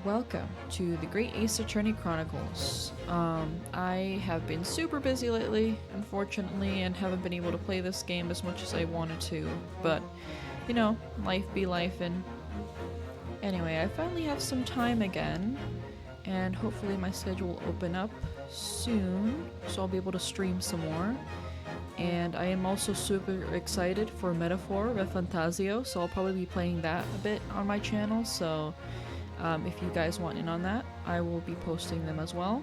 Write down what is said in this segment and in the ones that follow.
Welcome to the Great Ace Attorney Chronicles. I have been super busy lately, unfortunately, and haven't been able to play this game as much as I wanted to, but, you know, life be life, and anyway, I finally have some time again, and hopefully my schedule will open up soon, so I'll be able to stream some more. And I am also super excited for Metaphor with Fantasio, so I'll probably be playing that a bit on my channel, so if you guys want in on that, I will be posting them as well.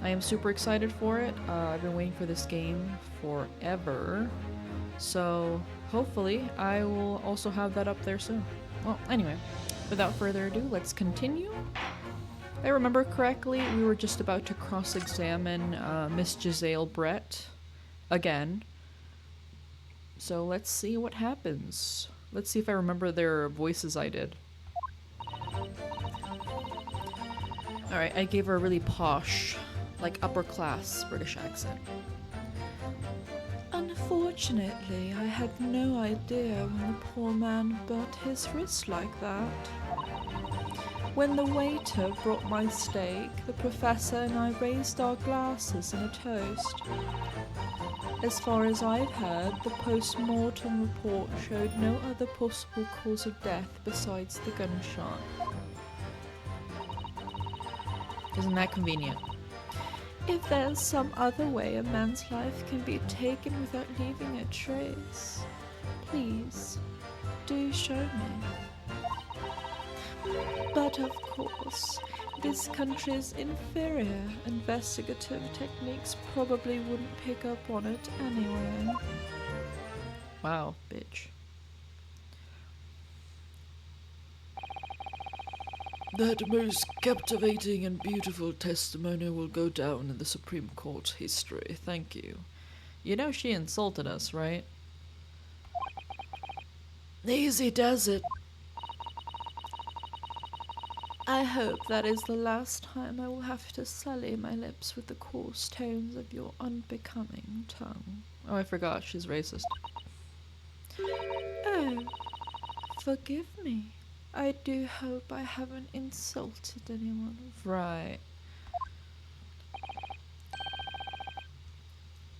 I am super excited for it. I've been waiting for this game forever, so hopefully I will also have that up there soon. Well, anyway, without further ado, let's continue. If I remember correctly, we were just about to cross-examine Miss Giselle Brett again. So let's see what happens. Let's see if I remember their voices I did. Alright, I gave her a really posh, like upper class British accent. Unfortunately, I had no idea when the poor man burnt his wrist like that. When the waiter brought my steak, the professor and I raised our glasses in a toast. As far as I've heard, the post-mortem report showed no other possible cause of death besides the gunshot. Isn't that convenient? If there's some other way a man's life can be taken without leaving a trace, please, do show me. But of course, this country's inferior investigative techniques probably wouldn't pick up on it anyway. Wow, bitch. That most captivating and beautiful testimony will go down in the Supreme Court history. Thank you. You know she insulted us, right? Easy does it. I hope that is the last time I will have to sully my lips with the coarse tones of your unbecoming tongue. Oh, I forgot, she's racist. Oh, forgive me. I do hope I haven't insulted anyone. Right.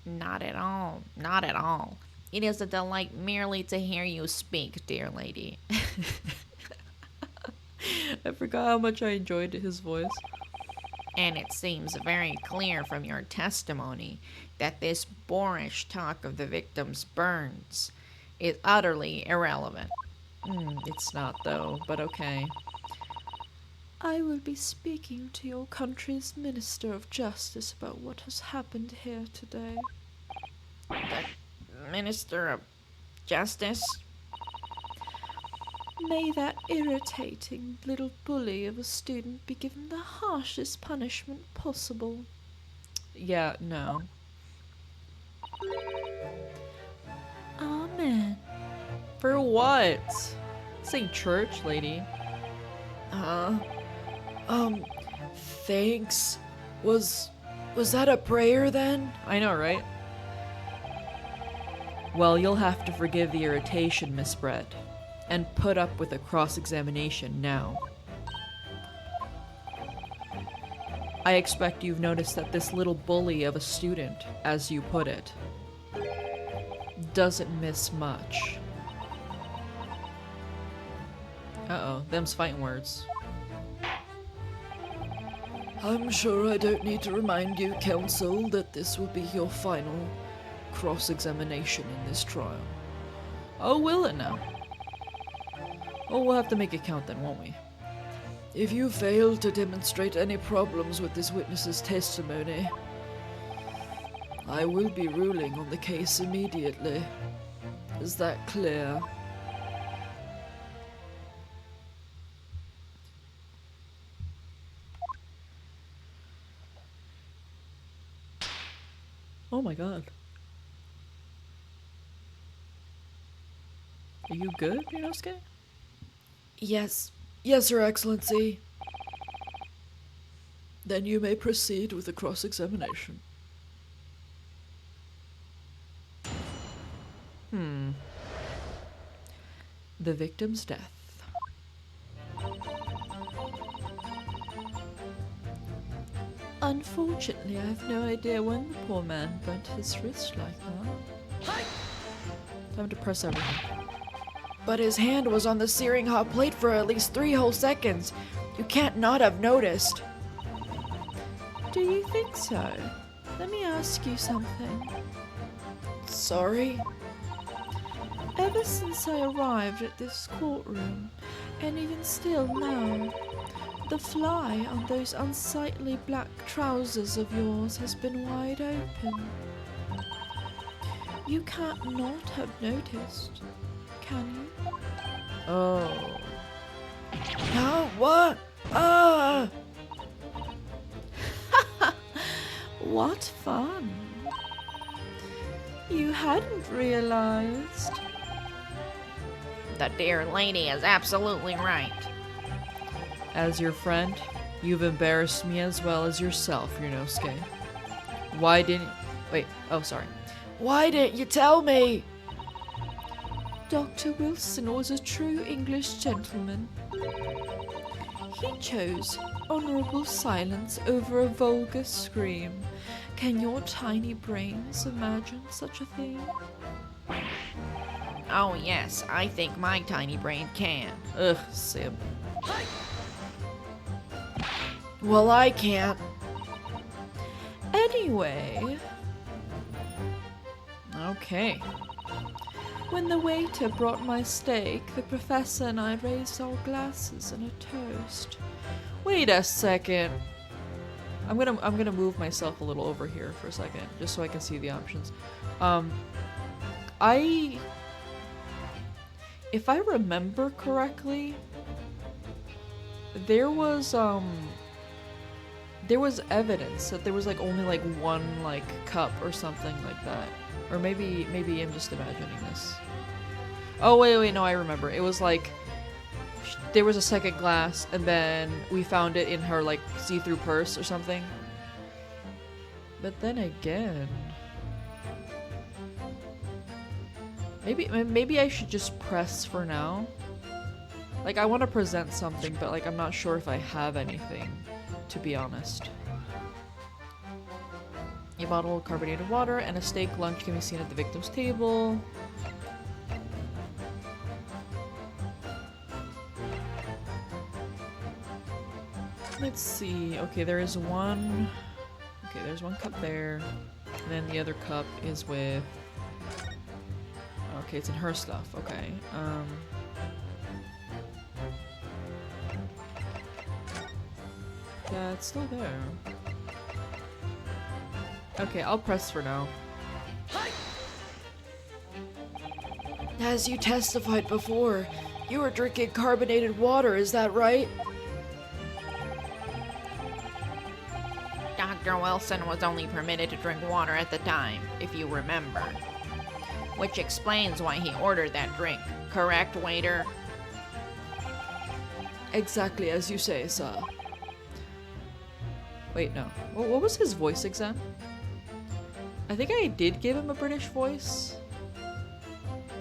Not at all, not at all. It is a delight merely to hear you speak, dear lady. I forgot how much I enjoyed his voice. And it seems very clear from your testimony that this boorish talk of the victim's burns is utterly irrelevant. It's not though, but okay. I will be speaking to your country's Minister of Justice about what has happened here today. The Minister of Justice? May that irritating little bully of a student be given the harshest punishment possible. Yeah, no. Amen. For what? This ain't church, lady. Thanks. Was that a prayer then? I know, right? Well, you'll have to forgive the irritation, Miss Brett, and put up with a cross-examination now. I expect you've noticed that this little bully of a student, as you put it, doesn't miss much. Uh-oh, them's fighting words. I'm sure I don't need to remind you, counsel, that this will be your final cross-examination in this trial. Oh, will it now? Oh, we'll have to make it count then, won't we? If you fail to demonstrate any problems with this witness's testimony, I will be ruling on the case immediately. Is that clear? Oh my god. Are you good, Ryunosuke? Yes, Your Excellency. Then you may proceed with the cross-examination. The victim's death. Unfortunately, I have no idea when the poor man burnt his wrist like that. Time to press everything. But his hand was on the searing hot plate for at least 3 whole seconds. You can't not have noticed. Do you think so? Let me ask you something. Sorry? Ever since I arrived at this courtroom, and even still now, the fly on those unsightly black trousers of yours has been wide open. You can't not have noticed, can you? Oh. Huh? What? Ah! What fun! You hadn't realized. The dear lady is absolutely right. As your friend, you've embarrassed me as well as yourself, Ryunosuke. Why didn't... Wait, oh, sorry. Why didn't you tell me? Dr. Wilson was a true English gentleman. He chose honorable silence over a vulgar scream. Can your tiny brains imagine such a thing? Oh yes, I think my tiny brain can. Ugh, Sim. Well, I can't. Anyway... Okay. When the waiter brought my steak, the professor and I raised our glasses in a toast. Wait a second. I'm gonna move myself a little over here for a second, just so I can see the options. If I remember correctly, there was evidence that there was like only like one like cup or something like that. Or maybe I'm just imagining this. Oh wait, no, I remember. It was like there was a second glass, and then we found it in her like see-through purse or something. But then again, maybe I should just press for now. Like I want to present something, but like I'm not sure if I have anything, to be honest. A bottle of carbonated water and a steak lunch can be seen at the victim's table. Let's see. Okay, there's one cup there. And then the other cup is with... Okay, it's in her stuff. Okay. Yeah, it's still there. Okay, I'll press for now. As you testified before, you were drinking carbonated water, is that right? Dr. Wilson was only permitted to drink water at the time, if you remember. Which explains why he ordered that drink. Correct, waiter? Exactly as you say, sir. Wait, no. What was his voice again? I think I did give him a British voice,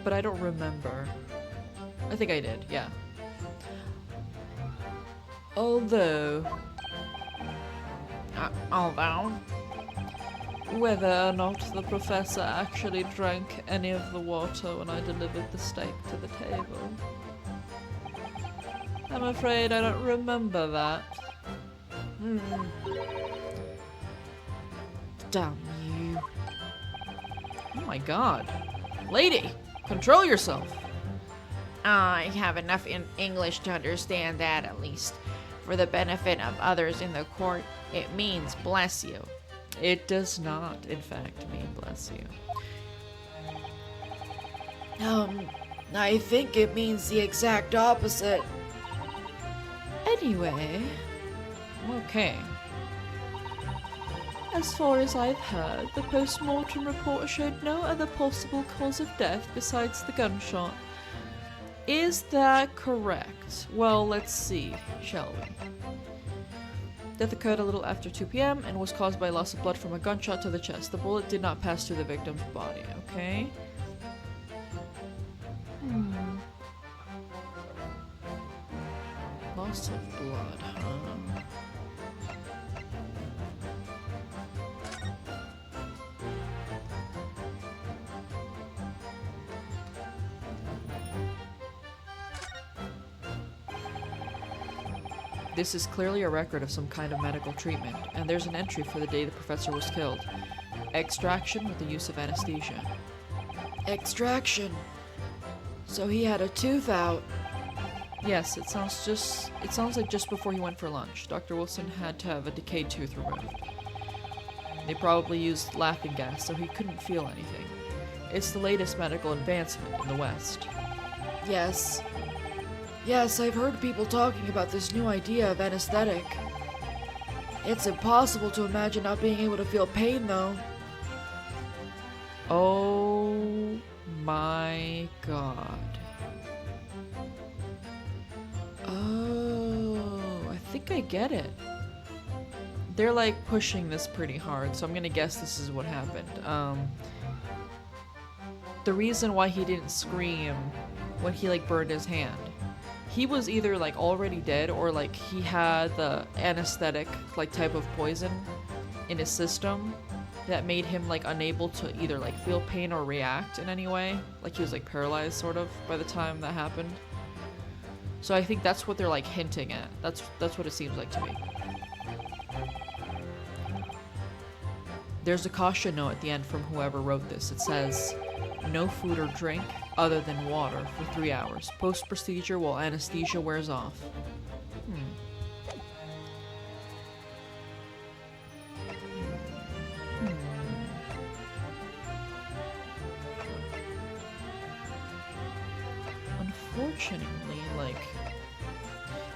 but I don't remember. I think I did, yeah. Although, whether or not the professor actually drank any of the water when I delivered the steak to the table, I'm afraid I don't remember that. Damn you. Oh my god. Lady, control yourself. I have enough in English to understand that, at least. For the benefit of others in the court, it means bless you. It does not, in fact, mean bless you. I think it means the exact opposite. Anyway, okay. As far as I've heard, the post-mortem report showed no other possible cause of death besides the gunshot. Is that correct? Well, let's see, shall we? Death occurred a little after 2 p.m. and was caused by loss of blood from a gunshot to the chest. The bullet did not pass through the victim's body, okay? Loss of blood, huh? This is clearly a record of some kind of medical treatment, and there's an entry for the day the professor was killed. Extraction with the use of anesthesia. Extraction. So he had a tooth out. Yes, it sounds like just before he went for lunch, Dr. Wilson had to have a decayed tooth removed. They probably used laughing gas, so he couldn't feel anything. It's the latest medical advancement in the West. Yes. Yes, I've heard people talking about this new idea of anesthetic. It's impossible to imagine not being able to feel pain, though. Oh my god. Oh, I think I get it. They're like pushing this pretty hard, so I'm gonna guess this is what happened. The reason why he didn't scream when he like burned his hand, he was either like already dead or like he had the anesthetic like type of poison in his system that made him like unable to either like feel pain or react in any way. Like he was like paralyzed sort of by the time that happened. So I think that's what they're like hinting at. That's what it seems like to me. There's a caution note at the end from whoever wrote this. It says, no food or drink other than water for 3 hours. Post-procedure while anesthesia wears off.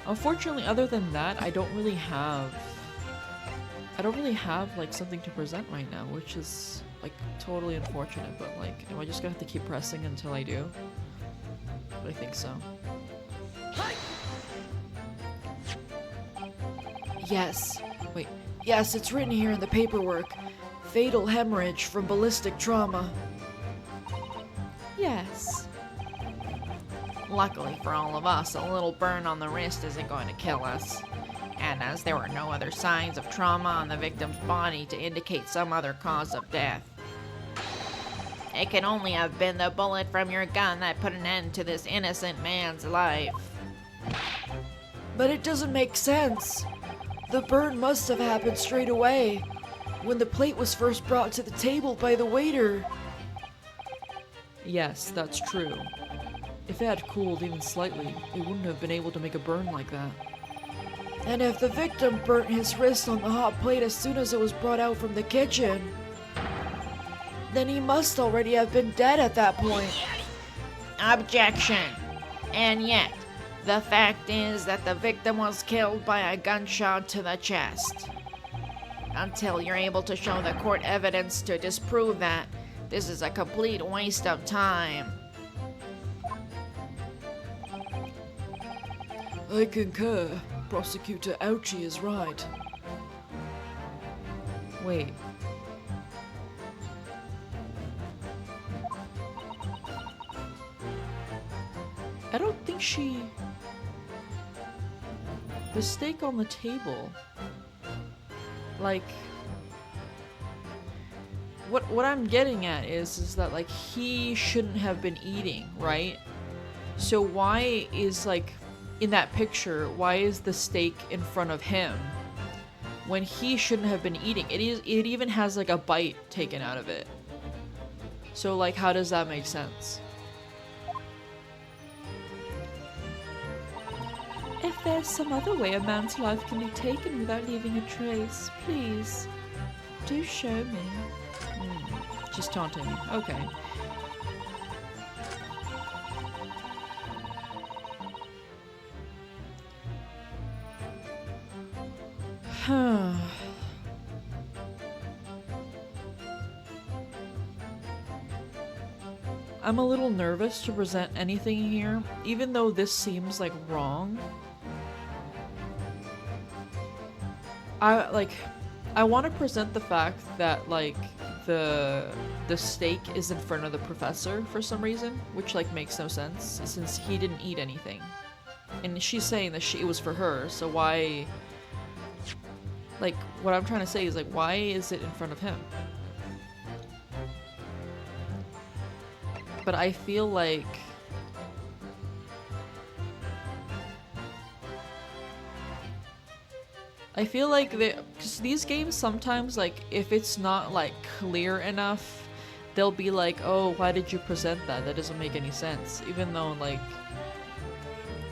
Unfortunately, other than that, I don't really have like something to present right now, which is like totally unfortunate, but like, am I just gonna have to keep pressing until I do? I think so. Yes. Wait. Yes, it's written here in the paperwork. Fatal hemorrhage from ballistic trauma. Yes. Luckily for all of us, a little burn on the wrist isn't going to kill us. And as there were no other signs of trauma on the victim's body to indicate some other cause of death, it can only have been the bullet from your gun that put an end to this innocent man's life. But it doesn't make sense. The burn must have happened straight away, when the plate was first brought to the table by the waiter. Yes, that's true. If it had cooled even slightly, it wouldn't have been able to make a burn like that. And if the victim burnt his wrist on the hot plate as soon as it was brought out from the kitchen, then he must already have been dead at that point. Objection! And yet, the fact is that the victim was killed by a gunshot to the chest. Until you're able to show the court evidence to disprove that, this is a complete waste of time. I concur. Prosecutor Ouchie is right. Wait. I don't think she... The steak on the table... Like... What I'm getting at is that, like, he shouldn't have been eating, right? So why is, like... In that picture, why is the steak in front of him when he shouldn't have been eating? It even has like a bite taken out of it. So like, how does that make sense? If there's some other way a man's life can be taken without leaving a trace, please do show me. She's taunting me. Okay. I'm a little nervous to present anything here, even though this seems like wrong. I want to present the fact that like the steak is in front of the professor for some reason, which like makes no sense since he didn't eat anything. And she's saying that it was for her, so why... Like, what I'm trying to say is, like, why is it in front of him? But I feel like... I feel like because these games sometimes, like, if it's not, like, clear enough, they'll be like, oh, why did you present that? That doesn't make any sense. Even though, like,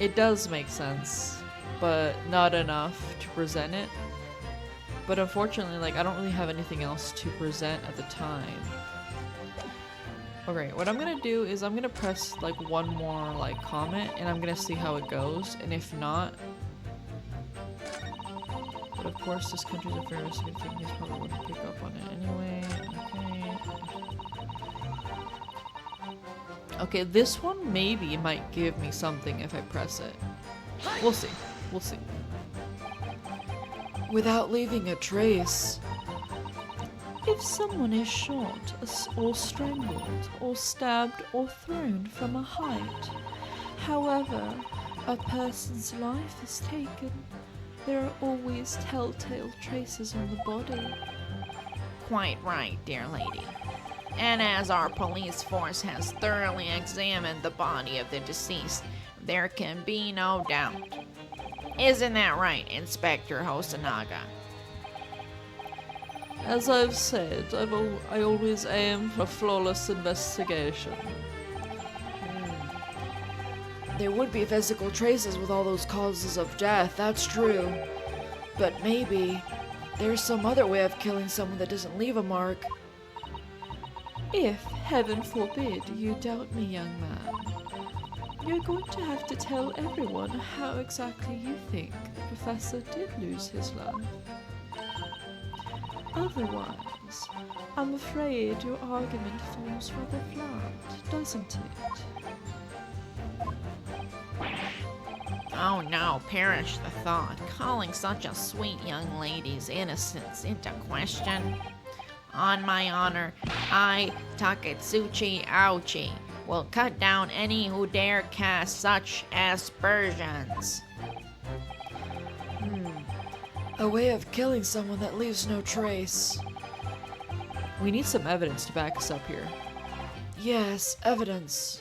it does make sense, but not enough to present it. But unfortunately, like, I don't really have anything else to present at the time. Okay, what I'm gonna do is I'm gonna press, like, one more, like, comment, and I'm gonna see how it goes, and if not... But of course, this country's a very risky thing, he's probably wouldn't pick up on it anyway. Okay. Okay, this one maybe might give me something if I press it. We'll see. We'll see. Without leaving a trace. If someone is shot, or strangled, or stabbed, or thrown from a height, however, a person's life is taken, there are always telltale traces on the body. Quite right, dear lady. And as our police force has thoroughly examined the body of the deceased, there can be no doubt. Isn't that right, Inspector Hosonaga? As I've said, I always aim for flawless investigation. There would be physical traces with all those causes of death, that's true. But maybe there's some other way of killing someone that doesn't leave a mark. If, heaven forbid, you doubt me, young man, you're going to have to tell everyone how exactly you think the professor did lose his life. Otherwise, I'm afraid your argument falls rather flat, doesn't it? Oh no, perish the thought, calling such a sweet young lady's innocence into question. On my honor, I, Taketsuchi Aochi, will cut down any who dare cast such aspersions. A way of killing someone that leaves no trace. We need some evidence to back us up here. Yes, evidence.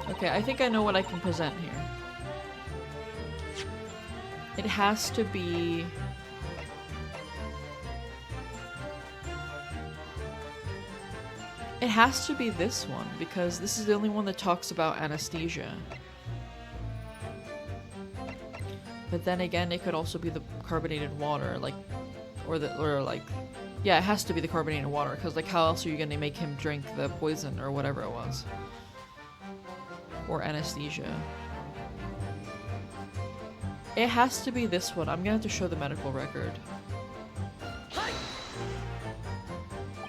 Okay, I think I know what I can present here. It has to be... It has to be this one, because this is the only one that talks about anesthesia. But then again, it could also be the carbonated water, like... Yeah, it has to be the carbonated water, because, like, how else are you gonna make him drink the poison, or whatever it was? Or anesthesia. It has to be this one. I'm gonna have to show the medical record.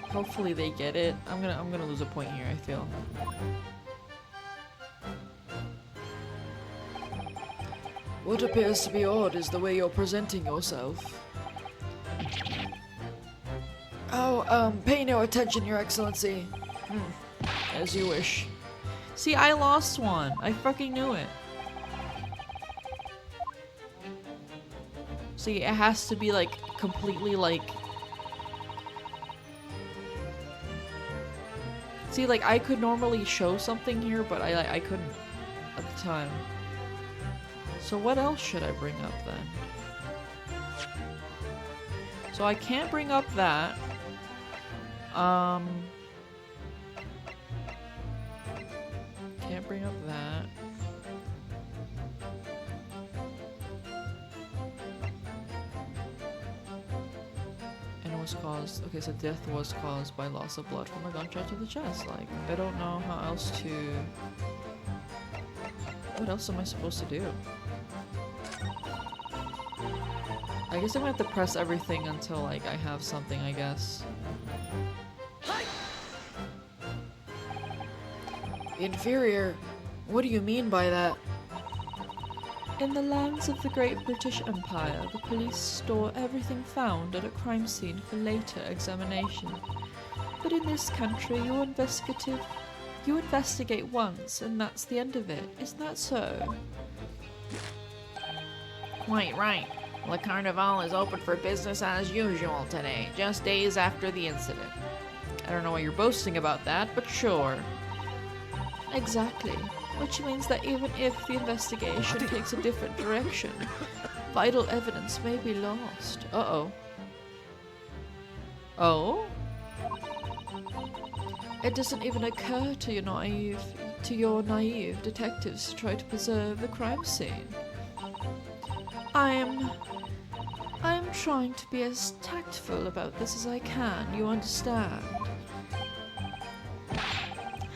Hopefully they get it. I'm gonna lose a point here, I feel. What appears to be odd is the way you're presenting yourself. Oh, pay no attention, Your Excellency. As you wish. See, I lost one. I fucking knew it. See, it has to be, like, completely, like... See, like, I could normally show something here, but I couldn't at the time. So what else should I bring up, then? So I can't bring up that. Can't bring up that. And it was caused... Okay, so death was caused by loss of blood from a gunshot to the chest. Like, I don't know how else to... What else am I supposed to do? I guess I'm gonna have to press everything until, like, I have something, I guess. Inferior? What do you mean by that? In the lands of the Great British Empire, the police store everything found at a crime scene for later examination. But in this country, you investigate once, and that's the end of it. Isn't that so? Quite right. Le Carnival is open for business as usual today, just days after the incident. I don't know why you're boasting about that, but sure. Exactly. Which means that even if the investigation takes a different direction, vital evidence may be lost. Uh-oh. Oh? It doesn't even occur to your naive detectives to try to preserve the crime scene. I'm trying to be as tactful about this as I can, you understand?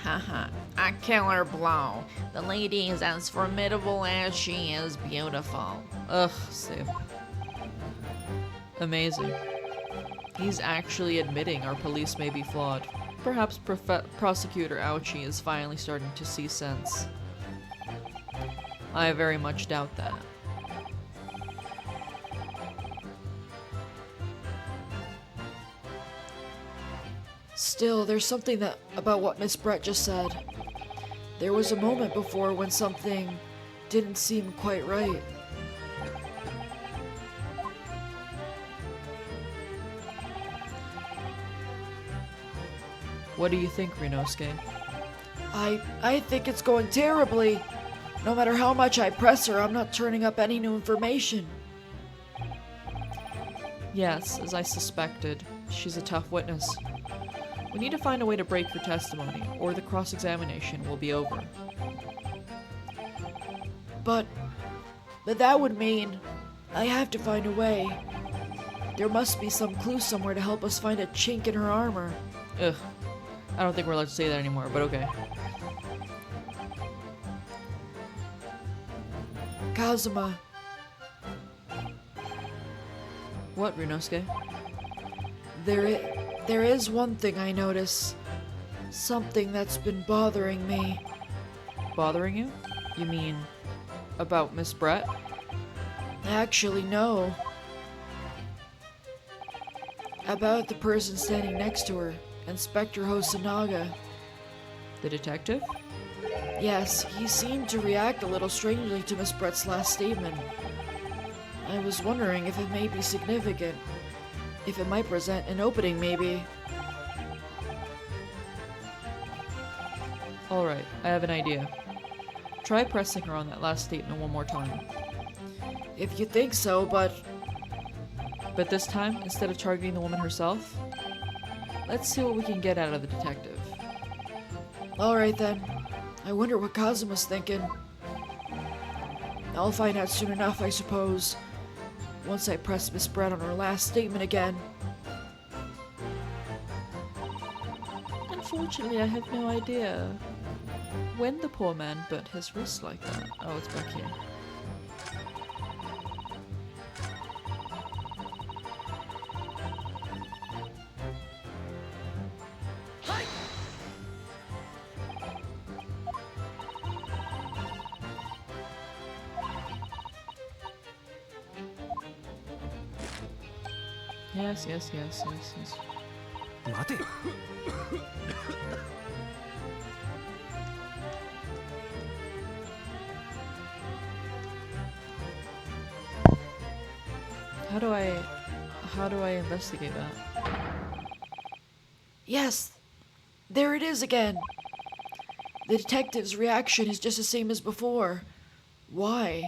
Haha, a killer blow. The lady is as formidable as she is beautiful. Ugh, Sip. Amazing. He's actually admitting our police may be flawed. Perhaps Prosecutor Ouchie is finally starting to see sense. I very much doubt that. Still, there's something about what Miss Brett just said. There was a moment before when something didn't seem quite right. What do you think, Rinosuke? I think it's going terribly. No matter how much I press her, I'm not turning up any new information. Yes, as I suspected, she's a tough witness. We need to find a way to break her testimony, or the cross-examination will be over. But that would mean I have to find a way. There must be some clue somewhere to help us find a chink in her armor. Ugh. I don't think we're allowed to say that anymore, but okay. Kazuma, What, Rinosuke? there is one thing I notice. Something that's been bothering me. Bothering you? You mean about Miss Brett? Actually, no. About the person standing next to her, Inspector Hosonaga. The detective? Yes, he seemed to react a little strangely to Miss Brett's last statement. I was wondering if it may be significant. If it might present an opening, maybe. Alright, I have an idea. Try pressing her on that last statement one more time. If you think so, but This time, instead of targeting the woman herself, let's see what we can get out of the detective. alright then. I wonder what Kazuma's thinking. I'll find out soon enough, I suppose. Once I press Miss Brett on her last statement again. Unfortunately, I have no idea when the poor man burnt his wrist like that. Oh, it's back here. Yes. 待て。 How do I investigate that? Yes! There it is again! The detective's reaction is just the same as before. Why?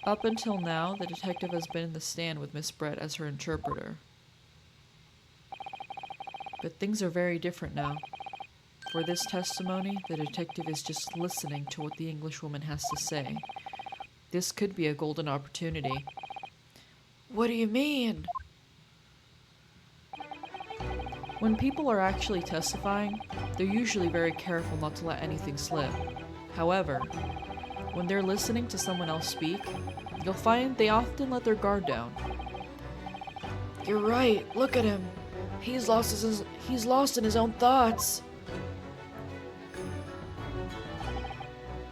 Up until now, the detective has been in the stand with Miss Brett as her interpreter. But things are very different now. For this testimony, the detective is just listening to what the Englishwoman has to say. This could be a golden opportunity. What do you mean? When people are actually testifying, they're usually very careful not to let anything slip. However, when they're listening to someone else speak, you'll find they often let their guard down. You're right. Look at him. He's lost in his own thoughts.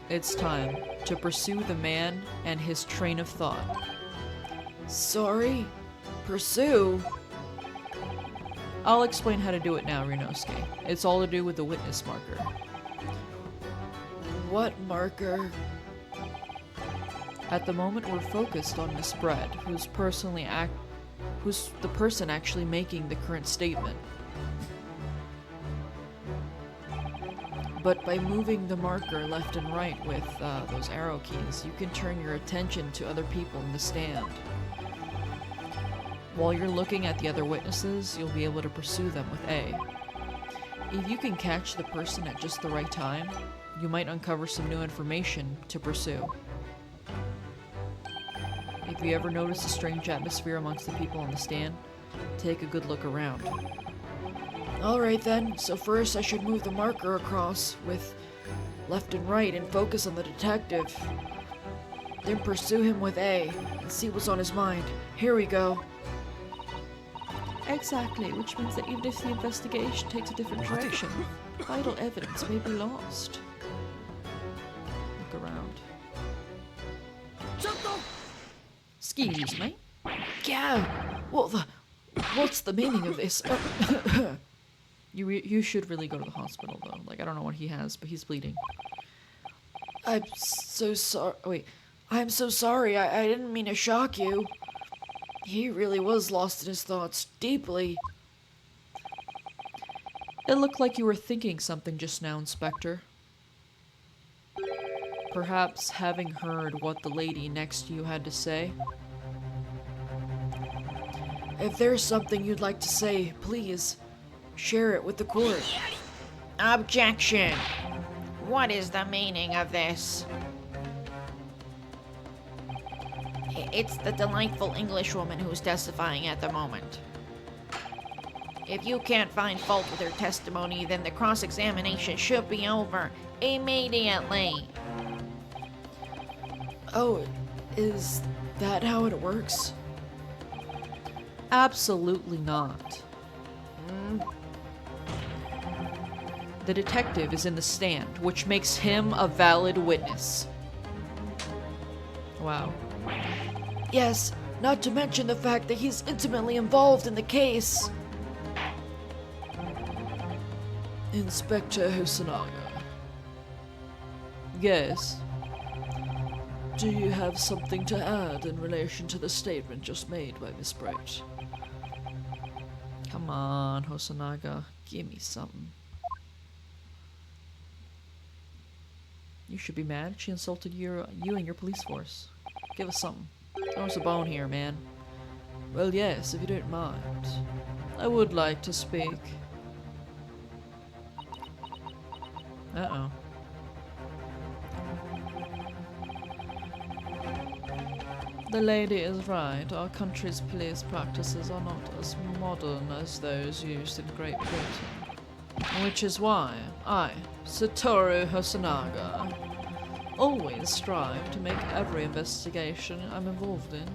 It's time to pursue the man and his train of thought. Sorry? Pursue? I'll explain how to do it now, Rinosuke. It's all to do with the witness marker. What marker? At the moment, we're focused on Miss Brett, who's the person actually making the current statement. But by moving the marker left and right with those arrow keys, you can turn your attention to other people in the stand. While you're looking at the other witnesses, you'll be able to pursue them with A. If you can catch the person at just the right time, you might uncover some new information to pursue. If you ever notice a strange atmosphere amongst the people on the stand, take a good look around. Alright then, so first I should move the marker across with left and right and focus on the detective. Then pursue him with A and see what's on his mind. Here we go. Exactly, which means that even if the investigation takes a different direction, vital evidence may be lost. Look around. Excuse me? Yeah! What's the meaning of this? You should really go to the hospital though. Like, I don't know what he has, but he's bleeding. I'm so sorry. Wait. I'm so sorry. I didn't mean to shock you. He really was lost in his thoughts deeply. It looked like you were thinking something just now, Inspector. Perhaps having heard what the lady next to you had to say. If there's something you'd like to say, please share it with the court. Objection! What is the meaning of this? It's the delightful Englishwoman who's testifying at the moment. If you can't find fault with her testimony, then the cross-examination should be over immediately. Oh, is that how it works? Absolutely not. The detective is in the stand, which makes him a valid witness. Wow. Yes, not to mention the fact that he's intimately involved in the case. Inspector Hosonaga, Yes. do you have something to add in relation to the statement just made by Miss Bright? Come on, Hosonaga. Give me something. You should be mad. She insulted you and your police force. Give us something. Throw us a bone here, man. Well, yes, if you don't mind. I would like to speak. Uh-oh. The lady is right. Our country's police practices are not as modern as those used in Great Britain. Which is why I, Satoru Hosonaga, always strive to make every investigation I'm involved in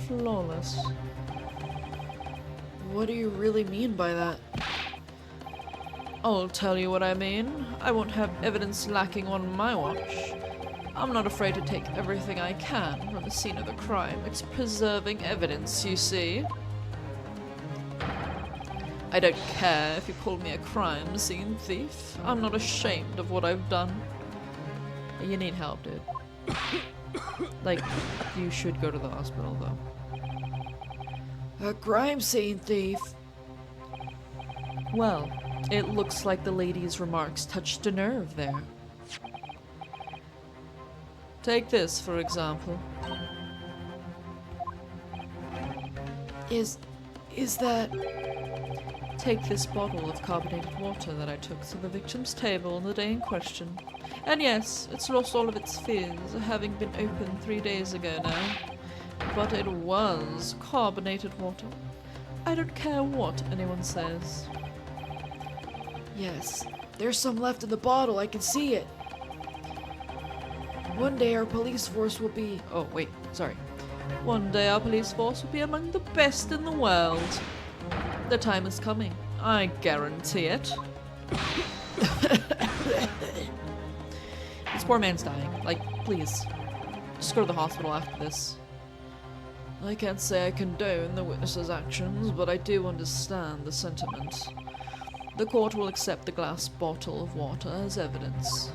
flawless. What do you really mean by that? I'll tell you what I mean. I won't have evidence lacking on my watch. I'm not afraid to take everything I can from the scene of the crime. It's preserving evidence, you see. I don't care if you call me a crime scene thief. I'm not ashamed of what I've done. You need help, dude. Like, you should go to the hospital, though. A crime scene thief? Well, it looks like the lady's remarks touched a nerve there. Take this, for example. Is that... Take this bottle of carbonated water that I took to the victim's table on the day in question. And yes, it's lost all of its fizz, having been opened 3 days ago now. But it was carbonated water. I don't care what anyone says. Yes, there's some left in the bottle, I can see it. One day our police force will be... Oh, wait, sorry. One day our police force will be among the best in the world. The time is coming. I guarantee it. This poor man's dying. Like, please. Just go to the hospital after this. I can't say I condone the witness's actions, but I do understand the sentiment. The court will accept the glass bottle of water as evidence.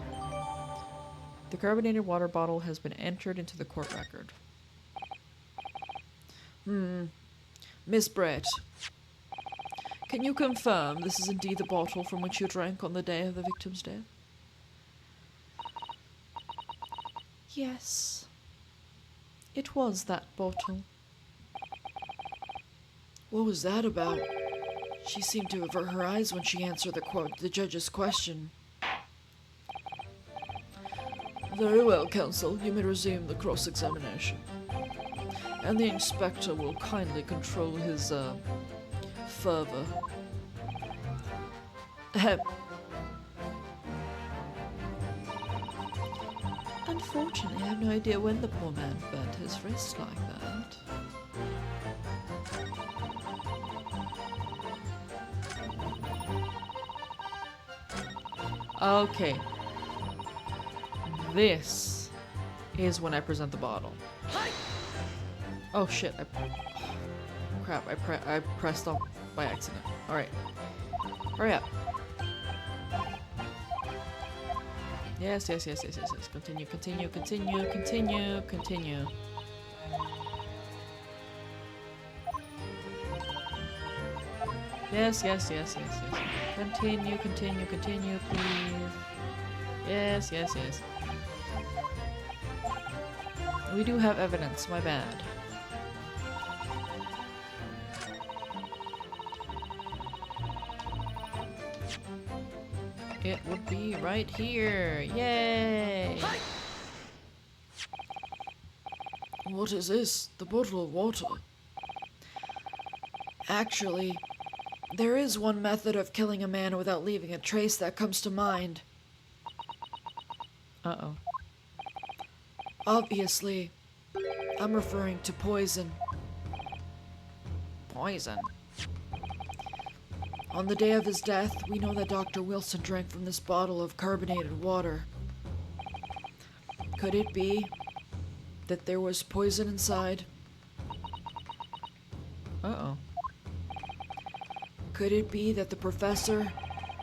The carbonated water bottle has been entered into the court record. Miss Brett, can you confirm this is indeed the bottle from which you drank on the day of the victim's death? Yes. It was that bottle. What was that about? She seemed to avert her eyes when she answered the judge's question. Very well, counsel. You may resume the cross-examination. And the inspector will kindly control his, fervor. Ahem. Unfortunately, I have no idea when the poor man bent his wrist like that. Okay. This is when I present the bottle. Oh shit, crap, I pressed on by accident. Alright. Hurry up. Yes. Continue. Yes. Continue, please. Yes. We do have evidence, my bad. It would be right here. Yay! What is this? The bottle of water. Actually, there is one method of killing a man without leaving a trace that comes to mind. Uh-oh. Obviously, I'm referring to poison. Poison. On the day of his death, we know that Dr. Wilson drank from this bottle of carbonated water. Could it be that there was poison inside? Uh-oh. Could it be that the professor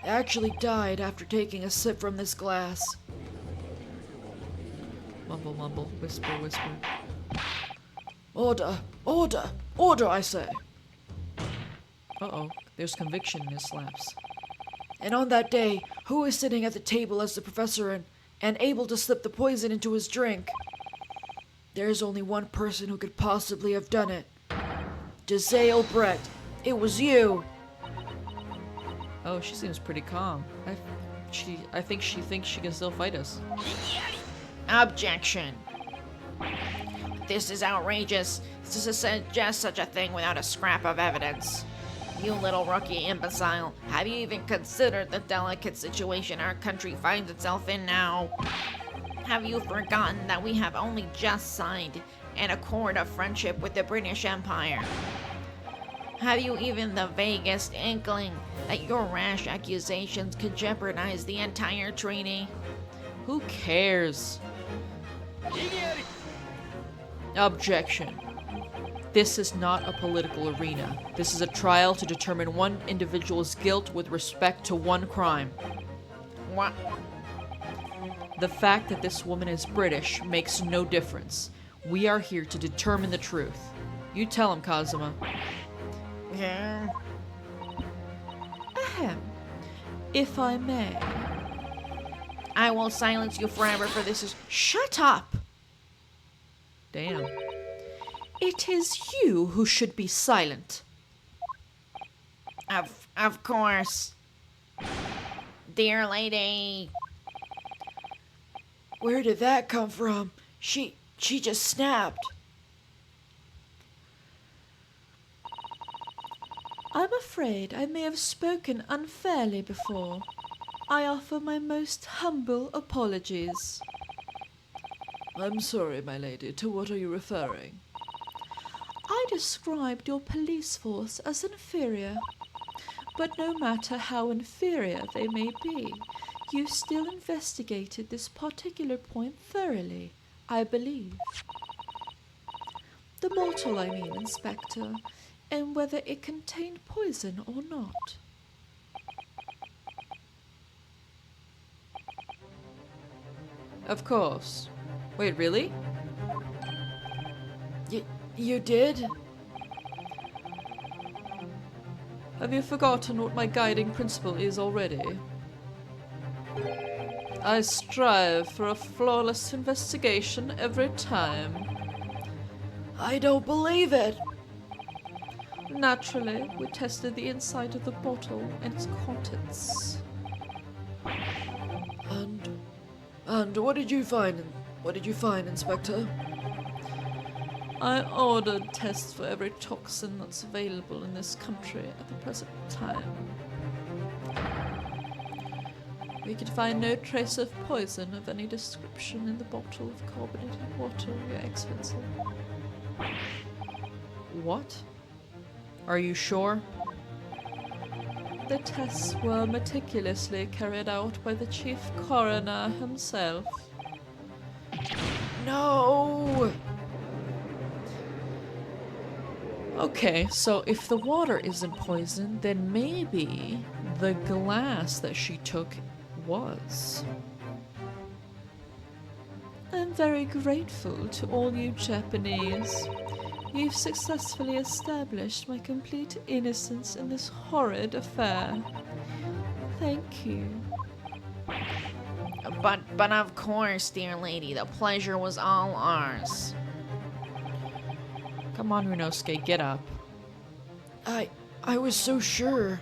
actually died after taking a sip from this glass? Mumble, whisper. Order! Order! Order, I say! Uh-oh. There's conviction in his slaps. And on that day, who was sitting at the table as the professor and able to slip the poison into his drink? There's only one person who could possibly have done it. Giselle Brett. It was you! Oh, she seems pretty calm. I think she thinks she can still fight us. Objection. This is outrageous. To suggest such a thing without a scrap of evidence. You little rookie imbecile. Have you even considered the delicate situation our country finds itself in now? Have you forgotten that we have only just signed an accord of friendship with the British Empire? Have you even the vaguest inkling that your rash accusations could jeopardize the entire treaty? Who cares? Objection. This is not a political arena. This is a trial to determine one individual's guilt with respect to one crime. What? The fact that this woman is British makes no difference. We are here to determine the truth. You tell him, Kazuma. Yeah. Ahem. If I may. I will silence you forever for this is— Shut up! Damn. It is you who should be silent. Of course. Dear lady. Where did that come from? She just snapped. I'm afraid I may have spoken unfairly before. I offer my most humble apologies. I'm sorry, my lady. To what are you referring? I described your police force as inferior. But no matter how inferior they may be, you still investigated this particular point thoroughly, I believe. The bottle, I mean, Inspector, and whether it contained poison or not. Of course. Wait, really? You did? Have you forgotten what my guiding principle is already? I strive for a flawless investigation every time. I don't believe it. Naturally, we tested the inside of the bottle and its contents. And what did you find? What did you find, Inspector? I ordered tests for every toxin that's available in this country at the present time. We could find no trace of poison of any description in the bottle of carbonated water, Your Excellency. What? Are you sure? The tests were meticulously carried out by the chief coroner himself. No! Okay, so if the water isn't poisoned, then maybe the glass that she took was. I'm very grateful to all you Japanese. You've successfully established my complete innocence in this horrid affair. Thank you. But of course, dear lady, the pleasure was all ours. Come on, Runosuke, get up. I was so sure.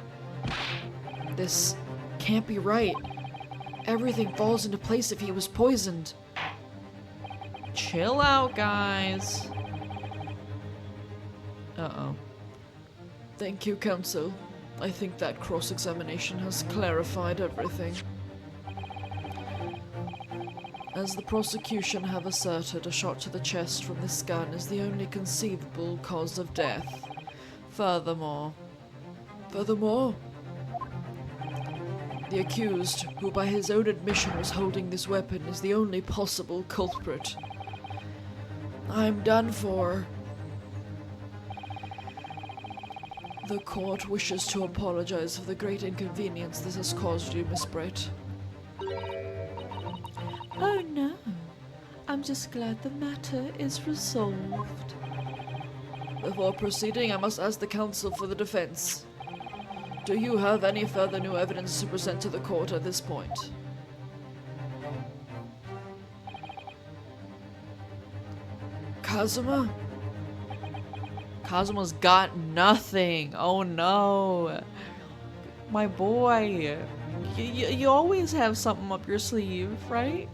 This can't be right. Everything falls into place if he was poisoned. Chill out, guys. Uh-oh. Thank you, Counsel. I think that cross-examination has clarified everything. As the prosecution have asserted, a shot to the chest from this gun is the only conceivable cause of death. Furthermore, the accused, who by his own admission was holding this weapon, is the only possible culprit. I'm done for. The court wishes to apologize for the great inconvenience this has caused you, Miss Bright. Oh no, I'm just glad the matter is resolved. Before proceeding, I must ask the counsel for the defense. Do you have any further new evidence to present to the court at this point? Kazuma? Kazuma's got nothing. Oh no. My boy. You always have something up your sleeve, right?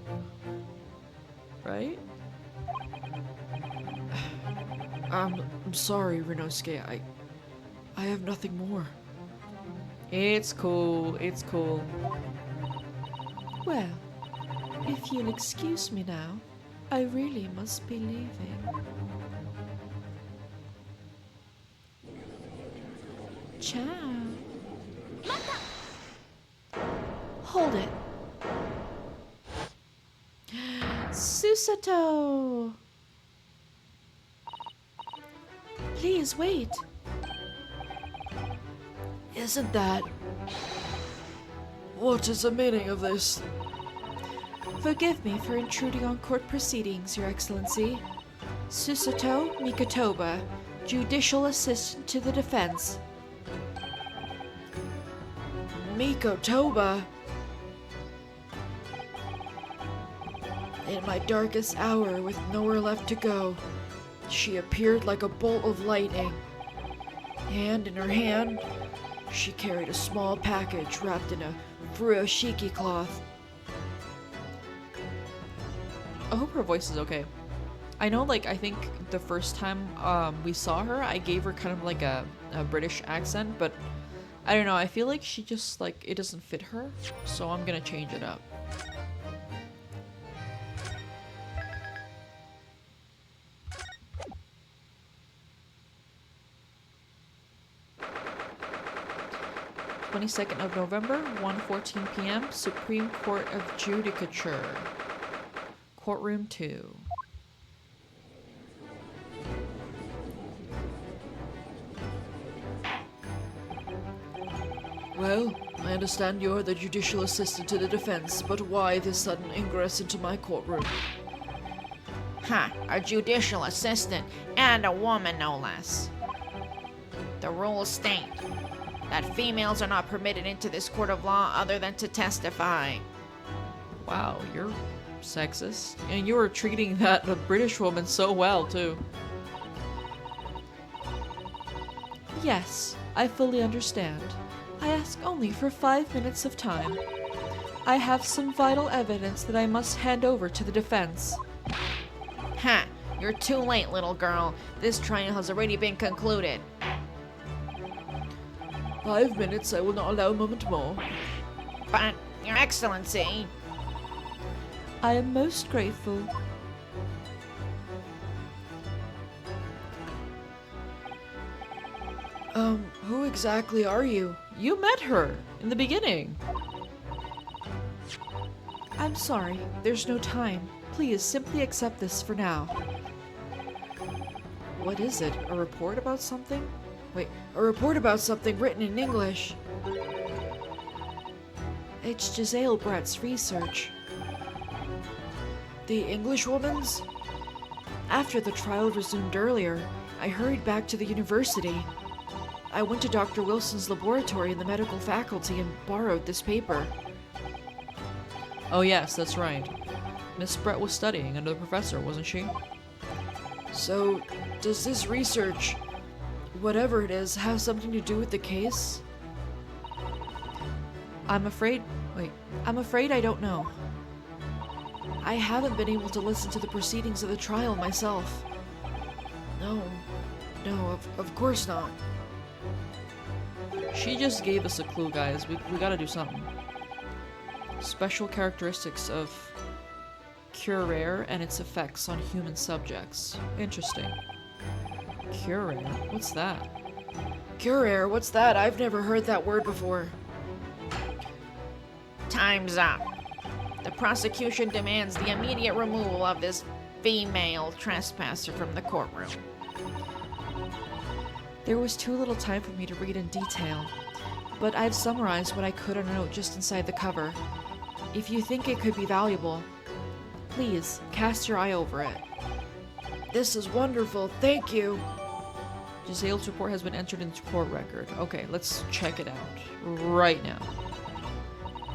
Right? I'm sorry, Rinosuke. I have nothing more. It's cool. It's cool. Well, if you'll excuse me now, I really must be leaving. Ciao. Hold it. Susato! Please wait. Isn't that... What is the meaning of this? Forgive me for intruding on court proceedings, Your Excellency. Susato Mikotoba, Judicial Assistant to the Defense. Mikotoba? In my darkest hour, with nowhere left to go, she appeared like a bolt of lightning. And in her hand, she carried a small package wrapped in a furoshiki cloth. I hope her voice is okay. I know, like, I think the first time we saw her, I gave her kind of like a British accent, but I don't know, I feel like she just, like, it doesn't fit her, so I'm gonna change it up. (22nd of November, 1:14 p.m., Supreme Court of Judicature. Courtroom 2. Well, I understand you're the judicial assistant to the defense, but why this sudden ingress into my courtroom? Ha, a judicial assistant, and a woman no less. The rules state that females are not permitted into this court of law other than to testify. Wow, you're sexist. And you were treating that British woman so well, too. Yes, I fully understand. I ask only for 5 minutes of time. I have some vital evidence that I must hand over to the defense. Ha! You're too late, little girl. This trial has already been concluded. 5 minutes, I will not allow a moment more. But, Your Excellency... I am most grateful. Who exactly are you? You met her in the beginning. I'm sorry, there's no time. Please simply accept this for now. What is it? A report about something? Wait, a report about something written in English. It's Giselle Brett's research. The Englishwoman's? After the trial resumed earlier, I hurried back to the university. I went to Dr. Wilson's laboratory in the medical faculty and borrowed this paper. Oh yes, that's right. Miss Brett was studying under the professor, wasn't she? So, does this research, whatever it is, have something to do with the case? I'm afraid I don't know. I haven't been able to listen to the proceedings of the trial myself. No, of course not. She just gave us a clue, guys. We gotta do something. Special characteristics of Curare and its effects on human subjects. Interesting. Curare? What's that? Curare, what's that? I've never heard that word before. Time's up. The prosecution demands the immediate removal of this female trespasser from the courtroom. There was too little time for me to read in detail, but I've summarized what I could on a note just inside the cover. If you think it could be valuable, please cast your eye over it. This is wonderful, thank you. Giselle's report has been entered into court record. Okay, let's check it out. Right now.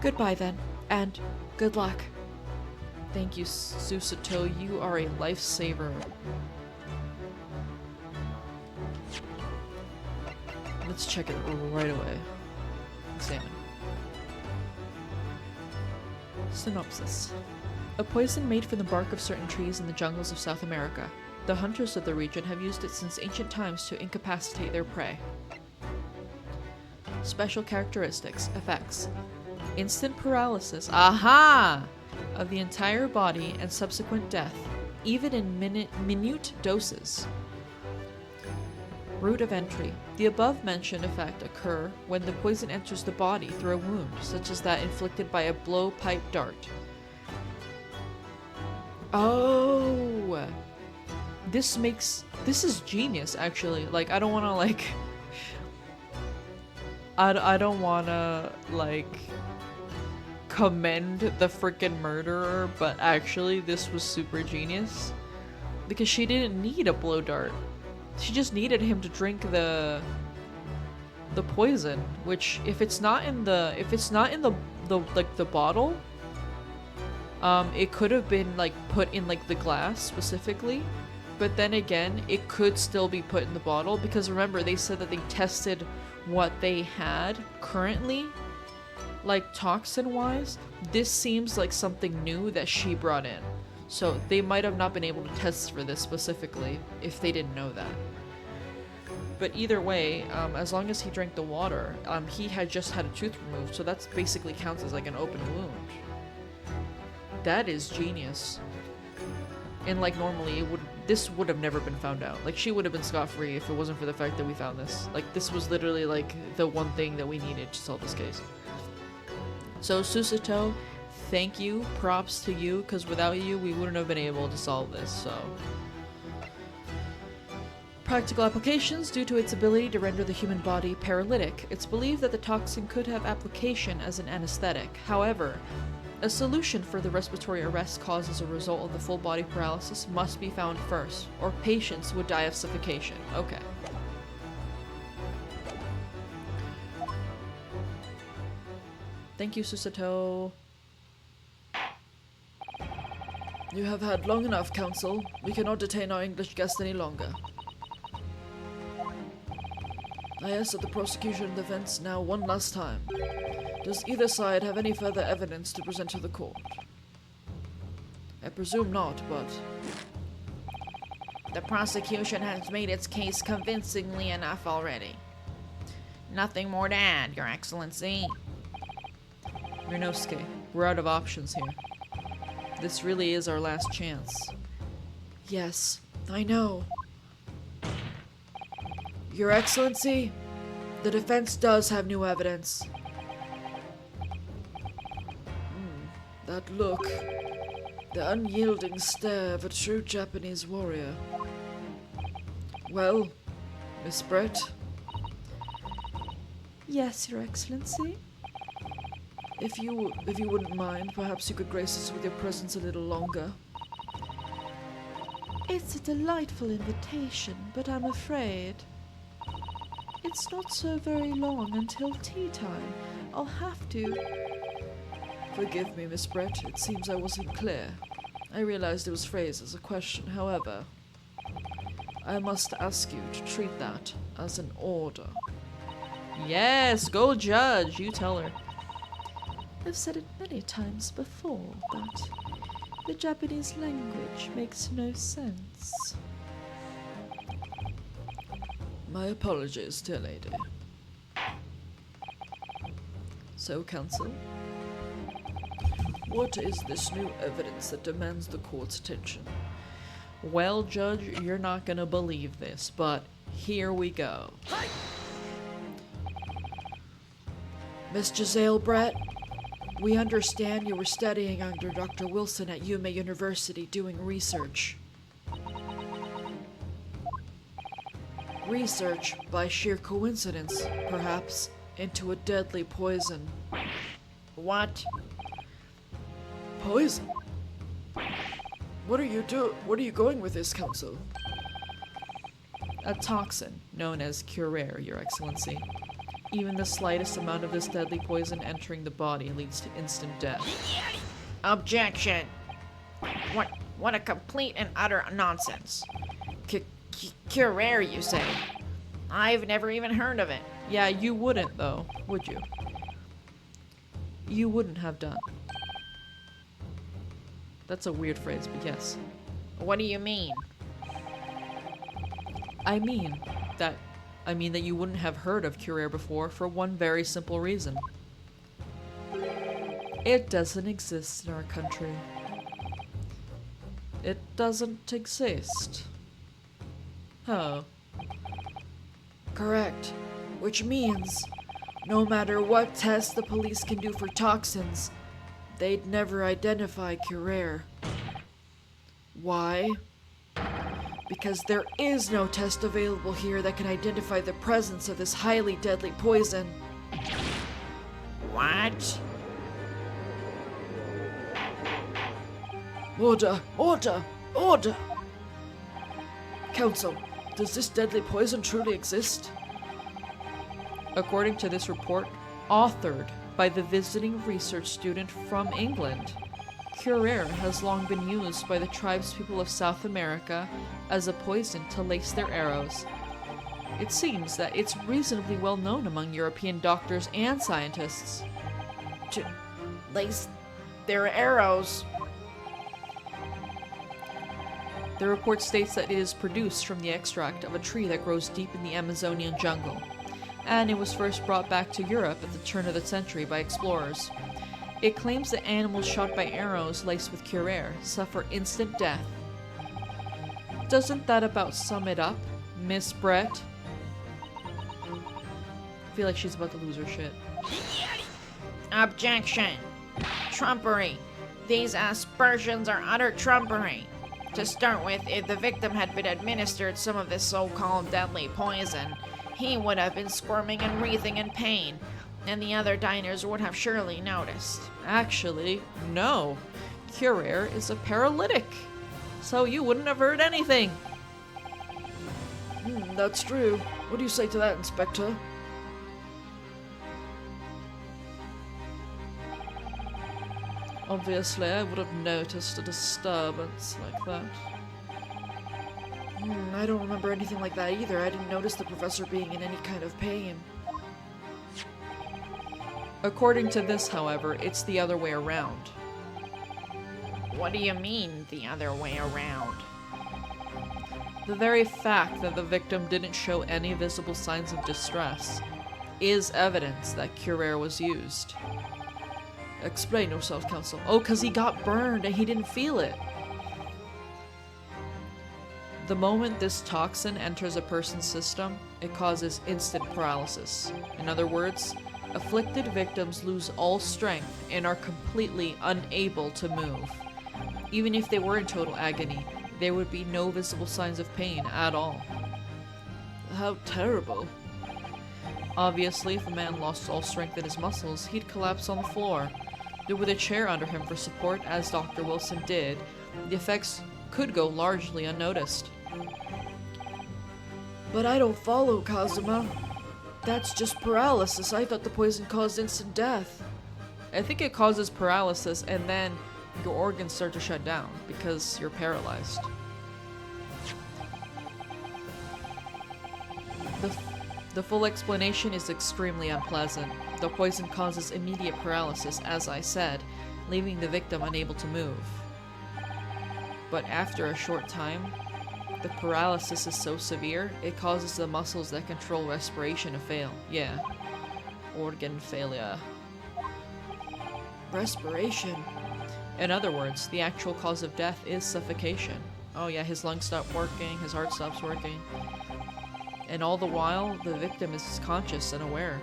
Goodbye then, and good luck. Thank you, Susato. You are a lifesaver. Let's check it right away. Examine. Synopsis. A poison made from the bark of certain trees in the jungles of South America. The hunters of the region have used it since ancient times to incapacitate their prey. Special characteristics. Effects. Instant paralysis. Aha! Of the entire body and subsequent death, even in minute doses. Route of entry. The above-mentioned effect occur when the poison enters the body through a wound, such as that inflicted by a blowpipe dart. Oh! This is genius, actually. Like, I don't wanna, like... I don't wanna, like... commend the freaking murderer, but actually this was super genius. Because she didn't need a blow dart. She just needed him to drink the poison, which if it's not in the bottle, it could have been like put in like the glass specifically, but then again it could still be put in the bottle because remember they said that they tested what they had currently, like toxin wise. This seems like something new that she brought in. So they might have not been able to test for this specifically if they didn't know that. But either way, as long as he drank the water, he had just had a tooth removed, so that basically counts as like an open wound. That is genius. And like normally, this would have never been found out. Like she would have been scot-free if it wasn't for the fact that we found this. Like this was literally like the one thing that we needed to solve this case. So Susato, thank you, props to you, because without you, we wouldn't have been able to solve this, so. Practical applications. Due to its ability to render the human body paralytic, it's believed that the toxin could have application as an anesthetic. However, a solution for the respiratory arrest caused as a result of the full body paralysis must be found first, or patients would die of suffocation. Okay. Thank you, Susato. You have had long enough, Counsel. We cannot detain our English guest any longer. I ask that the prosecution and defense now one last time. Does either side have any further evidence to present to the court? I presume not, but... The prosecution has made its case convincingly enough already. Nothing more to add, Your Excellency. Murnosuke, we're out of options here. This really is our last chance. Yes, I know. Your Excellency, the defense does have new evidence. That look. The unyielding stare of a true Japanese warrior. Well, Miss Brett? Yes, Your Excellency? If you wouldn't mind, perhaps you could grace us with your presence a little longer. It's a delightful invitation, but I'm afraid it's not so very long until tea time. I'll have to... Forgive me, Miss Brett. It seems I wasn't clear. I realized it was phrased as a question. However, I must ask you to treat that as an order. Yes, go judge, you tell her. I've said it many times before, but the Japanese language makes no sense. My apologies, dear lady. So, Counsel, what is this new evidence that demands the court's attention? Well, Judge, you're not gonna believe this, but here we go. Miss Giselle Brett, we understand you were studying under Dr. Wilson at Yume University doing research. Research, by sheer coincidence, perhaps, into a deadly poison. What? Poison? What are you going with this, Counsel? A toxin known as Curare, Your Excellency. Even the slightest amount of this deadly poison entering the body leads to instant death. Objection! What a complete and utter nonsense. Curare, you say? I've never even heard of it. Yeah, you wouldn't, though, would you? You wouldn't have done. That's a weird phrase, but yes. What do you mean? I mean that you wouldn't have heard of Curare before for one very simple reason. It doesn't exist in our country. It doesn't exist. Oh. Correct. Which means, no matter what tests the police can do for toxins, they'd never identify Curare. Why? Because there is no test available here that can identify the presence of this highly deadly poison. What? Order! Order! Order! Counsel, does this deadly poison truly exist? According to this report, authored by the visiting research student from England, Curare has long been used by the tribespeople of South America as a poison to lace their arrows. It seems that it's reasonably well known among European doctors and scientists. To lace their arrows? The report states that it is produced from the extract of a tree that grows deep in the Amazonian jungle, and it was first brought back to Europe at the turn of the century by explorers. It claims that animals shot by arrows laced with Curare suffer instant death. Doesn't that about sum it up, Miss Brett? I feel like she's about to lose her shit. Objection! Trumpery! These aspersions are utter trumpery! To start with, if the victim had been administered some of this so-called deadly poison, he would have been squirming and wreathing in pain, and the other diners would have surely noticed. Actually, no. Curare is a paralytic, so you wouldn't have heard anything. That's true. What do you say to that, Inspector? Obviously, I would have noticed a disturbance like that. I don't remember anything like that either. I didn't notice the professor being in any kind of pain. According to this, however, it's the other way around. What do you mean, the other way around? The very fact that the victim didn't show any visible signs of distress is evidence that Curair was used. Explain yourself, Counsel. Oh, because he got burned and he didn't feel it. The moment this toxin enters a person's system, it causes instant paralysis. In other words, afflicted victims lose all strength and are completely unable to move. Even if they were in total agony, there would be no visible signs of pain at all. How terrible. Obviously, if a man lost all strength in his muscles, he'd collapse on the floor. With a chair under him for support, as Dr. Wilson did, the effects could go largely unnoticed. But I don't follow, Kazuma. That's just paralysis. I thought the poison caused instant death. I think it causes paralysis and then your organs start to shut down because you're paralyzed. The full explanation is extremely unpleasant. The poison causes immediate paralysis, as I said, leaving the victim unable to move. But after a short time, the paralysis is so severe, it causes the muscles that control respiration to fail. Yeah. Organ failure. Respiration? In other words, the actual cause of death is suffocation. Oh yeah, his lungs stop working, his heart stops working. And all the while, the victim is conscious and aware,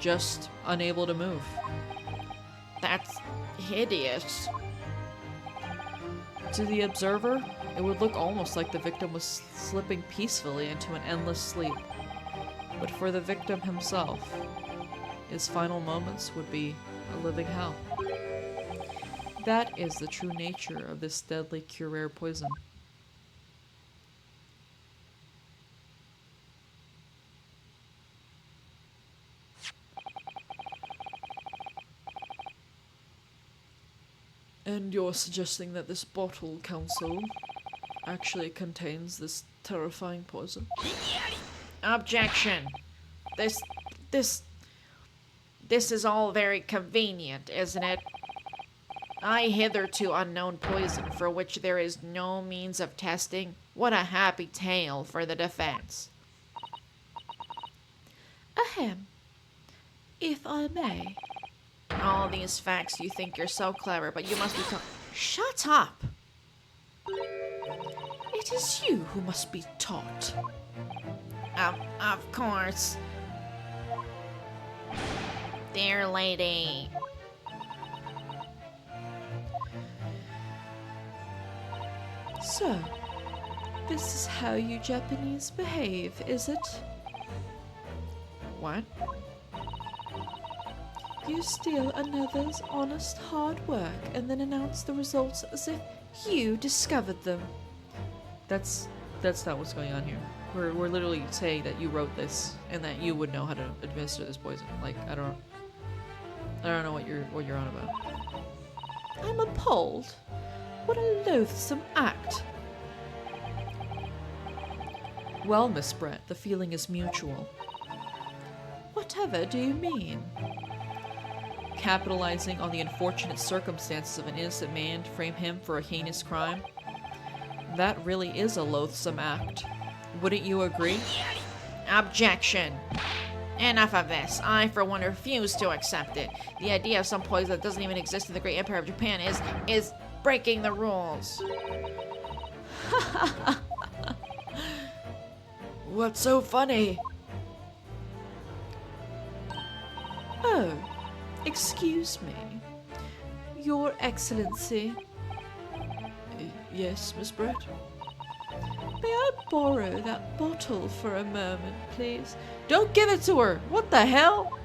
just unable to move. That's hideous. To the observer, it would look almost like the victim was slipping peacefully into an endless sleep. But for the victim himself, his final moments would be a living hell. That is the true nature of this deadly Curair poison. And you're suggesting that this bottle, Counsel, actually contains this terrifying poison? Objection. This is all very convenient, isn't it? A hitherto unknown poison for which there is no means of testing. What a happy tale for the defense. Ahem. If I may. All these facts, you think you're so clever, but you must be Shut up! It is you who must be taught. Of course. Dear lady. So, this is how you Japanese behave, is it? What? You steal another's honest hard work and then announce the results as if you discovered them. That's not what's going on here. We're literally saying that you wrote this and that you would know how to administer this poison. Like, I don't know what you're on about. I'm appalled. What a loathsome act. Well, Miss Brett, the feeling is mutual. Whatever do you mean? Capitalizing on the unfortunate circumstances of an innocent man to frame him for a heinous crime? That really is a loathsome act. Wouldn't you agree? Objection. Enough of this. I, for one, refuse to accept it. The idea of some poison that doesn't even exist in the great empire of Japan is breaking the rules. What's so funny? Oh, excuse me. Your Excellency. Yes, Miss Brett? May I borrow that bottle for a moment, please? Don't give it to her! What the hell?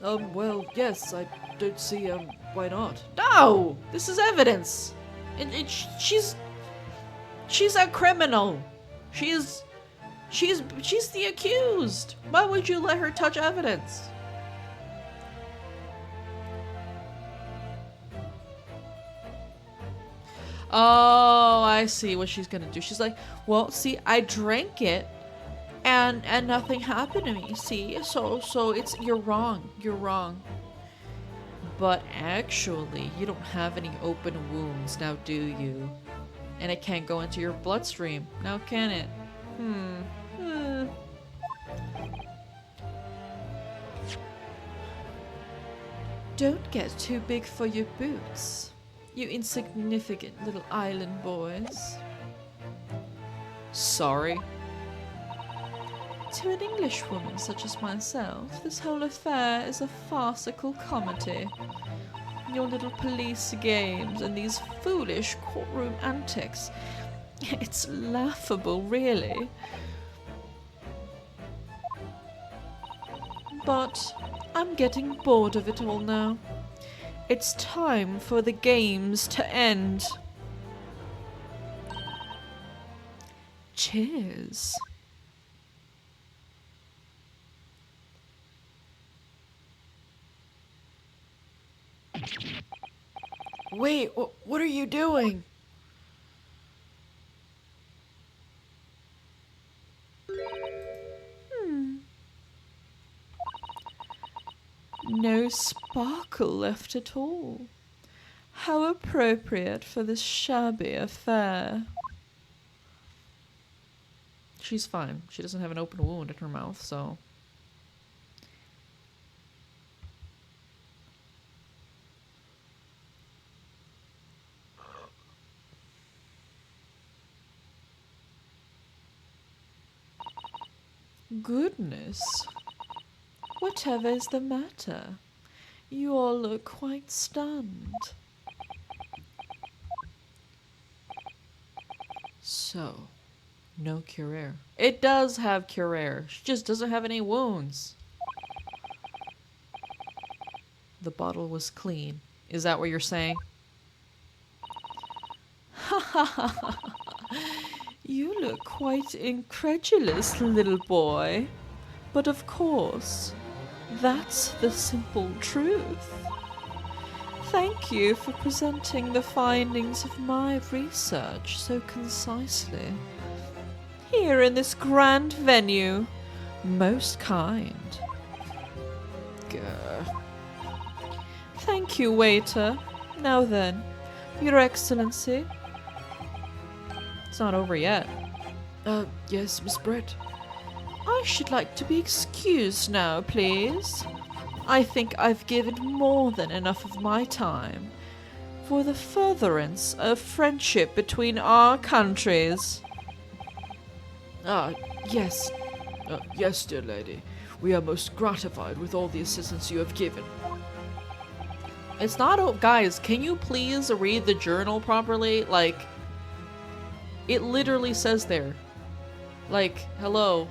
Well, yes, I don't see, why not? No! This is evidence! She's a criminal! She's the accused! Why would you let her touch evidence? Oh, I see what she's gonna do. She's like, well, see, I drank it and nothing happened to me. See? So it's you're wrong. You're wrong. But actually, you don't have any open wounds now, do you? And it can't go into your bloodstream. Now can it? Don't get too big for your boots, you insignificant little island boys. Sorry. To an Englishwoman such as myself, this whole affair is a farcical comedy. Your little police games and these foolish courtroom antics. It's laughable, really. But I'm getting bored of it all now. It's time for the games to end. Cheers. Wait, what are you doing? No sparkle left at all. How appropriate for this shabby affair. She's fine. She doesn't have an open wound in her mouth, so... Goodness. Whatever is the matter? You all look quite stunned. So, no cure. It does have cure. She just doesn't have any wounds. The bottle was clean. Is that what you're saying? Ha ha ha ha. You look quite incredulous, little boy. But of course, that's the simple truth. Thank you for presenting the findings of my research so concisely. Here in this grand venue. Most kind. Grr. Thank you, waiter. Now then, Your Excellency. It's not over yet. Yes, Miss Brett. I should like to be excused now, please. I think I've given more than enough of my time for the furtherance of friendship between our countries. Yes. Yes, dear lady. We are most gratified with all the assistance you have given. It's not... Guys, can you please read the journal properly? Like, it literally says there. Like, hello.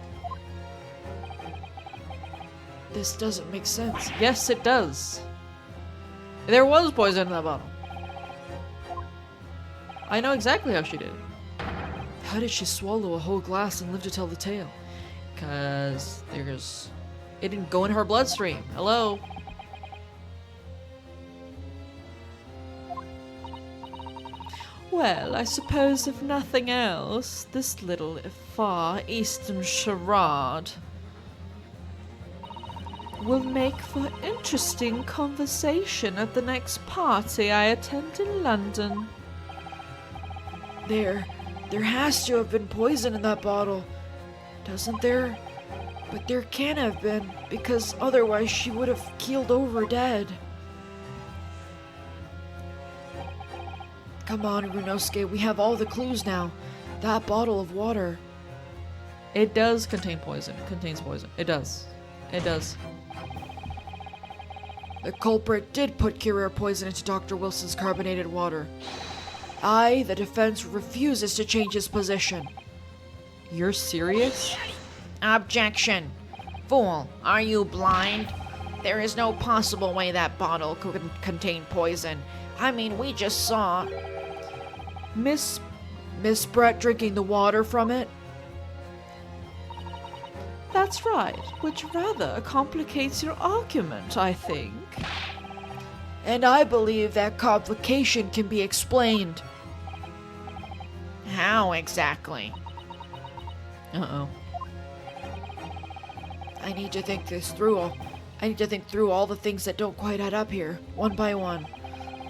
This doesn't make sense. Yes, it does. There was poison in that bottle. I know exactly how she did. How did she swallow a whole glass and live to tell the tale? 'Cause there's... It didn't go in her bloodstream. Hello? Well, I suppose if nothing else, this little Far Eastern charade will make for interesting conversation at the next party I attend in London. There has to have been poison in that bottle, doesn't there? But there can't have been, because otherwise she would have keeled over dead. Come on, Runosuke, we have all the clues now. That bottle of water. It does contain poison. It contains poison. It does. It does. The culprit did put Kira poison into Dr. Wilson's carbonated water. The defense refuses to change his position. You're serious? Objection. Fool, are you blind? There is no possible way that bottle could contain poison. I mean, we just saw... Miss Brett drinking the water from it? That's right, which rather complicates your argument, I think. And I believe that complication can be explained. How exactly? Uh-oh. I need to think this through. I need to think through all the things that don't quite add up here, one by one.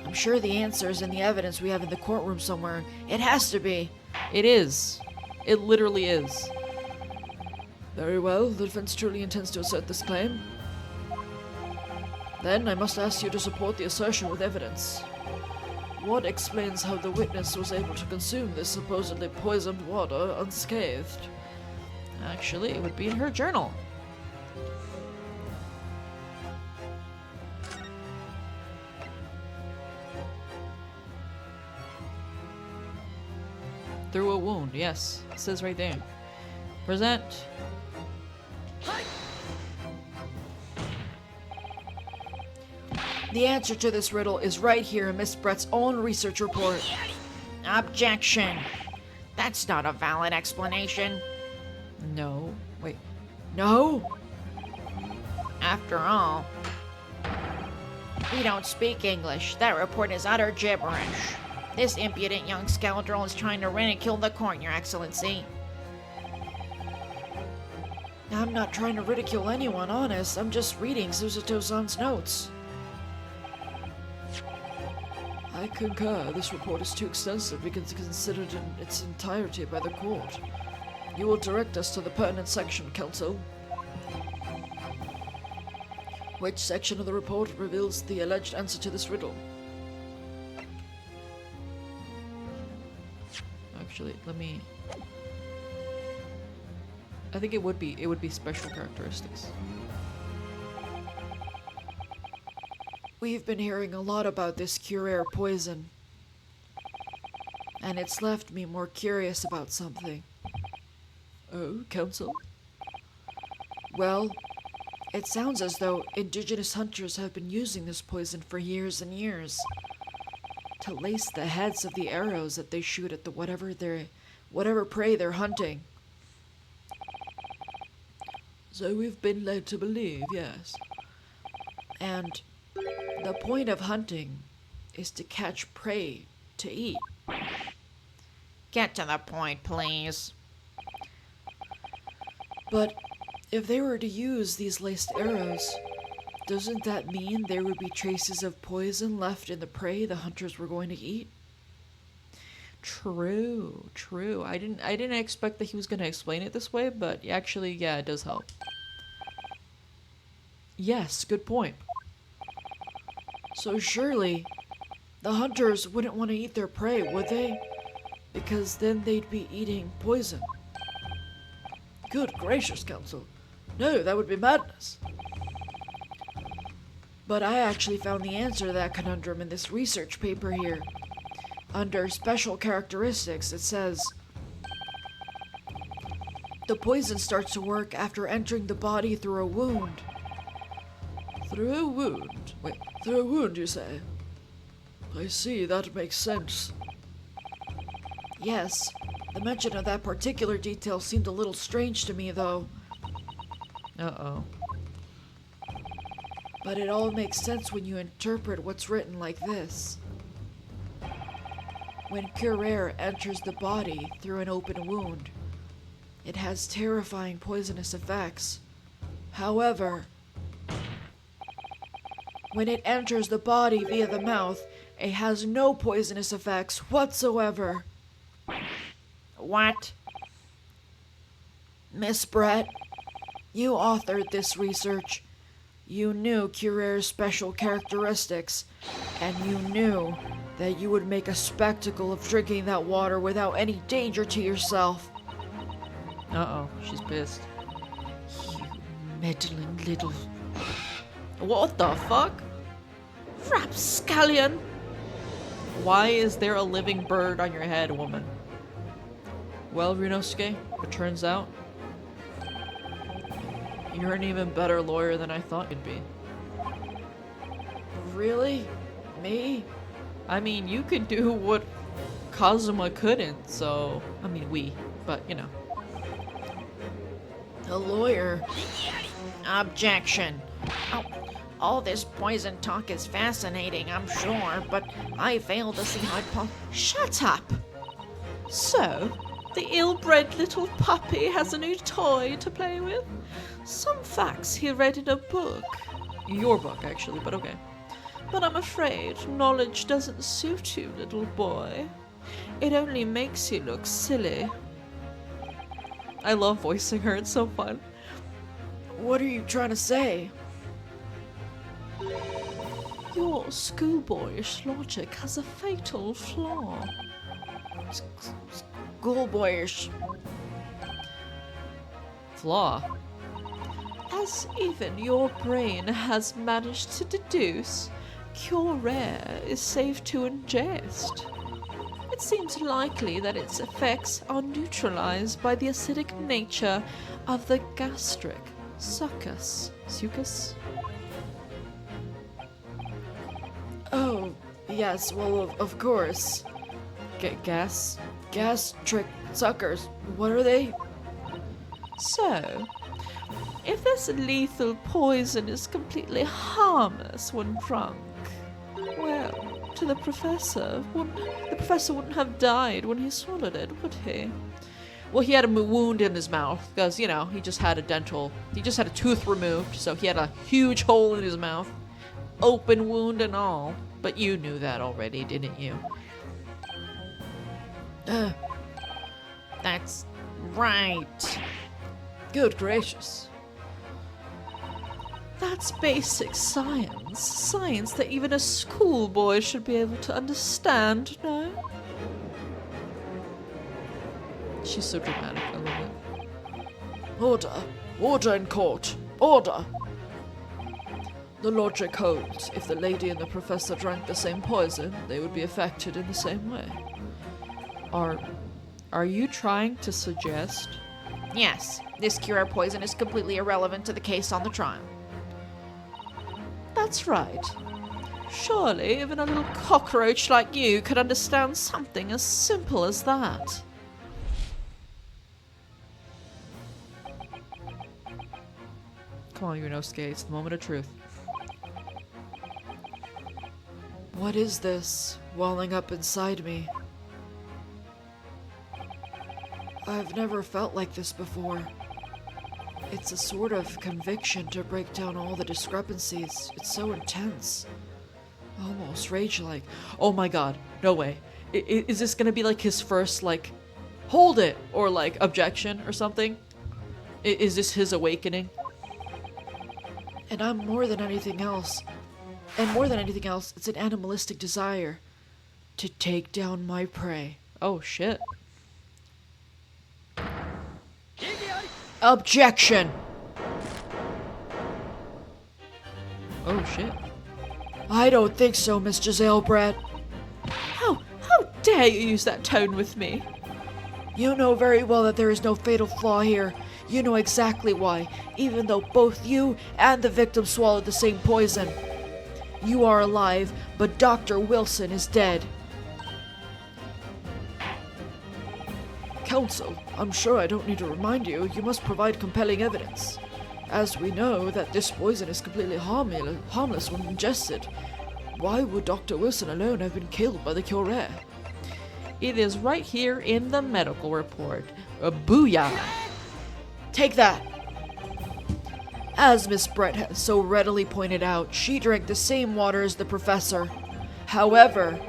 I'm sure the answer is in the evidence we have in the courtroom somewhere. It has to be. It is. It literally is. Very well, the defense truly intends to assert this claim. Then I must ask you to support the assertion with evidence. What explains how the witness was able to consume this supposedly poisoned water unscathed? Actually, it would be in her journal. Through a wound, yes. It says right there. Present. The answer to this riddle is right here in Miss Brett's own research report. Objection. That's not a valid explanation. No. Wait. No? After all, we don't speak English. That report is utter gibberish. This impudent young scoundrel is trying to ridicule the court, Your Excellency. I'm not trying to ridicule anyone, honest. I'm just reading Susato-san's notes. I concur. This report is too extensive to be considered in its entirety by the court. You will direct us to the pertinent section, counsel. Which section of the report reveals the alleged answer to this riddle? Actually, let me... I think it would be special characteristics. We've been hearing a lot about this Curare poison, and it's left me more curious about something. Oh, counsel? Well, it sounds as though indigenous hunters have been using this poison for years and years to lace the heads of the arrows that they shoot at the whatever prey they're hunting. So we've been led to believe, yes. And the point of hunting is to catch prey to eat. Get to the point, please. But if they were to use these laced arrows, doesn't that mean there would be traces of poison left in the prey the hunters were going to eat? True. I didn't expect that he was going to explain it this way, but actually, yeah, it does help. Yes, good point. So surely, the hunters wouldn't want to eat their prey, would they? Because then they'd be eating poison. Good gracious, counsel. No, that would be madness. But I actually found the answer to that conundrum in this research paper here. Under special characteristics, it says, the poison starts to work after entering the body through a wound. Through a wound? Wait, through a wound, you say? I see, that makes sense. Yes, the mention of that particular detail seemed a little strange to me, though. Uh-oh. But it all makes sense when you interpret what's written like this. When Curare enters the body through an open wound, it has terrifying poisonous effects. However, when it enters the body via the mouth, it has no poisonous effects whatsoever. What? Miss Brett, you authored this research. You knew Curare's special characteristics, and you knew that you would make a spectacle of drinking that water without any danger to yourself. Uh-oh, she's pissed. You meddling little What the fuck? rapscallion! Why is there a living bird on your head, woman? Well, Ryunosuke, it turns out you're an even better lawyer than I thought you'd be. Really? Me? I mean, you could do what Kazuma couldn't, so... I mean, but, you know. A lawyer? Objection. Oh, all this poison talk is fascinating, I'm sure, but I fail to see how it Shut up! So, the ill-bred little puppy has a new toy to play with? Some facts he read in a book. Your book, actually, but okay. But I'm afraid knowledge doesn't suit you, little boy. It only makes you look silly. I love voicing her, it's so fun. What are you trying to say? Your schoolboyish logic has a fatal flaw. Schoolboyish. Flaw? As even your brain has managed to deduce, Cure Rare is safe to ingest. It seems likely that its effects are neutralized by the acidic nature of the gastric succus. Succus? Oh, yes, well, of course. Gastric suckers. What are they? So, if this lethal poison is completely harmless when drunk, well, to the professor wouldn't have died when he swallowed it, would he? Well, he had a wound in his mouth because, you know, he just had a tooth removed, so he had a huge hole in his mouth, open wound and all. But you knew that already, didn't you? That's right. Good gracious. That's basic science. Science that even a schoolboy should be able to understand, no? She's so dramatic, I love it. Order. Order in court. Order. The logic holds. If the lady and the professor drank the same poison, they would be affected in the same way. Are you trying to suggest? Yes, this cure poison is completely irrelevant to the case on the trial. That's right. Surely even a little cockroach like you could understand something as simple as that. Come on, Yunosuke, it's the moment of truth. What is this welling up inside me? I've never felt like this before. It's a sort of conviction to break down all the discrepancies. It's so intense. Almost rage-like. Oh my god, no way. Is this gonna be like his first, like, hold it, or like, objection or something? Is this his awakening? And I'm more than anything else. And more than anything else, it's an animalistic desire to take down my prey. Oh shit. Objection! Oh shit. I don't think so, Miss Giselle Brett. How dare you use that tone with me? You know very well that there is no fatal flaw here. You know exactly why, even though both you and the victim swallowed the same poison. You are alive, but Dr. Wilson is dead. Counsel, I'm sure I don't need to remind you, you must provide compelling evidence. As we know that this poison is completely harmless when ingested. Why would Dr. Wilson alone have been killed by the Cure? It is right here in the medical report. Booyah! Take that! As Miss Brett has so readily pointed out, she drank the same water as the professor. However,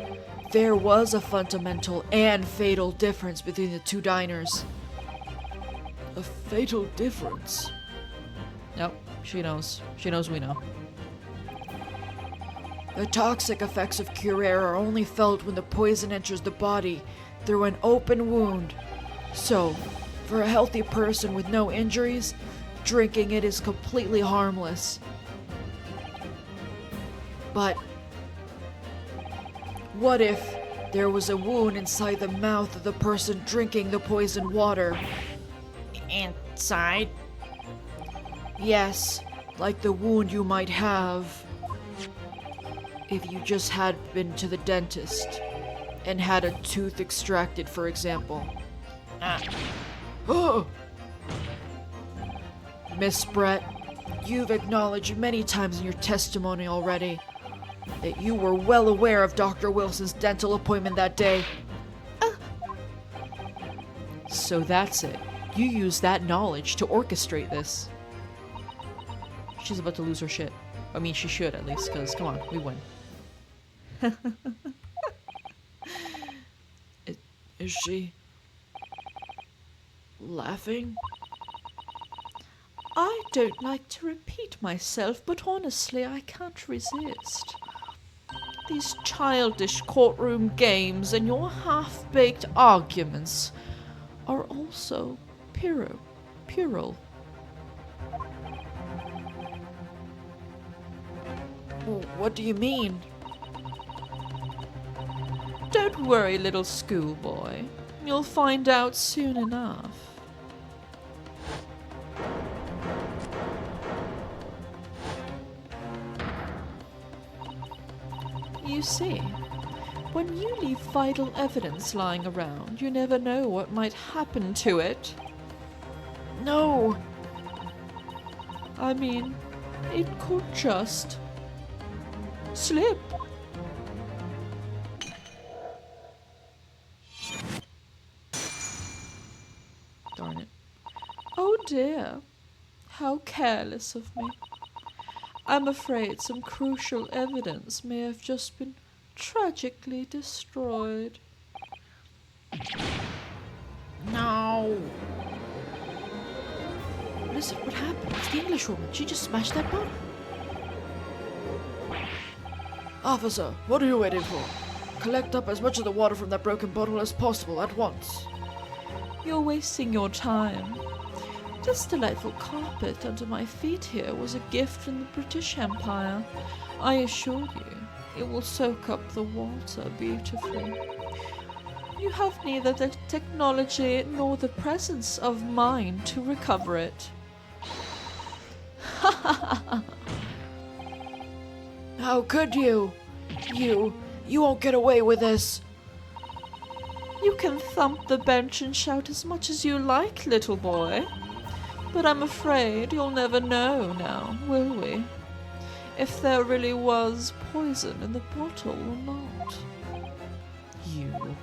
there was a fundamental and fatal difference between the two diners. A fatal difference? Nope, she knows. She knows we know. The toxic effects of Cure are only felt when the poison enters the body through an open wound. So, for a healthy person with no injuries, drinking it is completely harmless. But what if there was a wound inside the mouth of the person drinking the poisoned water? Inside? Yes, like the wound you might have if you just had been to the dentist and had a tooth extracted, for example. Oh! Miss Brett, you've acknowledged many times in your testimony already that you were well aware of Dr. Wilson's dental appointment that day. So that's it. You use that knowledge to orchestrate this. She's about to lose her shit. I mean, she should at least, because, come on, we win. Is she laughing? I don't like to repeat myself, but honestly, I can't resist. These childish courtroom games and your half-baked arguments are also puerile. What do you mean? Don't worry, little schoolboy. You'll find out soon enough. You see, when you leave vital evidence lying around, you never know what might happen to it. No! I mean, it could just slip. Darn it. Oh dear, how careless of me. I'm afraid some crucial evidence may have just been tragically destroyed. No. Listen, what happened? It's the English woman. She just smashed that bottle. Officer, what are you waiting for? Collect up as much of the water from that broken bottle as possible at once. You're wasting your time. This delightful carpet under my feet here was a gift from the British Empire. I assure you, it will soak up the water beautifully. You have neither the technology nor the presence of mind to recover it. How could you? You won't get away with this. You can thump the bench and shout as much as you like, little boy. But I'm afraid you'll never know now, will we? If there really was poison in the bottle or not. You.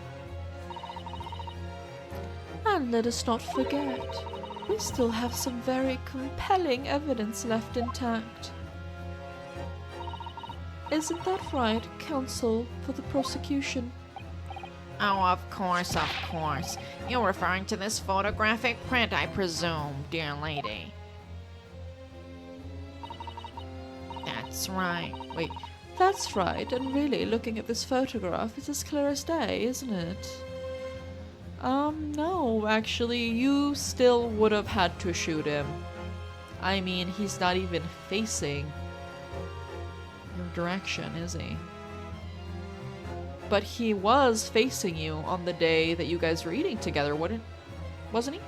And let us not forget, we still have some very compelling evidence left intact. Isn't that right, counsel for the prosecution? Oh, of course, of course. You're referring to this photographic print, I presume, dear lady. That's right. Wait, That's right, and really, looking at this photograph, it's as clear as day, isn't it? no, actually, you still would have had to shoot him. I mean, he's not even facing your direction, is he? But he was facing you on the day that you guys were eating together, wasn't he?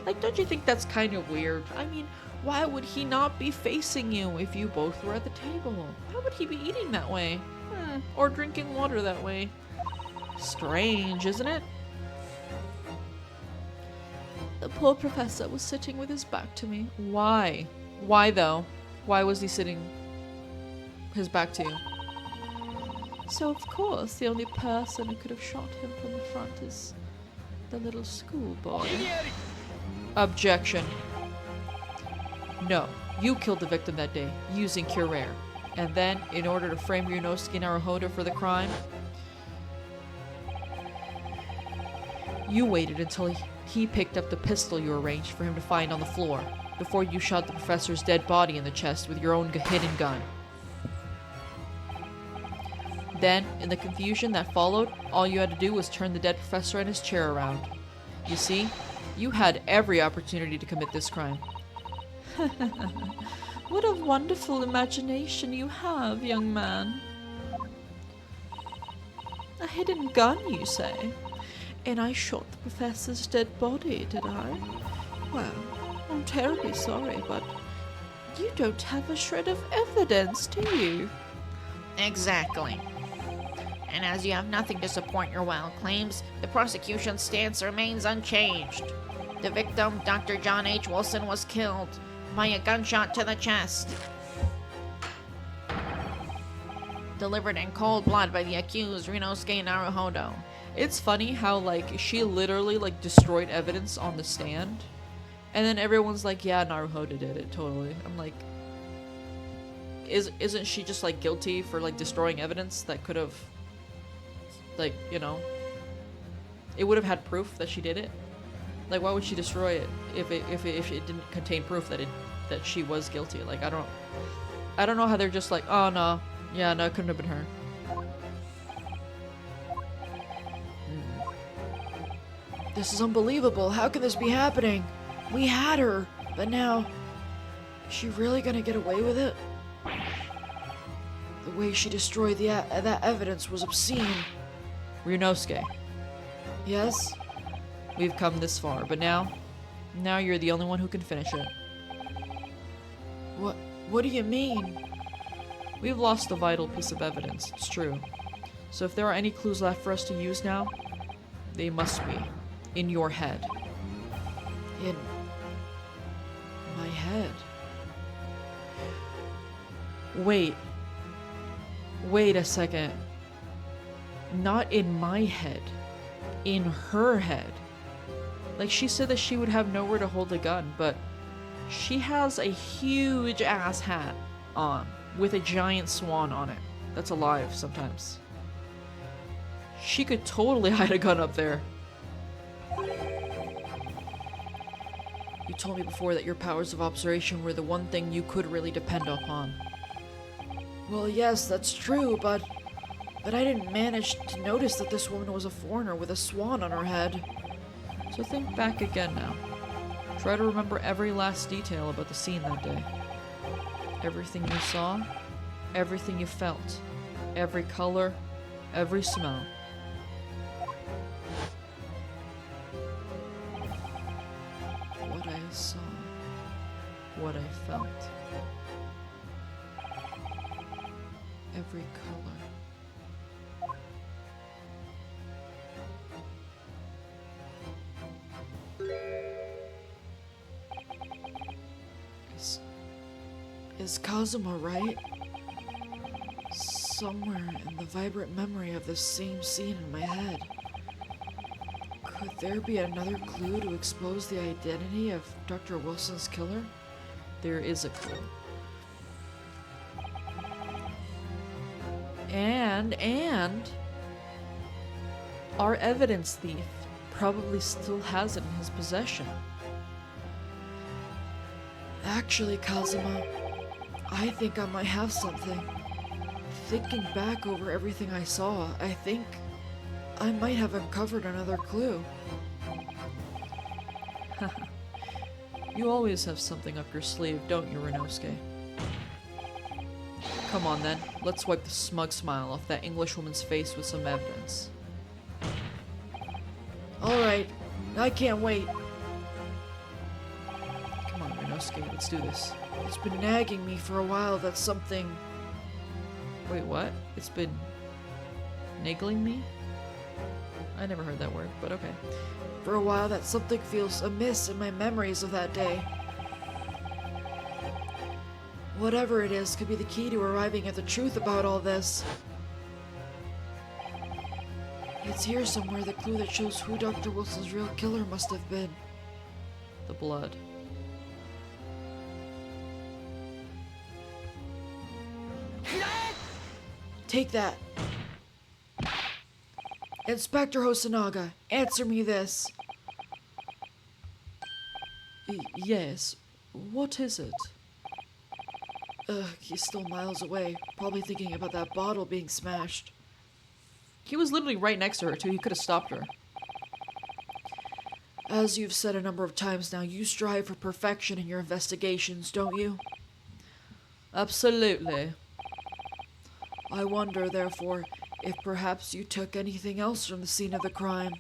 Like, don't you think that's kind of weird? I mean, why would he not be facing you if you both were at the table? Why would he be eating that way? Or drinking water that way? Strange, isn't it? The poor professor was sitting with his back to me. Why? Why though? Why was he sitting his back to you? So, of course, the only person who could have shot him from the front is the little schoolboy. Objection. No, you killed the victim that day, using Cure Air. And then, in order to frame Ryunosuke Naruhodo for the crime, you waited until he picked up the pistol you arranged for him to find on the floor, before you shot the professor's dead body in the chest with your own hidden gun. Then, in the confusion that followed, all you had to do was turn the dead professor and his chair around. You see, you had every opportunity to commit this crime. What a wonderful imagination you have, young man. A hidden gun, you say? And I shot the professor's dead body, did I? Well, I'm terribly sorry, but you don't have a shred of evidence, do you? Exactly. And as you have nothing to support your wild claims, the prosecution's stance remains unchanged. The victim, Dr. John H. Wilson, was killed by a gunshot to the chest. delivered in cold blood by the accused Rinosuke Naruhodo. It's funny how, like, she literally, like, destroyed evidence on the stand. And then everyone's like, yeah, Naruhodo did it, totally. I'm like, isn't she just, like, guilty for, like, destroying evidence that could have, like, you know, it would have had proof that she did it? Like, why would she destroy it if it didn't contain proof that she was guilty? Like, I don't know how they're just like, oh, no. Yeah, no, it couldn't have been her. This is unbelievable. How can this be happening? We had her, but now... Is she really gonna get away with it? The way she destroyed that evidence was obscene. Ryunosuke, Yes? we've come this far, but now you're the only one who can finish it. What do you mean? We've lost a vital piece of evidence, it's true. So if there are any clues left for us to use now, they must be in your head. In... my head. Wait a second. Not in my head. In her head. Like, she said that she would have nowhere to hold a gun, but she has a huge ass hat on with a giant swan on it that's alive sometimes. She could totally hide a gun up there. You told me before that your powers of observation were the one thing you could really depend upon. Well, yes, that's true, but I didn't manage to notice that this woman was a foreigner with a swan on her head. So think back again now. Try to remember every last detail about the scene that day. Everything you saw, everything you felt, every color, every smell. What I saw, what I felt. Every color. Is Kazuma right? Somewhere in the vibrant memory of this same scene in my head. Could there be another clue to expose the identity of Dr. Wilson's killer? There is a clue. And our evidence thief probably still has it in his possession. Actually, Kazuma, I think I might have something. Thinking back over everything I saw, I think I might have uncovered another clue. You always have something up your sleeve, don't you, Ryunosuke? Come on then, let's wipe the smug smile off that Englishwoman's face with some evidence. Alright, I can't wait. Come on, Ryunosuke, let's do this. It's been nagging me for a while that something... Wait, what? It's been... niggling me? I never heard that word, but okay. For a while that something feels amiss in my memories of that day. Whatever it is could be the key to arriving at the truth about all this. It's here somewhere, the clue that shows who Dr. Wilson's real killer must have been. The blood. Take that. Inspector Hosonaga, answer me this. Yes. What is it? He's still miles away, probably thinking about that bottle being smashed. He was literally right next to her, too. He could have stopped her. As you've said a number of times now, you strive for perfection in your investigations, don't you? Absolutely. I wonder, therefore, if perhaps you took anything else from the scene of the crime.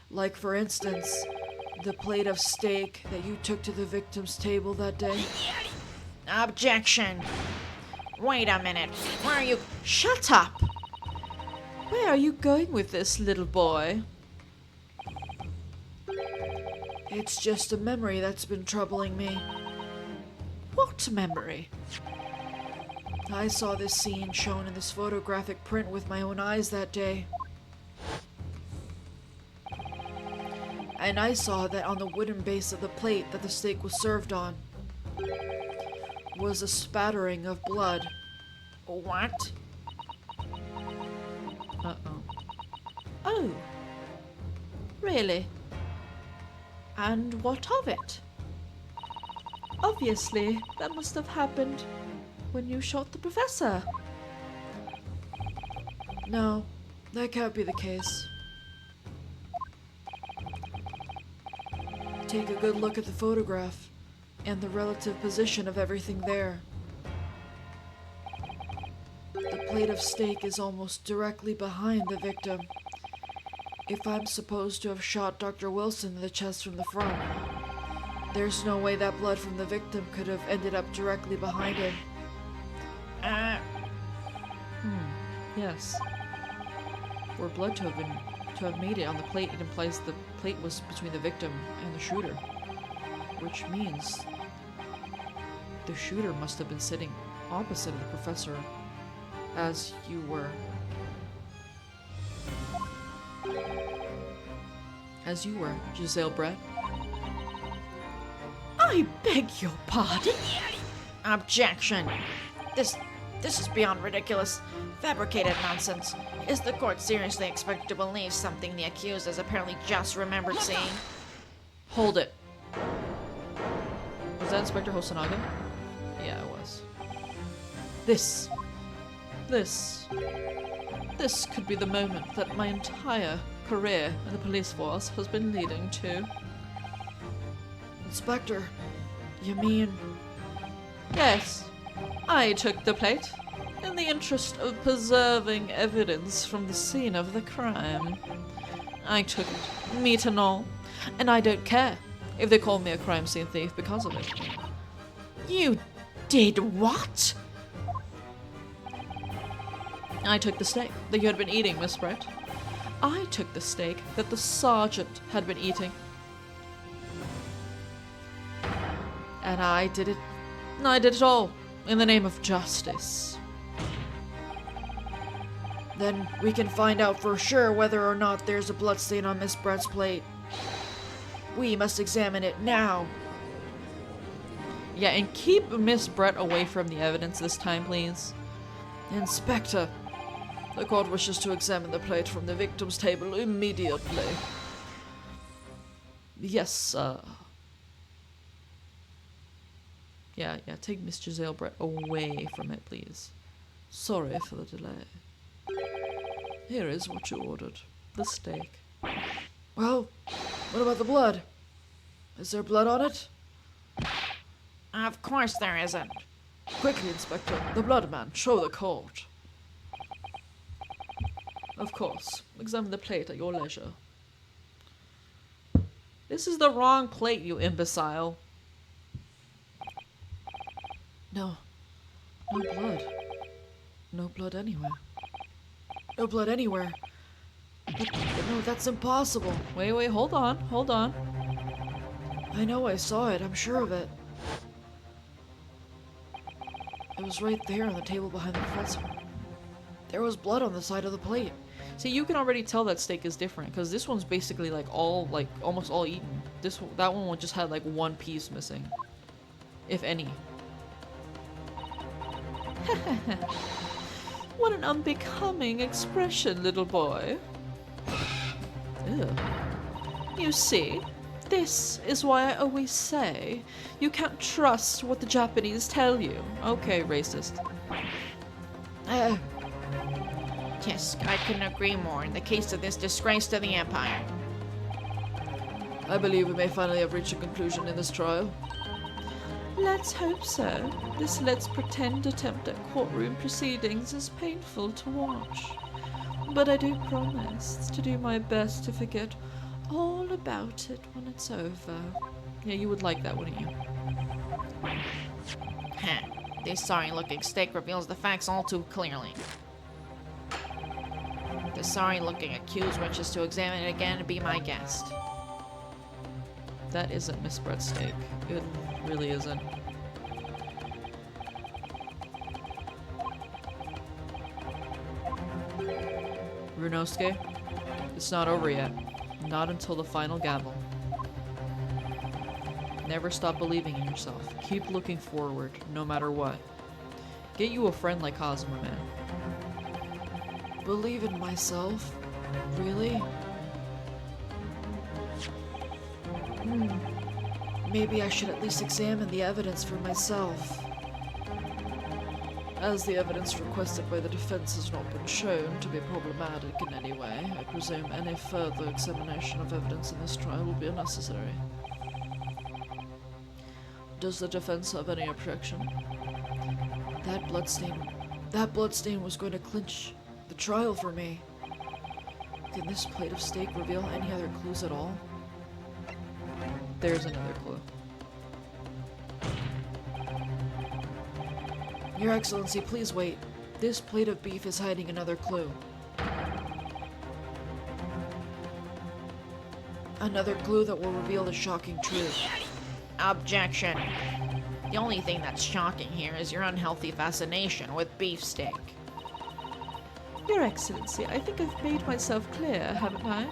Like, for instance, the plate of steak that you took to the victim's table that day. Objection! Wait a minute. Where are you? Shut up! Where are you going with this, little boy? It's just a memory that's been troubling me. What memory? I saw this scene shown in this photographic print with my own eyes that day. And I saw that on the wooden base of the plate that the steak was served on was a spattering of blood. What? Uh-oh. Oh. Really? And what of it? Obviously, that must have happened when you shot the professor. No, that can't be the case. Take a good look at the photograph and the relative position of everything there. The plate of steak is almost directly behind the victim. If I'm supposed to have shot Dr. Wilson in the chest from the front, there's no way that blood from the victim could have ended up directly behind him. Yes. For blood to have made it on the plate, it implies the plate was between the victim and the shooter. Which means the shooter must have been sitting opposite of the professor as you were. As you were, Giselle Brett. I beg your pardon? Objection! This is beyond ridiculous. Fabricated nonsense. Is the court seriously expected to believe something the accused has apparently just remembered seeing? Hold it. Was that Inspector Hosonaga? Yeah, it was. This could be the moment that my entire career in the police force has been leading to. Inspector, you mean... Yes, I took the plate in the interest of preserving evidence from the scene of the crime. I took it, meat and all, and I don't care if they call me a crime scene thief because of it. You did what? I took the steak that you had been eating, Miss Brett. I took the steak that the sergeant had been eating. And I did it all in the name of justice. Then we can find out for sure whether or not there's a bloodstain on Miss Brett's plate. We must examine it now. Yeah, and keep Miss Brett away from the evidence this time, please. Inspector, the court wishes to examine the plate from the victim's table immediately. Yes, sir. Yeah, take Miss Giselle Brett away from it, please. Sorry for the delay. Here is what you ordered. The steak. Well, what about the blood? Is there blood on it? Of course there isn't. Quickly, Inspector, the blood man, show the court. Of course. Examine the plate at your leisure. This is the wrong plate, you imbecile. No blood. No blood anywhere. No blood anywhere. But no, that's impossible. Wait, hold on. I know I saw it, I'm sure of it. It was right there on the table behind the professor. There was blood on the side of the plate. See, you can already tell that steak is different, because this one's basically almost all eaten. That one just had like one piece missing. If any. What an unbecoming expression, little boy. Ew. You see, this is why I always say you can't trust what the Japanese tell you. Okay, racist. Yes, I couldn't agree more in the case of this disgrace to the Empire. I believe we may finally have reached a conclusion in this trial. Let's hope so. This let's pretend attempt at courtroom proceedings is painful to watch. But I do promise to do my best to forget all about it when it's over. Yeah, you would like that, wouldn't you? This sorry-looking steak reveals the facts all too clearly. The sorry-looking accused wishes to examine it again and be my guest. That isn't Miss Brett's steak. It really isn't. Runosuke, it's not over yet. Not until the final gavel. Never stop believing in yourself. Keep looking forward, no matter what. Get you a friend like Kazuma, man. Believe in myself? Really? Maybe I should at least examine the evidence for myself. As the evidence requested by the defense has not been shown to be problematic in any way, I presume any further examination of evidence in this trial will be unnecessary. Does the defense have any objection? That bloodstain was going to clinch the trial for me. Can this plate of steak reveal any other clues at all? There's another clue. Your Excellency, please wait. This plate of beef is hiding another clue. Another clue that will reveal the shocking truth. Objection. The only thing that's shocking here is your unhealthy fascination with beefsteak. Your Excellency, I think I've made myself clear, haven't I?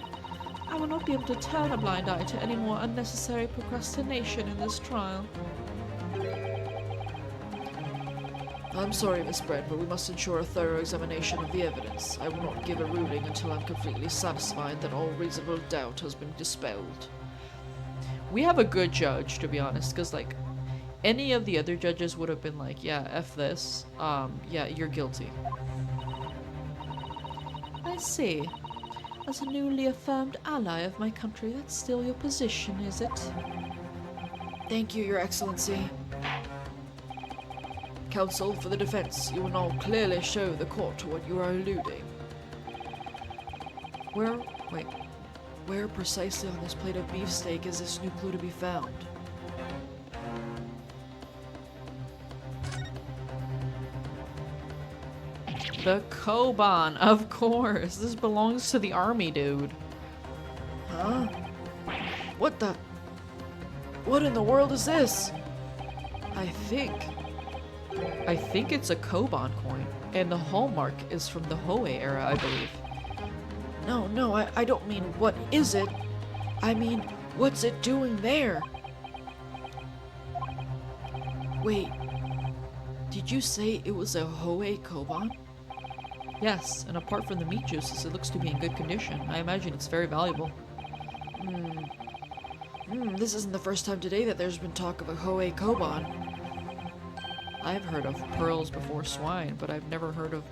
I will not be able to turn a blind eye to any more unnecessary procrastination in this trial. I'm sorry, Miss Brett, but we must ensure a thorough examination of the evidence. I will not give a ruling until I'm completely satisfied that all reasonable doubt has been dispelled. We have a good judge, to be honest, because, like, any of the other judges would have been like, yeah, F this, yeah, you're guilty. I see. As a newly affirmed ally of my country, that's still your position, is it? Thank you, Your Excellency. Counsel for the defense, you will now clearly show the court to what you are alluding. Where precisely on this plate of beefsteak is this new clue to be found? The Koban, of course. This belongs to the army, dude. Huh? What in the world is this? I think it's a Koban coin, and the hallmark is from the Hoei era, I believe. No, I don't mean what is it. I mean, what's it doing there? Wait, did you say it was a Hoei Koban? Yes, and apart from the meat juices, it looks to be in good condition. I imagine it's very valuable. This isn't the first time today that there's been talk of a Hoei Koban. I've heard of pearls before swine, but I've never heard of...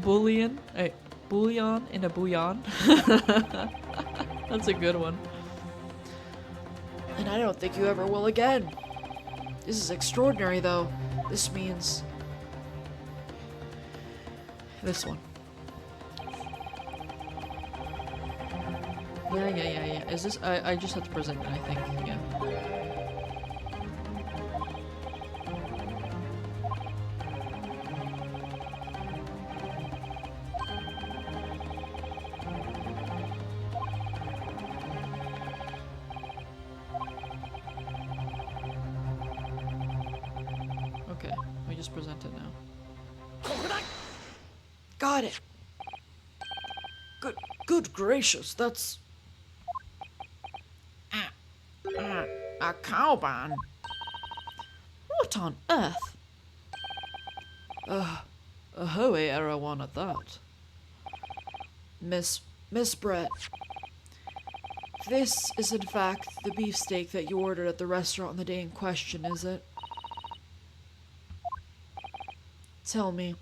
Bullion? Hey, bouillon in a bouillon? That's a good one. And I don't think you ever will again. This is extraordinary, though. This means... This one. Yeah. Is this... I just have to present it, I think. Yeah. Okay, we just present it now. Got it. Good gracious, that's... A Koban? What on earth? A Hoei era one at that. Miss Brett. This is in fact the beefsteak that you ordered at the restaurant on the day in question, is it? Tell me,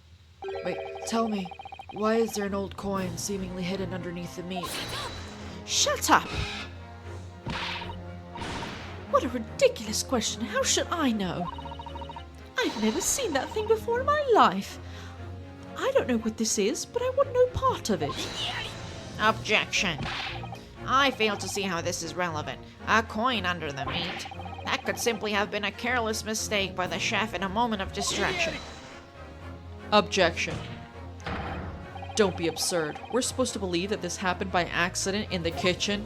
why is there an old coin seemingly hidden underneath the meat? Shut up! What a ridiculous question. How should I know? I've never seen that thing before in my life. I don't know what this is, but I want no part of it. Objection. I fail to see how this is relevant. A coin under the meat. That could simply have been a careless mistake by the chef in a moment of distraction. Objection. Don't be absurd. We're supposed to believe that this happened by accident in the kitchen?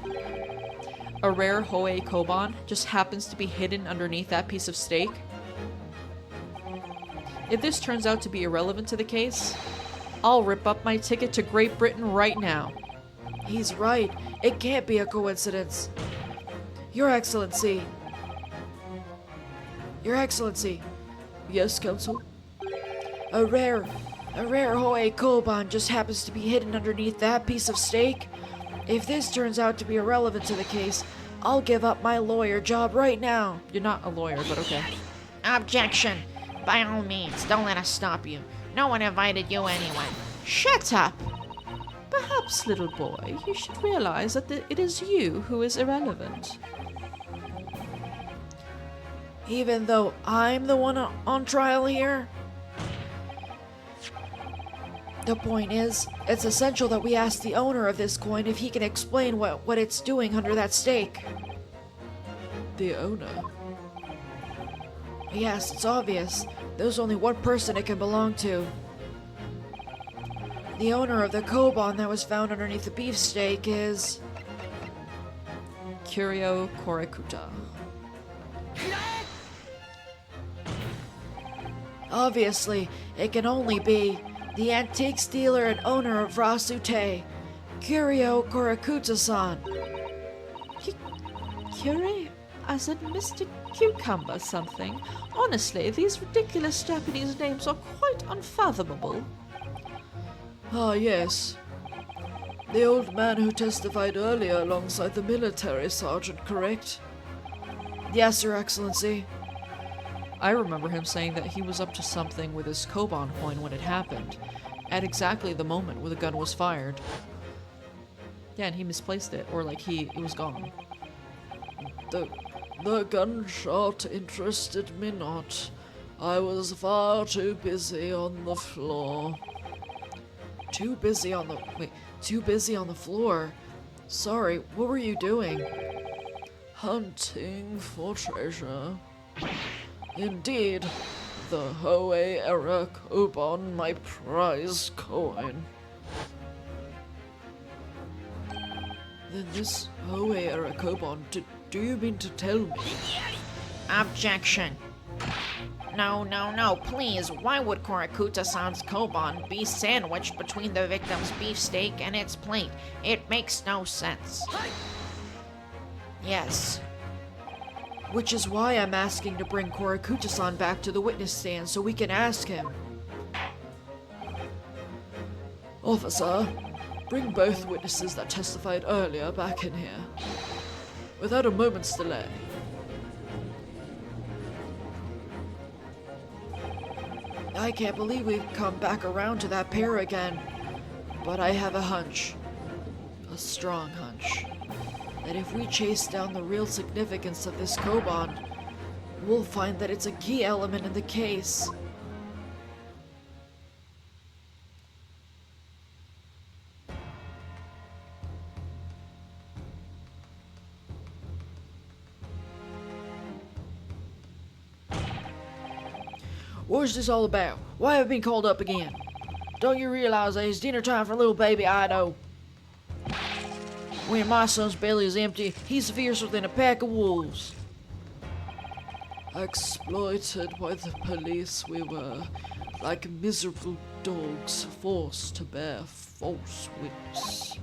A rare Hoei Koban just happens to be hidden underneath that piece of steak? If this turns out to be irrelevant to the case, I'll rip up my ticket to Great Britain right now. He's right. It can't be a coincidence. Your Excellency. Your Excellency. Yes, Counsel? A rare Hoei Koban just happens to be hidden underneath that piece of steak. If this turns out to be irrelevant to the case, I'll give up my lawyer job right now. You're not a lawyer, but okay. Objection! By all means, don't let us stop you. No one invited you anyway. Shut up! Perhaps, little boy, you should realize that it is you who is irrelevant. Even though I'm the one on trial here? The point is, it's essential that we ask the owner of this coin if he can explain what it's doing under that stake. The owner? Yes, it's obvious. There's only one person it can belong to. The owner of the koban that was found underneath the beefsteak is... Curio Korekuta. Obviously, it can only be the antiques dealer and owner of Rasute, Curio Korekuta-san. Curie? As in Mr. Cucumber something? Honestly, these ridiculous Japanese names are quite unfathomable. Ah, yes. The old man who testified earlier alongside the military sergeant, correct? Yes, Your Excellency. I remember him saying that he was up to something with his koban coin when it happened, at exactly the moment where the gun was fired. Yeah, and he misplaced it, or like it was gone. The gunshot interested me not. I was far too busy on the floor. Too busy on the floor? Sorry, what were you doing? Hunting for treasure. Indeed, the Hoei era koban, my prize coin. Then this Hoei era koban, do you mean to tell me? Objection! No, please, why would Korekuta-san's koban be sandwiched between the victim's beefsteak and its plate? It makes no sense. Yes. Which is why I'm asking to bring Korekuta-san back to the witness stand so we can ask him. Officer, bring both witnesses that testified earlier back in here. Without a moment's delay. I can't believe we've come back around to that pair again. But I have a hunch. A strong hunch. That if we chase down the real significance of this koban, we'll find that it's a key element in the case. What's this all about? Why have I been called up again? Don't you realize that it's dinner time for little baby Ido? When my son's belly is empty, he's fiercer than a pack of wolves. Exploited by the police we were, like miserable dogs forced to bear false witness.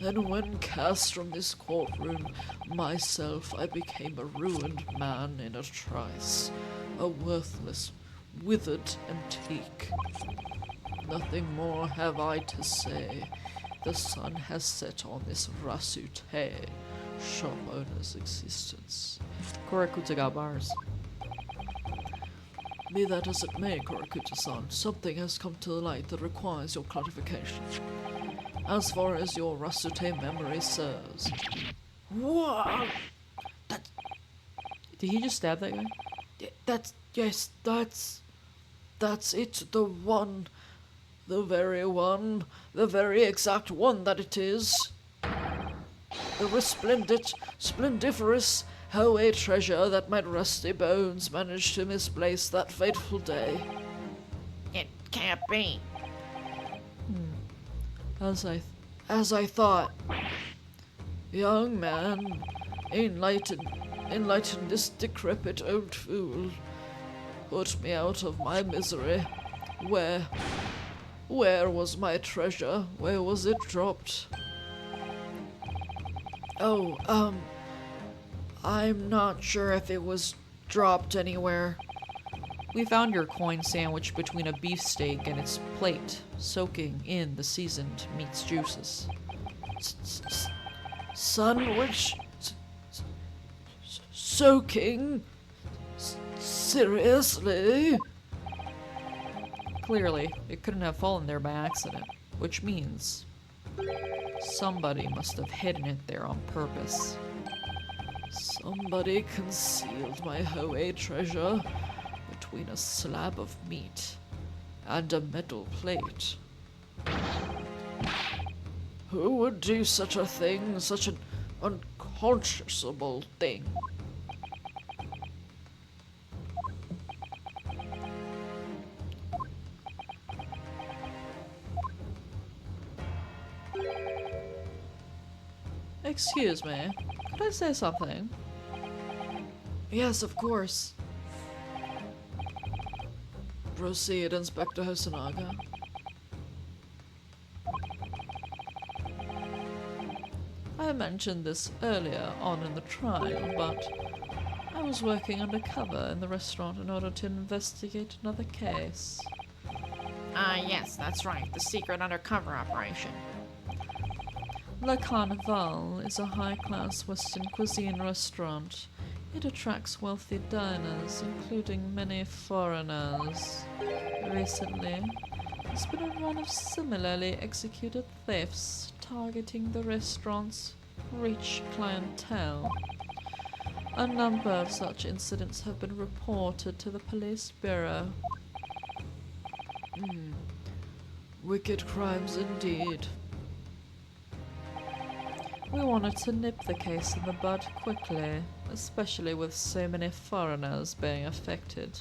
And when cast from this courtroom, myself I became a ruined man in a trice, a worthless, withered antique. Nothing more have I to say. The sun has set on this Rasute shop owner's existence. Korekuta got bars. Be that as it may, Korekuta-san, something has come to light that requires your clarification. As far as your Rasute memory serves. What? Did he just stab that guy? That's it, the one. The very one. The very exact one that it is. The resplendent, splendiferous Hoei treasure that my rusty bones managed to misplace that fateful day. It can't be. As I thought. Young man, enlighten this decrepit old fool. put me out of my misery. Where was my treasure? Where was it dropped? Oh, I'm not sure if it was dropped anywhere. We found your coin sandwiched between a beefsteak and its plate, soaking in the seasoned meat's juices. Sandwich? Soaking? Seriously? Clearly, it couldn't have fallen there by accident, which means somebody must have hidden it there on purpose. Somebody concealed my Hoey treasure between a slab of meat and a metal plate. Who would do such a thing, such an unconscionable thing? Excuse me, could I say something? Yes, of course. Proceed, Inspector Hosonaga. I mentioned this earlier on in the trial, but I was working undercover in the restaurant in order to investigate another case. Yes, that's right. The secret undercover operation. Le Carnival is a high-class Western cuisine restaurant. It attracts wealthy diners, including many foreigners. Recently, there's been a run of similarly executed thefts targeting the restaurant's rich clientele. A number of such incidents have been reported to the police bureau. Wicked crimes indeed. We wanted to nip the case in the bud quickly, especially with so many foreigners being affected.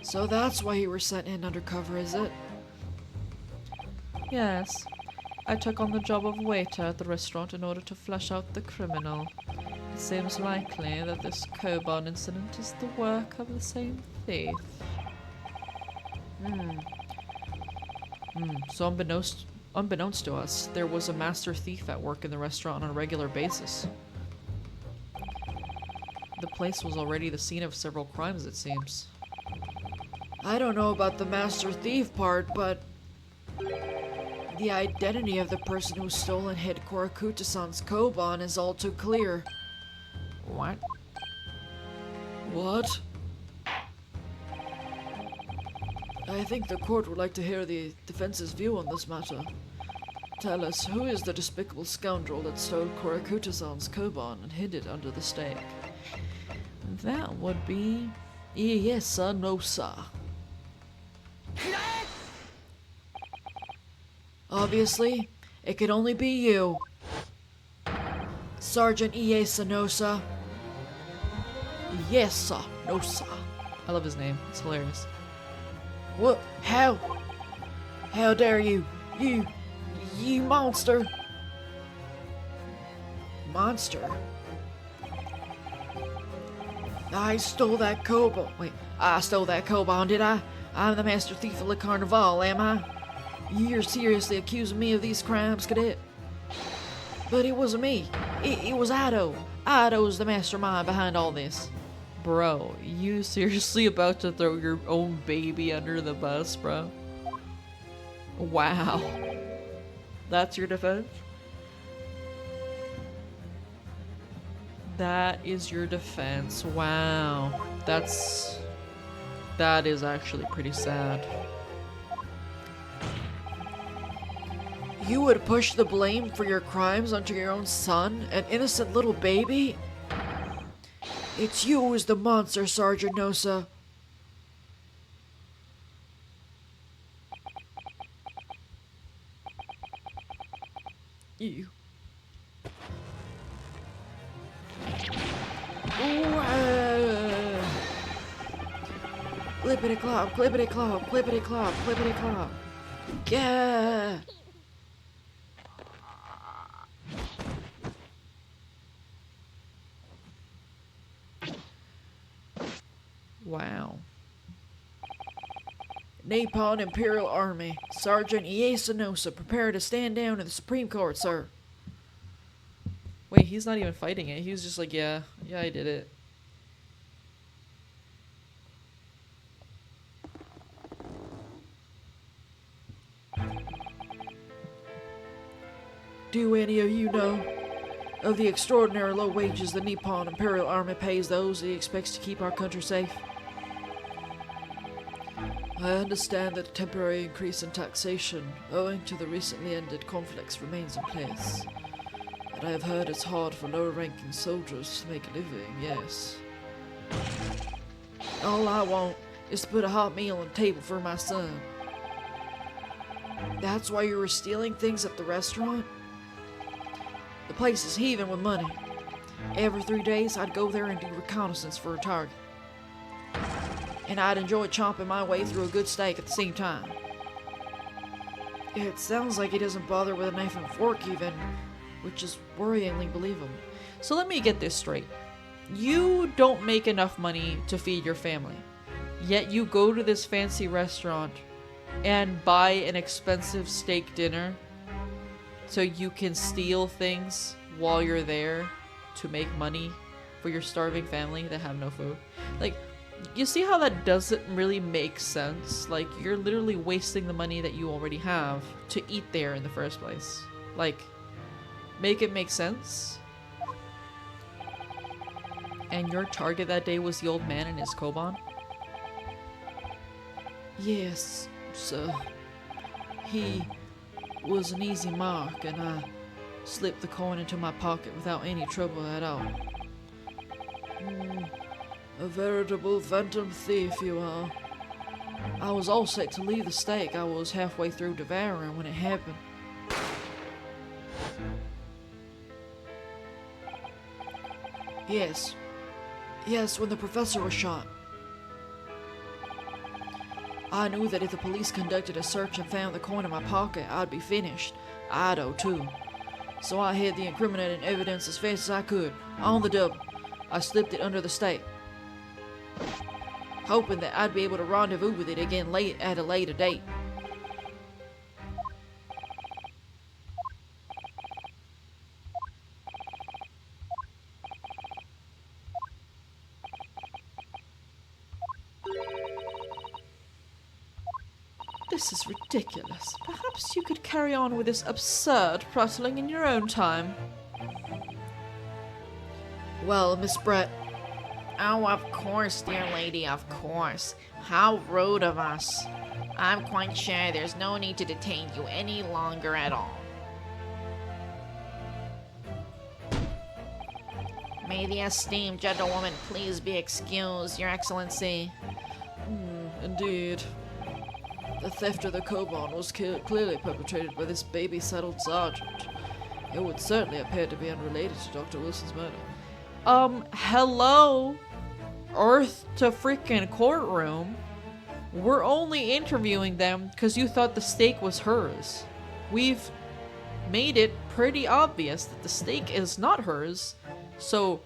So that's why you were sent in undercover, is it? Yes, I took on the job of waiter at the restaurant in order to flush out the criminal. It seems likely that this Koban incident is the work of the same thief. So unbeknownst to us, there was a master thief at work in the restaurant on a regular basis. The place was already the scene of several crimes, it seems. I don't know about the master thief part, but the identity of the person who stole and hid Korakuta-san's Koban is all too clear. What? What? I think the court would like to hear the defense's view on this matter. Tell us, who is the despicable scoundrel that stole Korakuta-san's Koban and hid it under the steak? That would be... Ieyesa no sa. Obviously, it could only be you. Sergeant Ieyesa no sa. Ieyesa no sa. I love his name, it's hilarious. What? How? How dare you? You monster! Monster? I stole that Koban. Wait, I stole that Koban, did I? I'm the master thief of Le Carnival, am I? You're seriously accusing me of these crimes, cadet? But it wasn't me. It was Ido. Ido's the mastermind behind all this. Bro, you seriously about to throw your own baby under the bus, bro? Wow. That's your defense? That is your defense. Wow. That is actually pretty sad. You would push the blame for your crimes onto your own son, an innocent little baby? It's you who's the monster, Sergeant Nosa. You. Clippity clop, clippity clop, clippity clop, clippity clop. Yeah. Wow. Nippon Imperial Army, Sergeant Iesanosa, prepare to stand down in the Supreme Court, sir. Wait, he's not even fighting it. He was just like, yeah, I did it. Do any of you know of the extraordinary low wages the Nippon Imperial Army pays those it expects to keep our country safe? I understand that a temporary increase in taxation, owing to the recently ended conflicts, remains in place. But I have heard it's hard for lower-ranking soldiers to make a living, yes. All I want is to put a hot meal on the table for my son. That's why you were stealing things at the restaurant? The place is heaving with money. Every 3 days, I'd go there and do reconnaissance for a target. And I'd enjoy chomping my way through a good steak at the same time. It sounds like he doesn't bother with a knife and fork even, which is worryingly believable. So let me get this straight. You don't make enough money to feed your family, yet you go to this fancy restaurant and buy an expensive steak dinner so you can steal things while you're there to make money for your starving family that have no food. Like, you see how that doesn't really make sense? Like, you're literally wasting the money that you already have to eat there in the first place. Like, make it make sense? And your target that day was the old man and his koban? Yes, sir. He was an easy mark, and I slipped the coin into my pocket without any trouble at all. A veritable phantom thief you are. I was all set to leave the steak I was halfway through devouring when it happened. Yes, when the professor was shot. I knew that if the police conducted a search and found the coin in my pocket, I'd be finished. I'd too. So I hid the incriminating evidence as fast as I could, on the double. I slipped it under the steak, hoping that I'd be able to rendezvous with it again at a later date. This is ridiculous. Perhaps you could carry on with this absurd prattling in your own time. Well, Miss Brett, Oh, of course, dear lady, of course. How rude of us. I'm quite sure there's no need to detain you any longer at all. May the esteemed gentlewoman please be excused, Your Excellency. Indeed. The theft of the koban was clearly perpetrated by this baby-saddled sergeant. It would certainly appear to be unrelated to Dr. Wilson's murder. Hello? Earth to freaking courtroom? We're only interviewing them because you thought the steak was hers. We've made it pretty obvious that the steak is not hers, so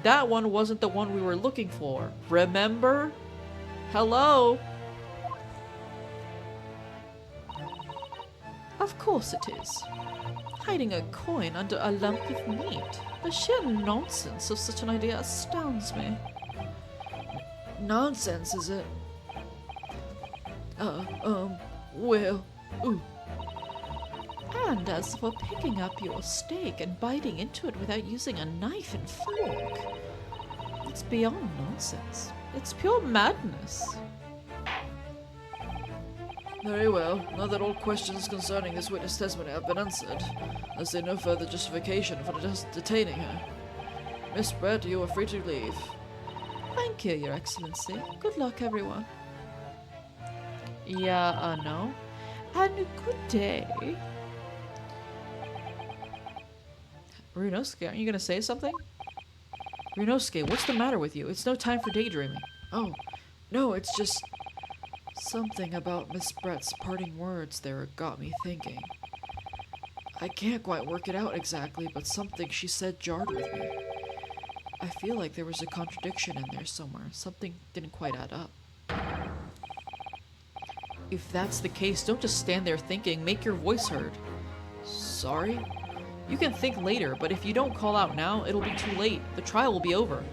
that one wasn't the one we were looking for. Remember? Hello? Of course it is. Hiding a coin under a lump of meat. The sheer nonsense of such an idea astounds me. Nonsense, is it? Well, ooh. And as for picking up your steak and biting into it without using a knife and fork, it's beyond nonsense. It's pure madness. Very well. Now that all questions concerning this witness testimony have been answered, I see no further justification for detaining her. Miss Brett, you are free to leave. Thank you, Your Excellency. Good luck, everyone. Yeah, no. And good day. Ryunosuke, aren't you gonna say something? Ryunosuke, what's the matter with you? It's no time for daydreaming. Oh, no, it's just something about Miss Brett's parting words there got me thinking. I can't quite work it out exactly, but something she said jarred with me. I I feel like there was a contradiction in there somewhere. Something didn't quite add up. If that's the case, don't just stand there thinking. Make your voice heard. Sorry? You can think later, but if you don't call out now, it'll be too late. The trial will be over.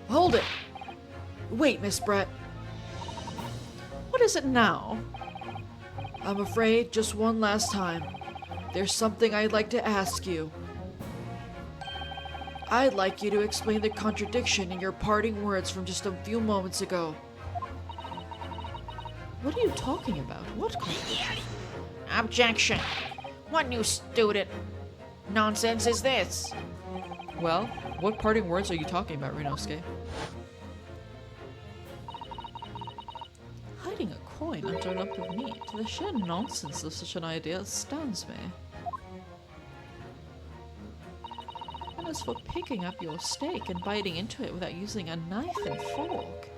Hold it! Wait, Miss Brett. What is it now? I'm afraid just one last time. There's something I'd like to ask you. I'd like you to explain the contradiction in your parting words from just a few moments ago. What are you talking about? What contradiction? Objection! What new student nonsense is this? Well, what parting words are you talking about, Rinosuke? Hiding a coin under a lump of meat. The sheer nonsense of such an idea astounds me. And as for picking up your steak and biting into it without using a knife and fork,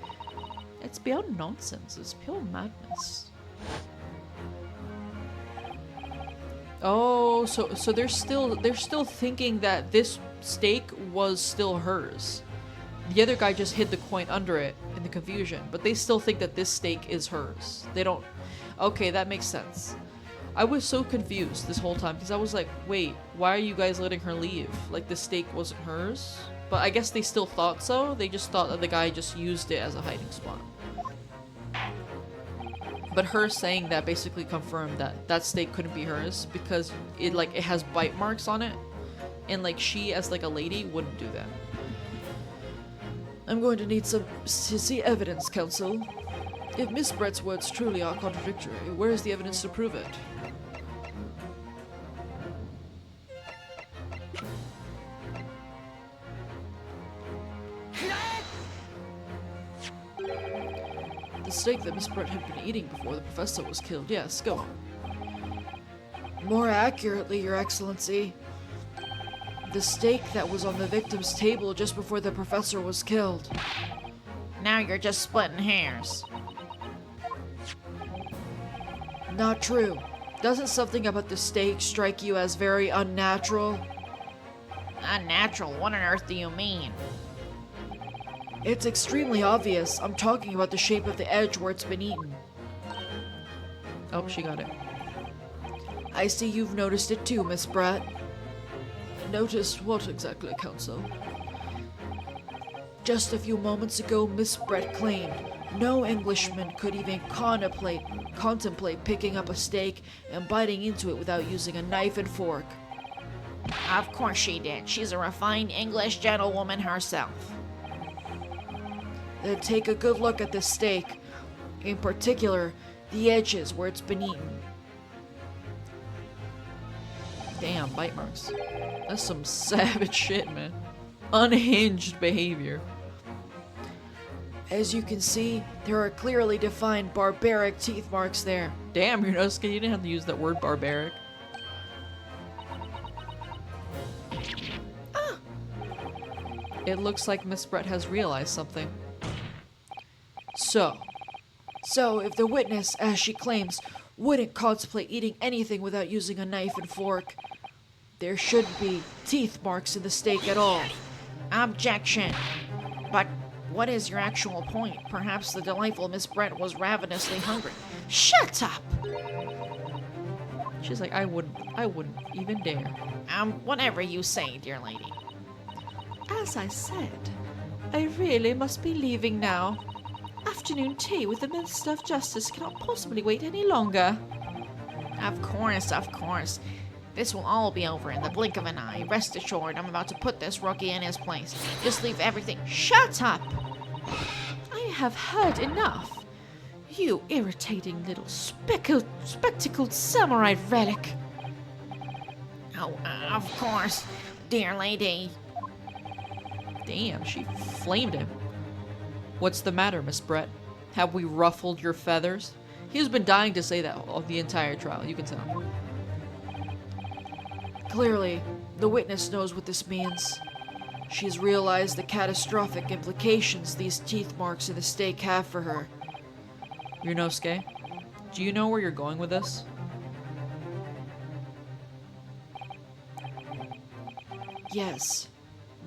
it's beyond nonsense. It's pure madness. Oh, so they're still thinking that this steak was still hers. The other guy just hid the coin under it in the confusion, but they still think that this steak is hers. They don't... Okay, that makes sense. I was so confused this whole time because I was like, wait, why are you guys letting her leave? Like, the steak wasn't hers? But I guess they still thought so. They just thought that the guy just used it as a hiding spot. But her saying that basically confirmed that that steak couldn't be hers because it has bite marks on it, and like she as like a lady wouldn't do that. I'm going to need to see evidence, counsel. If Miss Brett's words truly are contradictory, where is the evidence to prove it? The steak that Miss Brett had been eating before the professor was killed. Yes, go on. More accurately, Your Excellency, the steak that was on the victim's table just before the professor was killed. Now you're just splitting hairs. Not true. Doesn't something about the steak strike you as very unnatural? Unnatural? What on earth do you mean? It's extremely obvious. I'm talking about the shape of the edge where it's been eaten. Oh, she got it. I see you've noticed it too, Miss Brett. Noticed what exactly, counsel? Just a few moments ago, Miss Brett claimed no Englishman could even contemplate picking up a steak and biting into it without using a knife and fork. Of course she did. She's a refined English gentlewoman herself. Then take a good look at this steak. In particular, the edges where it's been eaten. Damn, bite marks. That's some savage shit, man. Unhinged behavior. As you can see, there are clearly defined barbaric teeth marks there. Damn, Rinosuke, you didn't have to use that word barbaric. It looks like Miss Brett has realized something. So, if the witness, as she claims, wouldn't contemplate eating anything without using a knife and fork, there shouldn't be teeth marks in the steak at all. Objection! But what is your actual point? Perhaps the delightful Miss Brett was ravenously hungry. Shut up! She's like, I wouldn't even dare. Whatever you say, dear lady. As I said, I really must be leaving now. Afternoon tea with the Minister of Justice cannot possibly wait any longer. Of course, of course. This will all be over in the blink of an eye. Rest assured, I'm about to put this rookie in his place. Just leave everything. Shut up! I have heard enough. You irritating little spectacled samurai relic. Oh, of course, dear lady. Damn, she flamed him. What's the matter, Miss Brett? Have we ruffled your feathers? He's been dying to say that all the entire trial, you can tell. Clearly, the witness knows what this means. She's realized the catastrophic implications these teeth marks in the steak have for her. Rinosuke, do you know where you're going with this? Yes.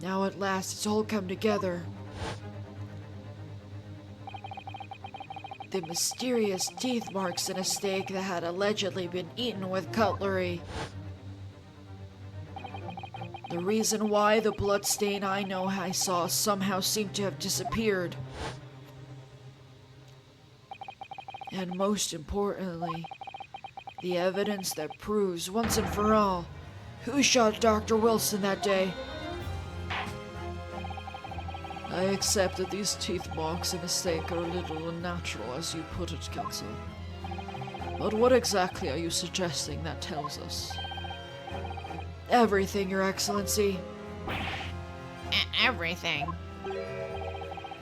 Now at last it's all come together. The mysterious teeth marks in a steak that had allegedly been eaten with cutlery. The reason why the blood stain I know I saw somehow seemed to have disappeared. And most importantly, the evidence that proves once and for all who shot Dr. Wilson that day. I accept that these teeth marks in the steak are a little unnatural, as you put it, Counsel. But what exactly are you suggesting that tells us? Everything, Your Excellency. Everything.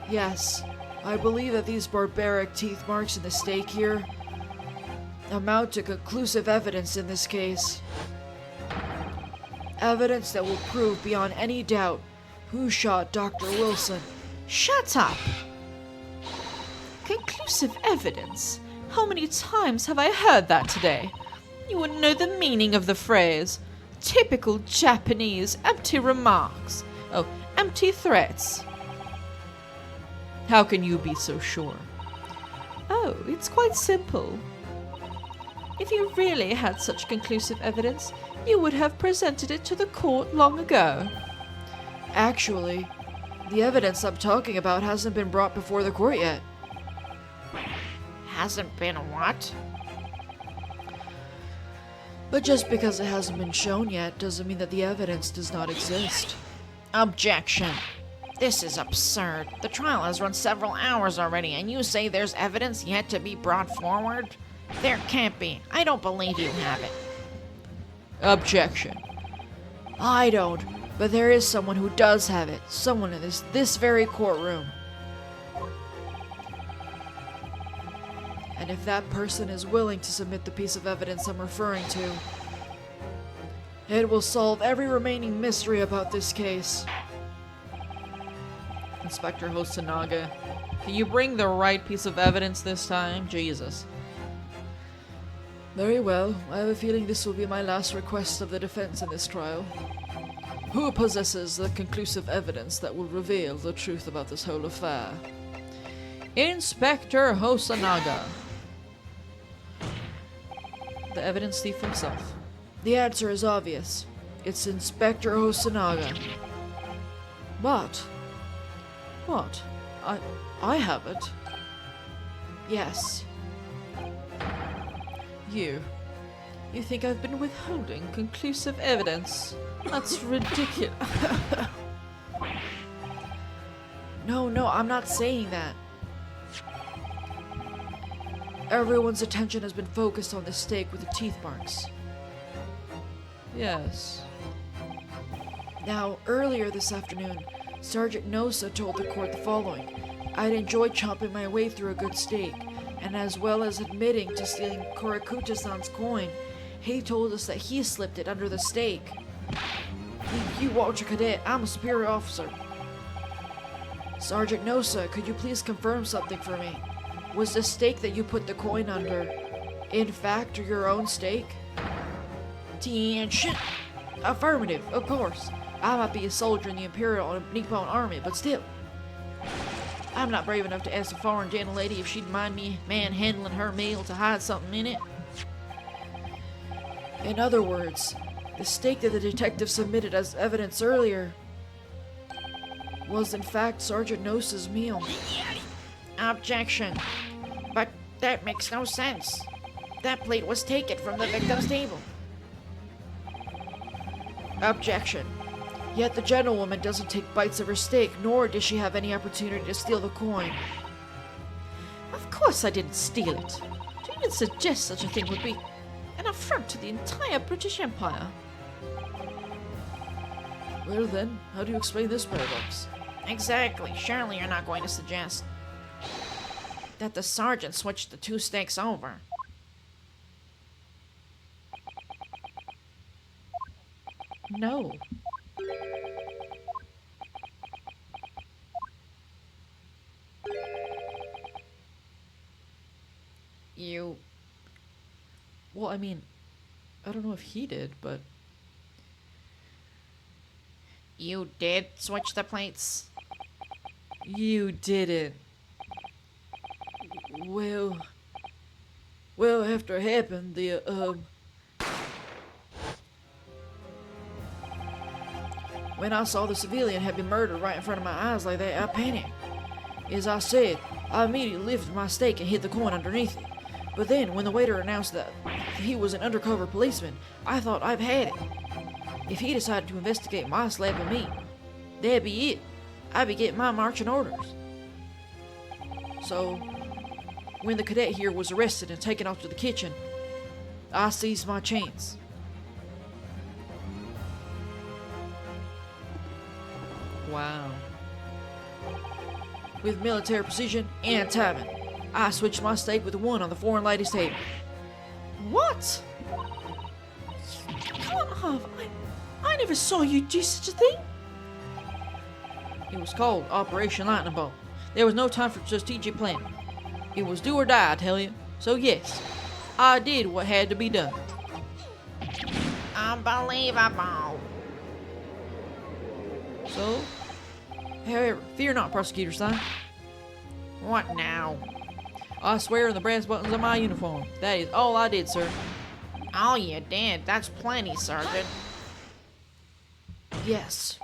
Yes, I believe that these barbaric teeth marks in the steak here amount to conclusive evidence in this case. Evidence that will prove beyond any doubt who shot Dr. Wilson. Shut up! Conclusive evidence? How many times have I heard that today? You wouldn't know the meaning of the phrase. Typical Japanese empty remarks. Oh, empty threats. How can you be so sure? Oh, it's quite simple. If you really had such conclusive evidence, you would have presented it to the court long ago. Actually, the evidence I'm talking about hasn't been brought before the court yet. Hasn't been what? But just because it hasn't been shown yet doesn't mean that the evidence does not exist. Objection. This is absurd. The trial has run several hours already, and you say there's evidence yet to be brought forward? There can't be. I don't believe you have it. Objection. I don't, but there is someone who does have it. Someone in this very courtroom. And if that person is willing to submit the piece of evidence I'm referring to, it will solve every remaining mystery about this case. Inspector Hosonaga, can you bring the right piece of evidence this time? Jesus. Very well. I have a feeling this will be my last request of the defense in this trial. Who possesses the conclusive evidence that will reveal the truth about this whole affair? Inspector Hosonaga. The evidence thief himself. The answer is obvious. It's Inspector Hosonaga. What? What? I have it. Yes. You think I've been withholding conclusive evidence? That's ridiculous. No, I'm not saying that. Everyone's attention has been focused on the steak with the teeth marks. Yes. Now, earlier this afternoon, Sergeant Nosa told the court the following. I'd enjoyed chomping my way through a good steak, and as well as admitting to stealing Korakuta-san's coin, he told us that he slipped it under the steak. You watch a cadet, I'm a superior officer. Sergeant Nosa, could you please confirm something for me? Was the steak that you put the coin under, in fact, your own steak? Attention! Affirmative, of course. I might be a soldier in the Imperial and Nippon Army, but still. I'm not brave enough to ask a foreign gentle lady if she'd mind me manhandling her meal to hide something in it. In other words, the steak that the detective submitted as evidence earlier was in fact Sergeant Nosa's meal. Objection. But that makes no sense. That plate was taken from the victim's table. Objection. Yet the gentlewoman doesn't take bites of her steak, nor does she have any opportunity to steal the coin. Of course I didn't steal it. To even suggest such a thing would be an affront to the entire British Empire. Well then, how do you explain this paradox? Exactly. Surely you're not going to suggest that the sergeant switched the two steaks over. No. You... Well, I mean, I don't know if he did, but You did switch the plates? You did it. Well, well, after it happened, when I saw the civilian had been murdered right in front of my eyes like that, I panicked. As I said, I immediately lifted my stake and hid the coin underneath it. But then, when the waiter announced that he was an undercover policeman, I thought I've had it. If he decided to investigate my slab of meat, that'd be it. I'd be getting my marching orders. So, when the cadet here was arrested and taken off to the kitchen, I seized my chance. Wow. With military precision and timing, I switched my stake with the one on the foreign lady's table. What? Can't have. I never saw you do such a thing. It was called Operation Lightning Bolt. There was no time for strategic planning. It was do or die, I tell you. So yes, I did what had to be done. Unbelievable. So, however, fear not, Prosecutor Stein. What now? I swear on the brass buttons of my uniform. That is all I did, sir. All you did? That's plenty, Sergeant. Yes.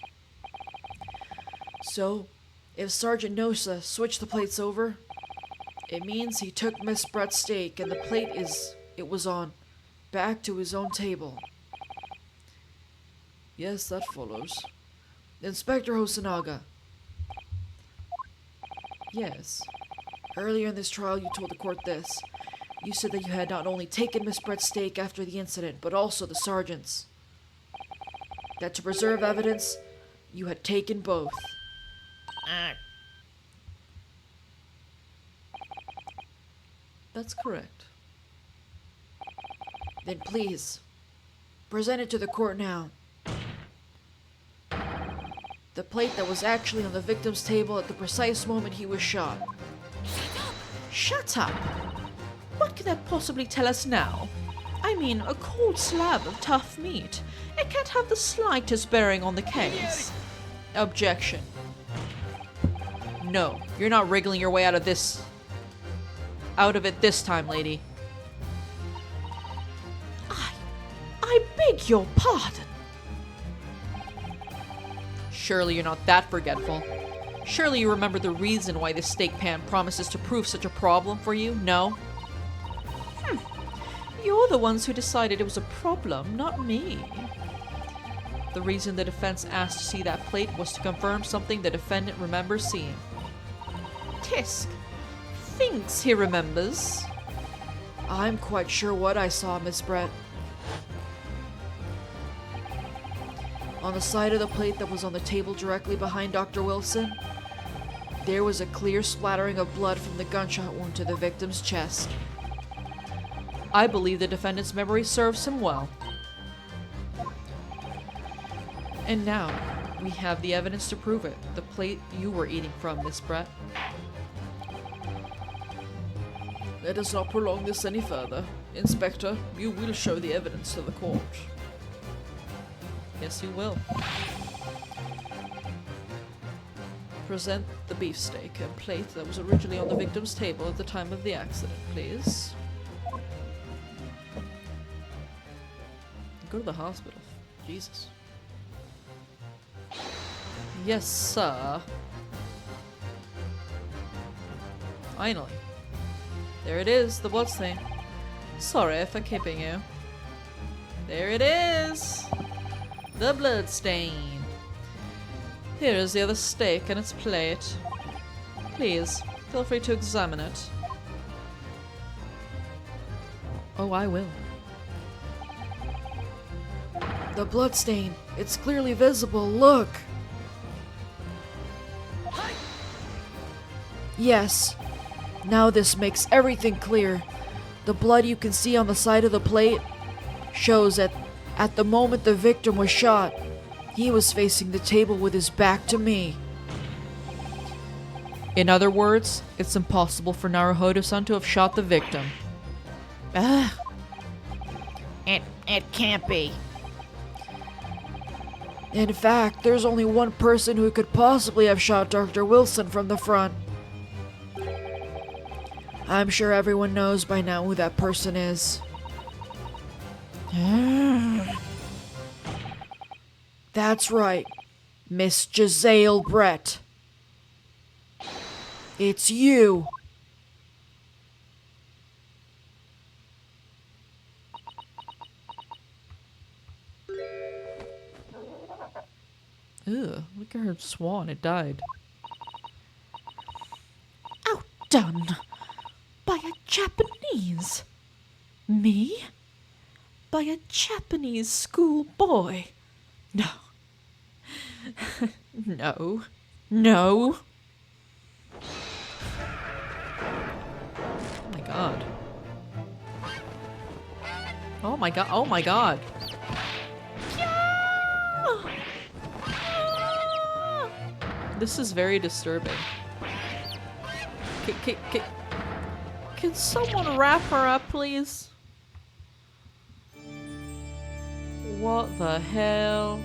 So, if Sergeant Nosa switched the plates over, it means he took Miss Brett's steak and the plate it was on back to his own table. Yes, that follows. Inspector Hosonaga. Yes. Earlier in this trial, you told the court this. You said that you had not only taken Miss Brett's steak after the incident, but also the sergeant's. That to preserve evidence, you had taken both. That's correct. Then please, present it to the court now. The plate that was actually on the victim's table at the precise moment he was shot. Shut up! What can that possibly tell us now? I mean, a cold slab of tough meat. It can't have the slightest bearing on the case. Objection. No, you're not wriggling your way out of this. Out of it this time, lady. I beg your pardon. Surely you're not that forgetful. Surely you remember the reason why this steak pan promises to prove such a problem for you, no? You're the ones who decided it was a problem, not me. The reason the defense asked to see that plate was to confirm something the defendant remembers seeing. Tisk thinks he remembers. I'm quite sure what I saw, Miss Brett. On the side of the plate that was on the table directly behind Dr. Wilson, there was a clear splattering of blood from the gunshot wound to the victim's chest. I believe the defendant's memory serves him well. And now, we have the evidence to prove it. The plate you were eating from, Miss Brett. Let us not prolong this any further. Inspector, you will show the evidence to the court. Yes, you will. Present the beefsteak and plate that was originally on the victim's table at the time of the accident, please. Go to the hospital. Jesus. Yes, sir. Finally. There it is, the bloodstain. Sorry for keeping you. There it is! The bloodstain. Here is the other steak and its plate. Please, feel free to examine it. Oh, I will. The bloodstain. It's clearly visible. Look. Yes. Now this makes everything clear. The blood you can see on the side of the plate shows that at the moment the victim was shot, he was facing the table with his back to me. In other words, it's impossible for Naruhodo-san to have shot the victim. It can't be. In fact, there's only one person who could possibly have shot Dr. Wilson from the front. I'm sure everyone knows by now who that person is. That's right, Miss Giselle Brett. It's you. Ugh, look at her swan, it died. Outdone by a Japanese. Me? By a Japanese schoolboy? No. No. No. Oh my god. Oh my god, oh my god. This is very disturbing. Can someone wrap her up, please? What the hell?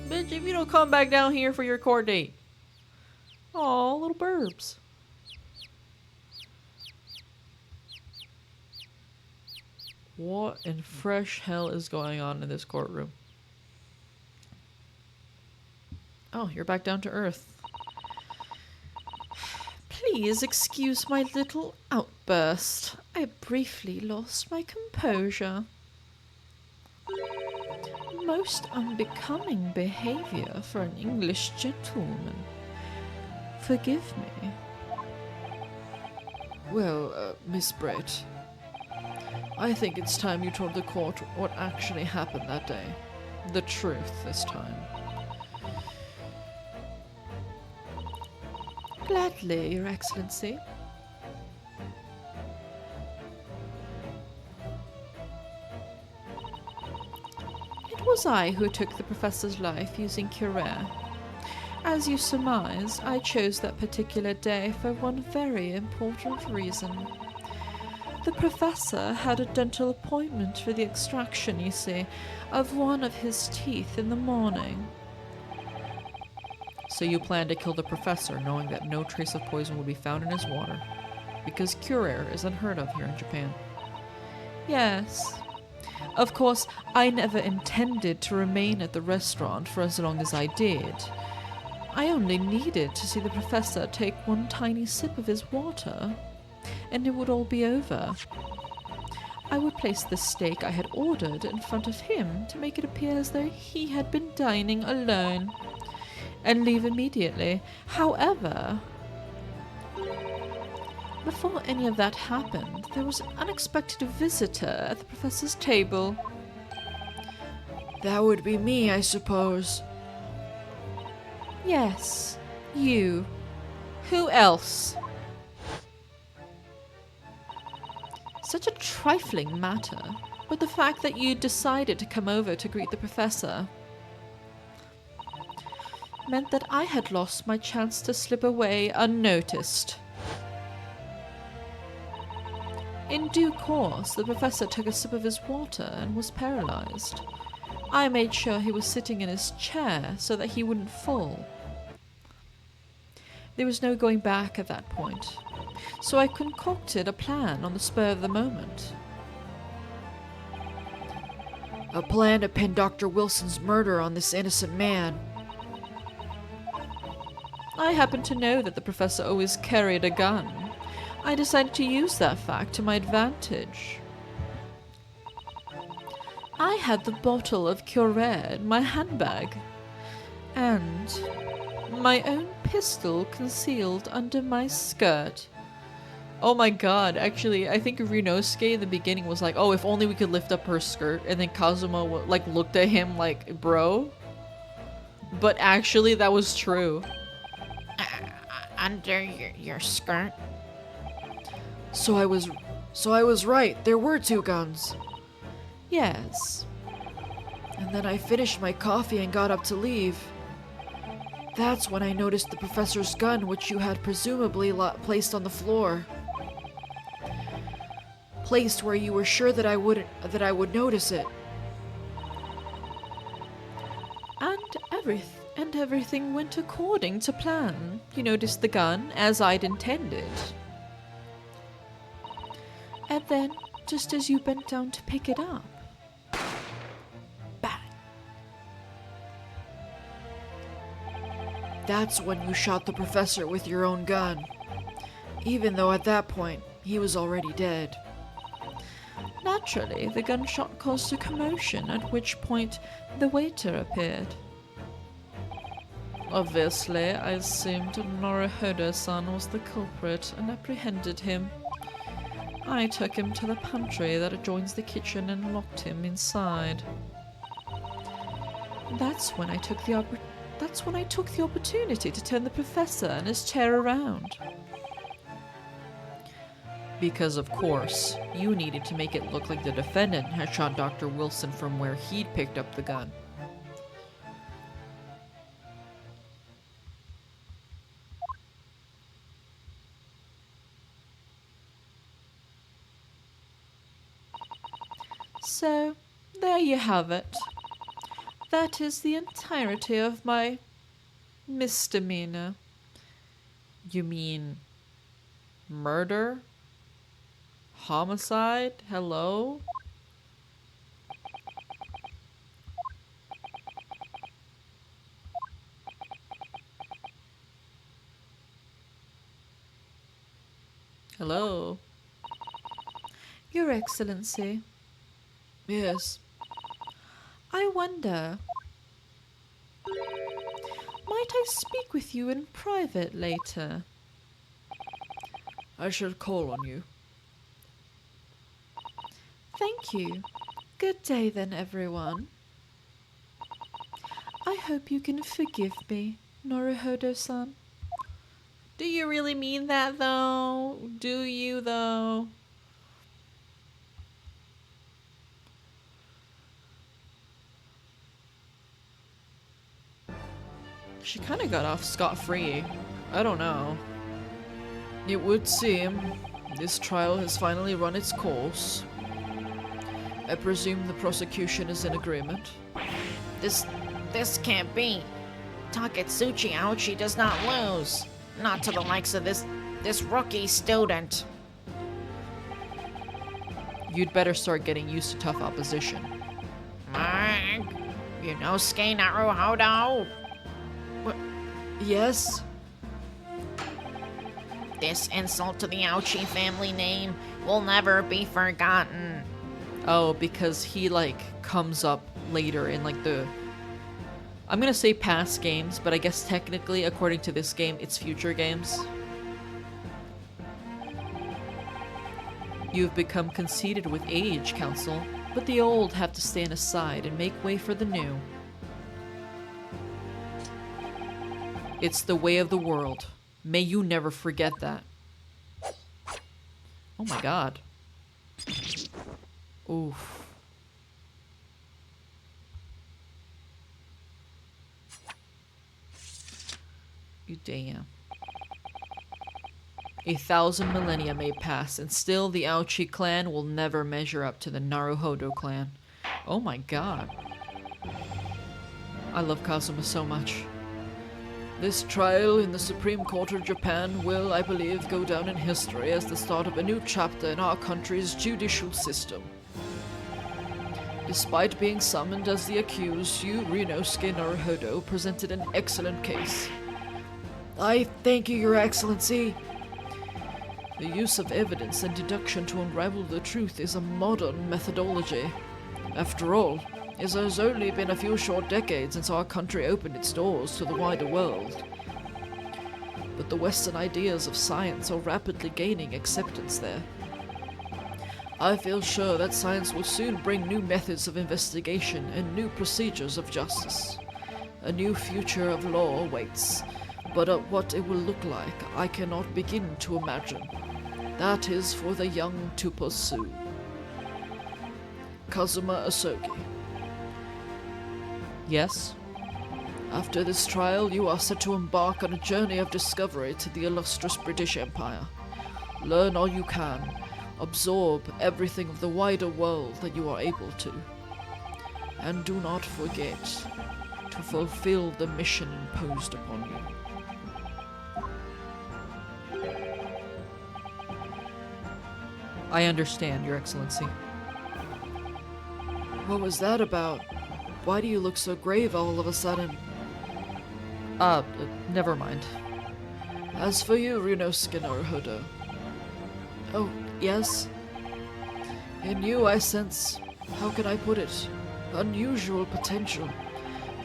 Bitch, if you don't come back down here for your court date. Aw, little burbs. What in fresh hell is going on in this courtroom? Oh, you're back down to earth. Please excuse my little outburst. I briefly lost my composure. Most unbecoming behavior for an English gentleman. Forgive me. Well, Miss Brett, I think it's time you told the court what actually happened that day. The truth this time. Gladly, Your Excellency. It was I who took the professor's life using Cuirae. As you surmise, I chose that particular day for one very important reason. The professor had a dental appointment for the extraction, you see, of one of his teeth in the morning. So you plan to kill the professor knowing that no trace of poison will be found in his water? Because Cuirae is unheard of here in Japan. Yes. Of course, I never intended to remain at the restaurant for as long as I did. I only needed to see the professor take one tiny sip of his water, and it would all be over. I would place the steak I had ordered in front of him to make it appear as though he had been dining alone, and leave immediately. However, before any of that happened, there was an unexpected visitor at the professor's table. That would be me, I suppose. Yes, you. Who else? Such a trifling matter, but the fact that you decided to come over to greet the professor meant that I had lost my chance to slip away unnoticed. In due course, the professor took a sip of his water and was paralyzed. I made sure he was sitting in his chair so that he wouldn't fall. There was no going back at that point, so I concocted a plan on the spur of the moment. A plan to pin Dr. Wilson's murder on this innocent man. I happened to know that the professor always carried a gun. I decided to use that fact to my advantage. I had the bottle of Cuirae in my handbag, and my own pistol concealed under my skirt. Oh my god, actually, I think Ryunosuke in the beginning was like, oh, if only we could lift up her skirt, and then Kazuma like looked at him like, bro? But actually, that was true. Under your skirt? So I was right. There were two guns. Yes. And then I finished my coffee and got up to leave. That's when I noticed the professor's gun, which you had presumably placed on the floor. Placed where you were sure that I would notice it. everything went according to plan. You noticed the gun, as I'd intended. And then, just as you bent down to pick it up, bang. That's when you shot the professor with your own gun. Even though at that point, he was already dead. Naturally, the gunshot caused a commotion, at which point the waiter appeared. Obviously, I assumed Norohodo-san was the culprit and apprehended him. I took him to the pantry that adjoins the kitchen and locked him inside. That's when I took the opportunity to turn the professor and his chair around. Because, of course, you needed to make it look like the defendant had shot Dr. Wilson from where he'd picked up the gun. So, there you have it. That is the entirety of my misdemeanor. You mean murder? Homicide? Hello? Hello? Your Excellency. Yes. I wonder, might I speak with you in private later? I shall call on you. Thank you. Good day then, everyone. I hope you can forgive me, Norohodo-san. Do you really mean that, though? Do you, though? She kind of got off scot-free. I don't know. It would seem this trial has finally run its course. I presume the prosecution is in agreement. This can't be. Taketsuchi Aochi does not lose. Not to the likes of this rookie student. You'd better start getting used to tough opposition. Yunosuke Naruhodo. Yes? This insult to the Aochi family name will never be forgotten. Oh, because he, comes up later in, I'm gonna say past games, but I guess technically, according to this game, it's future games. You've become conceited with age, Council, but the old have to stand aside and make way for the new. It's the way of the world. May you never forget that. Oh my god. Oof. You damn. 1,000 millennia may pass, and still the Aochi clan will never measure up to the Naruhodo clan. Oh my god. I love Kazuma so much. This trial in the Supreme Court of Japan will, I believe, go down in history as the start of a new chapter in our country's judicial system. Despite being summoned as the accused, you, Ryunosuke Naruhodo, presented an excellent case. I thank you, Your Excellency. The use of evidence and deduction to unravel the truth is a modern methodology. After all, it has only been a few short decades since our country opened its doors to the wider world. But the Western ideas of science are rapidly gaining acceptance there. I feel sure that science will soon bring new methods of investigation and new procedures of justice. A new future of law awaits, but what it will look like, I cannot begin to imagine. That is for the young to pursue. Kazuma Asogi. Yes? After this trial, you are set to embark on a journey of discovery to the illustrious British Empire. Learn all you can. Absorb everything of the wider world that you are able to. And do not forget to fulfill the mission imposed upon you. I understand, Your Excellency. What was that about? Why do you look so grave all of a sudden? Never mind. As for you, Ryunosuke Naruhodo. Oh, yes? In you I sense, how can I put it, unusual potential.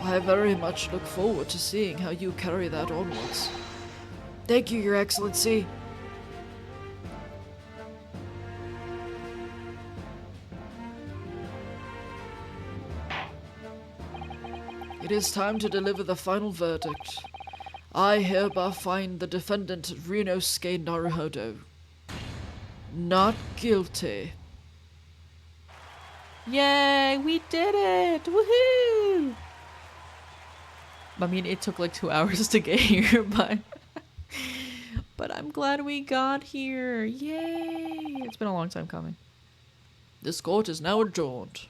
I very much look forward to seeing how you carry that onwards. Thank you, Your Excellency. It is time to deliver the final verdict. I hereby find the defendant Ryunosuke Naruhodo not guilty. Yay, we did it! Woohoo! I mean, it took like 2 hours to get here, but I'm glad we got here. Yay! It's been a long time coming. This court is now adjourned.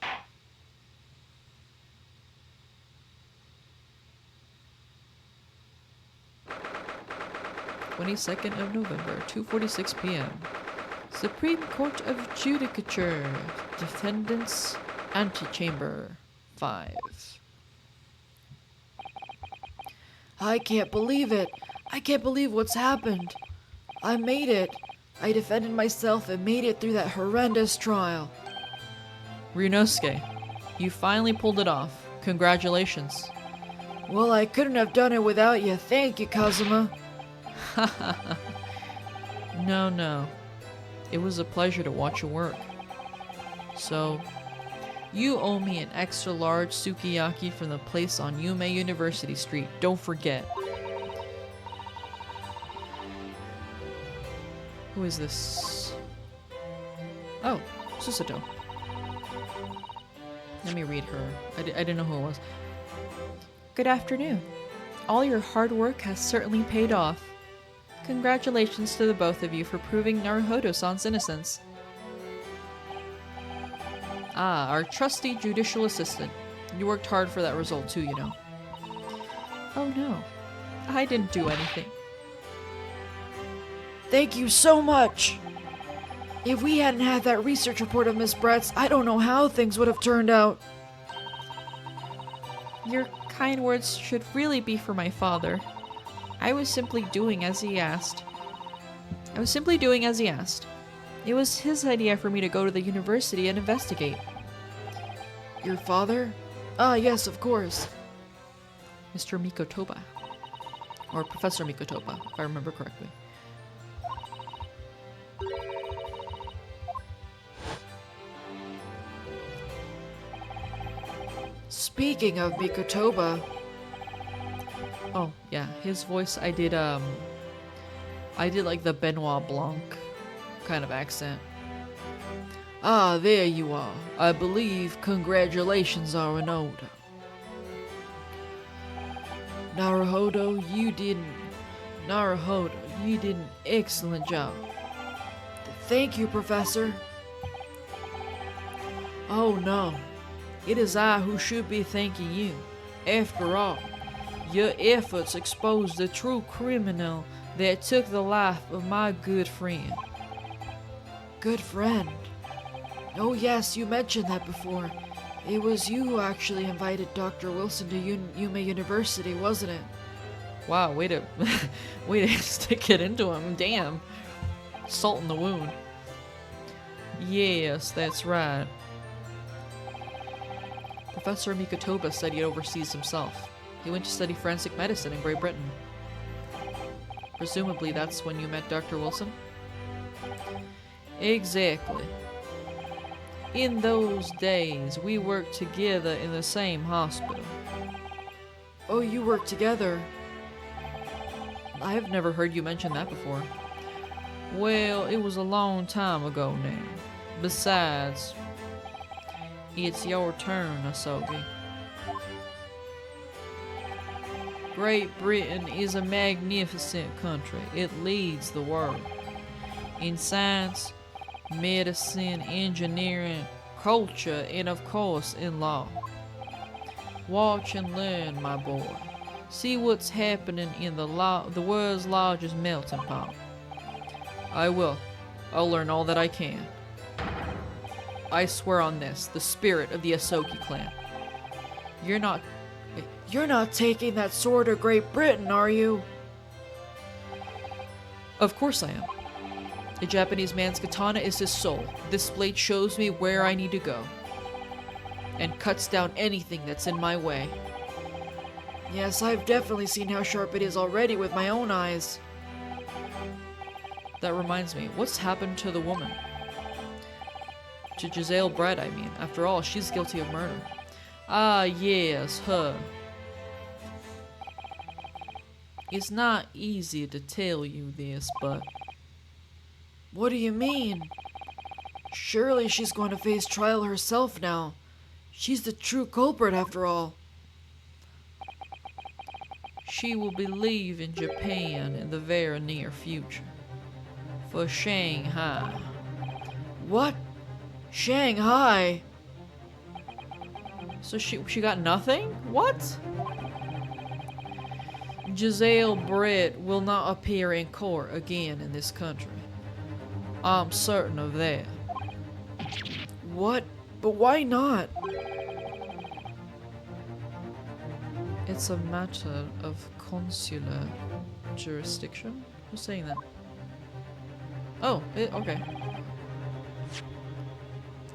22nd of November, 2:46 p.m. Supreme Court of Judicature, Defendants, Antechamber 5. I can't believe it. I can't believe what's happened. I made it. I defended myself and made it through that horrendous trial. Ryunosuke, you finally pulled it off. Congratulations. Well, I couldn't have done it without you. Thank you, Kazuma. No. It was a pleasure to watch you work. So, you owe me an extra large sukiyaki from the place on Yume University Street. Don't forget. Who is this? Oh, Susato. Let me read her. I didn't know who it was. Good afternoon. All your hard work has certainly paid off. Congratulations to the both of you for proving Naruhodo-san's innocence. Ah, our trusty judicial assistant. You worked hard for that result too, you know. Oh no, I didn't do anything. Thank you so much. If we hadn't had that research report of Miss Brett's, I don't know how things would have turned out. Your kind words should really be for my father. I was simply doing as he asked. It was his idea for me to go to the university and investigate. Your father? Ah, yes, of course. Mr. Mikotoba. Or Professor Mikotoba, if I remember correctly. Speaking of Mikotoba... Oh, yeah, his voice, I did like the Benoit Blanc kind of accent. Ah, there you are. I believe congratulations are in order. Naruhodo, you did an excellent job. Thank you, Professor. Oh no, it is I who should be thanking you. After all, your efforts exposed the true criminal that took the life of my good friend. Good friend? Oh yes, you mentioned that before. It was you who actually invited Dr. Wilson to Yume University, wasn't it? Wow, way to stick it into him. Damn. Salt in the wound. Yes, that's right. Professor Mikotoba said he overseas himself. He went to study forensic medicine in Great Britain. Presumably that's when you met Dr. Wilson? Exactly. In those days, we worked together in the same hospital. Oh, you worked together? I have never heard you mention that before. Well, it was a long time ago now. Besides, it's your turn, Asogi. Great Britain is a magnificent country. It leads the world. In science, medicine, engineering, culture, and of course in law. Watch and learn, my boy. See what's happening in the world's largest melting pot. I will. I'll learn all that I can. I swear on this, the spirit of the Asoki clan. You're not taking that sword to Great Britain, are you? Of course I am. A Japanese man's katana is his soul. This blade shows me where I need to go. And cuts down anything that's in my way. Yes, I've definitely seen how sharp it is already with my own eyes. That reminds me, what's happened to the woman? To Giselle Brett, I mean. After all, she's guilty of murder. Ah, yes, her. It's not easy to tell you this, but... What do you mean? Surely she's going to face trial herself now. She's the true culprit after all. She will be leaving Japan in the very near future. For Shanghai. What? Shanghai? So she got nothing? What? Giselle Brett will not appear in court again in this country. I'm certain of that. What? But why not? It's a matter of consular jurisdiction? Who's saying that? Oh, okay.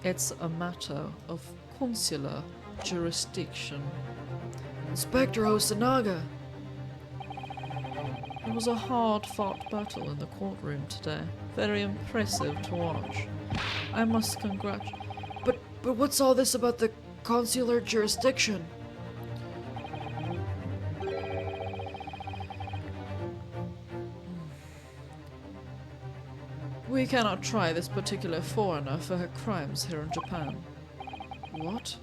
It's a matter of consular jurisdiction. Inspector Osanaga. It was a hard-fought battle in the courtroom today. Very impressive to watch. I must congratulate... But what's all this about the consular jurisdiction? We cannot try this particular foreigner for her crimes here in Japan. What?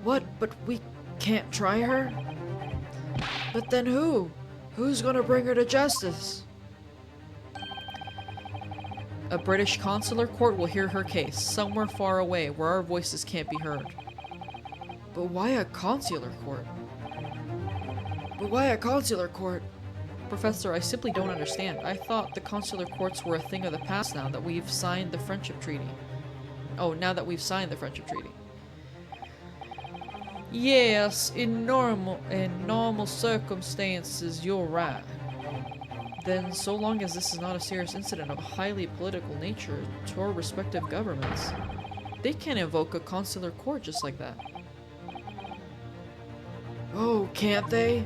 What? But we can't try her? But then who? Who's gonna bring her to justice? A British consular court will hear her case, somewhere far away where our voices can't be heard. But why a consular court? But why a consular court? Professor, I simply don't understand. I thought the consular courts were a thing of the past now that we've signed the friendship treaty. Oh, now that we've signed the friendship treaty. Yes, in normal circumstances, you're right. Then, so long as this is not a serious incident of a highly political nature to our respective governments, they can invoke a consular court just like that. Oh, can't they?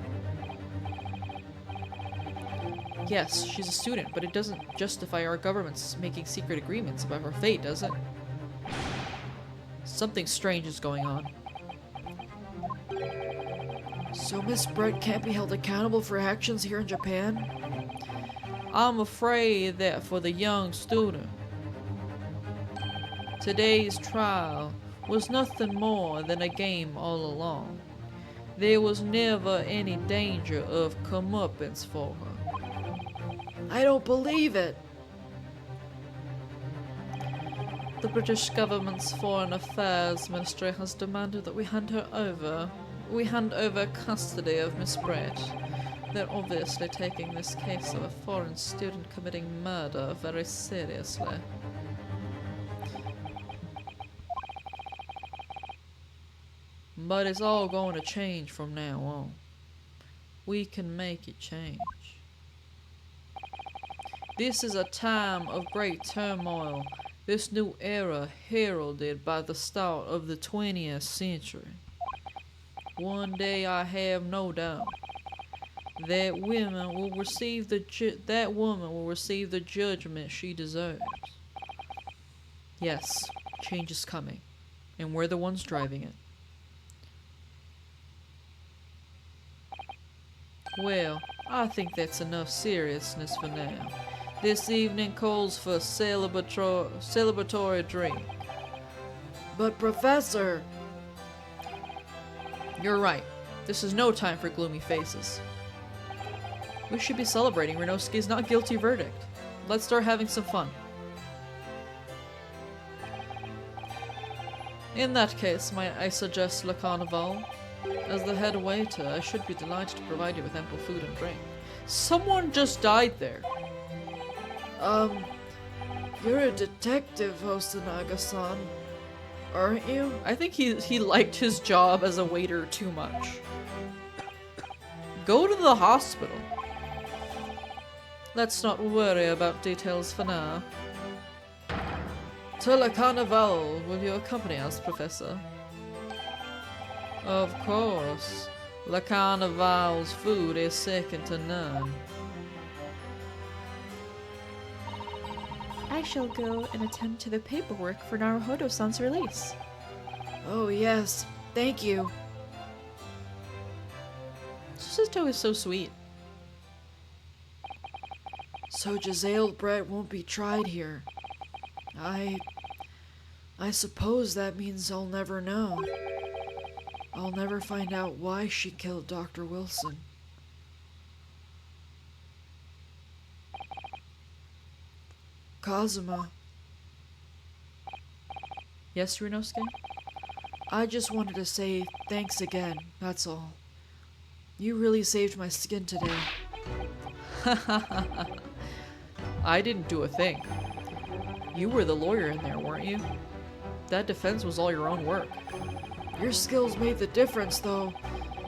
Yes, she's a student, but it doesn't justify our governments making secret agreements about her fate, does it? Something strange is going on. So Miss Brett can't be held accountable for her actions here in Japan? I'm afraid that for the young student, today's trial was nothing more than a game all along. There was never any danger of comeuppance for her. I don't believe it. The British government's Foreign Affairs Ministry has demanded that we hand over custody of Miss Brett. They're obviously taking this case of a foreign student committing murder very seriously. But it's all going to change from now on. We can make it change. This is a time of great turmoil, this new era heralded by the start of the 20th century. One day I have no doubt that woman will receive the judgment she deserves. Yes, change is coming, and we're the ones driving it. Well, I think that's enough seriousness for now. This evening calls for a celebratory drink. But Professor... You're right. This is no time for gloomy faces. We should be celebrating Renosuke's not guilty verdict. Let's start having some fun. In that case, might I suggest Le Carnival? As the head waiter, I should be delighted to provide you with ample food and drink. Someone just died there. You're a detective, Hosonaga-san, aren't you? I think he liked his job as a waiter too much. Go to the hospital. Let's not worry about details for now. To La Carnival, will you accompany us, Professor? Of course. La Carnival's food is second to none. I shall go and attend to the paperwork for Naruhodo-san's release. Oh yes, thank you. Susato is so sweet. So Giselle Brett won't be tried here. I suppose that means I'll never know. I'll never find out why she killed Dr. Wilson. Kazuma, Yes, Runosuke? I just wanted to say thanks again, that's all. You really saved my skin today. I didn't do a thing. You were the lawyer in there, weren't you? That defense was all your own work. Your skills made the difference, though.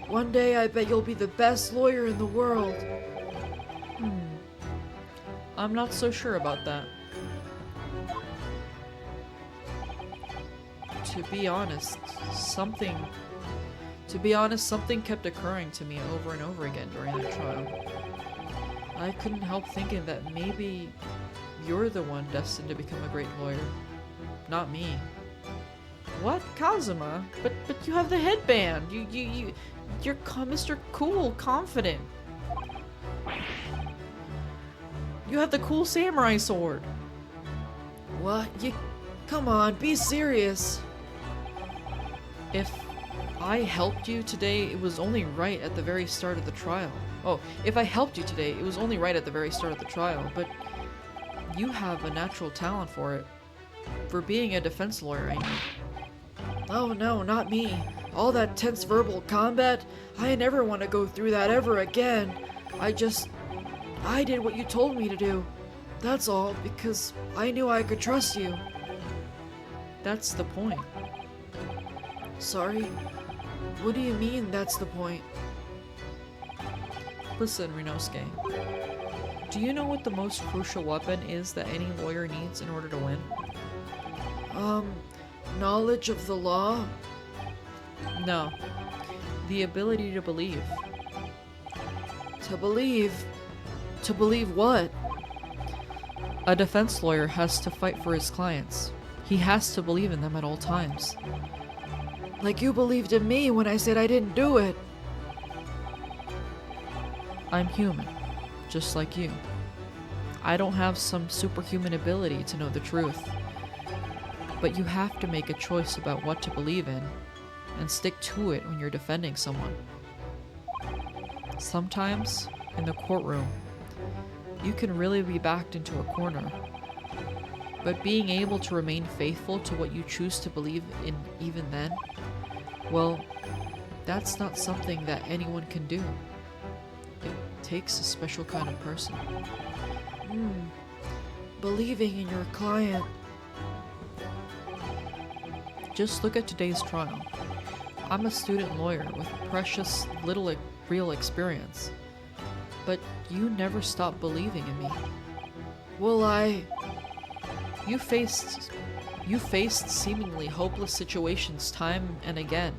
One day I bet you'll be the best lawyer in the world. I'm not so sure about that. To be honest, something kept occurring to me over and over again during that trial. I couldn't help thinking that maybe you're the one destined to become a great lawyer, not me. What, Kazuma? But you have the headband. You're Mr. Cool, confident. You have the cool samurai sword. What? Come on, be serious. If I helped you today, it was only right at the very start of the trial. Oh, if I helped you today, it was only right at the very start of the trial, but you have a natural talent for it. For being a defense lawyer, I mean. Oh no, not me. All that tense verbal combat, I never want to go through that ever again. I did what you told me to do. That's all, because I knew I could trust you. That's the point. Sorry? What do you mean, that's the point? Listen, Rinosuke. Do you know what the most crucial weapon is that any lawyer needs in order to win? Knowledge of the law? No. The ability to believe. To believe? To believe what? A defense lawyer has to fight for his clients. He has to believe in them at all times. Like you believed in me when I said I didn't do it. I'm human, just like you. I don't have some superhuman ability to know the truth. But you have to make a choice about what to believe in, and stick to it when you're defending someone. Sometimes, in the courtroom, you can really be backed into a corner. But being able to remain faithful to what you choose to believe in even then, well, that's not something that anyone can do. It takes a special kind of person. Believing in your client. Just look at today's trial. I'm a student lawyer with precious little real experience. But you never stopped believing in me. Well, You faced seemingly hopeless situations time and again,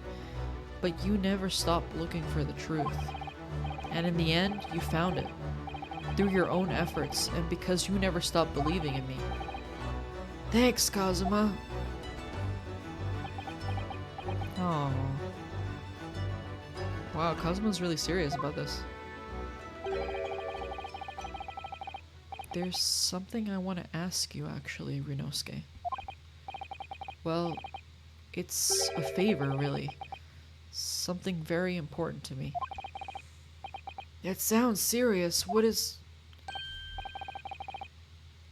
but you never stopped looking for the truth. And in the end, you found it. Through your own efforts, and because you never stopped believing in me. Thanks, Kazuma. Oh. Wow, Kazuma's really serious about this. There's something I want to ask you, actually, Rinosuke. Well, it's a favor, really. Something very important to me. It sounds serious. What is...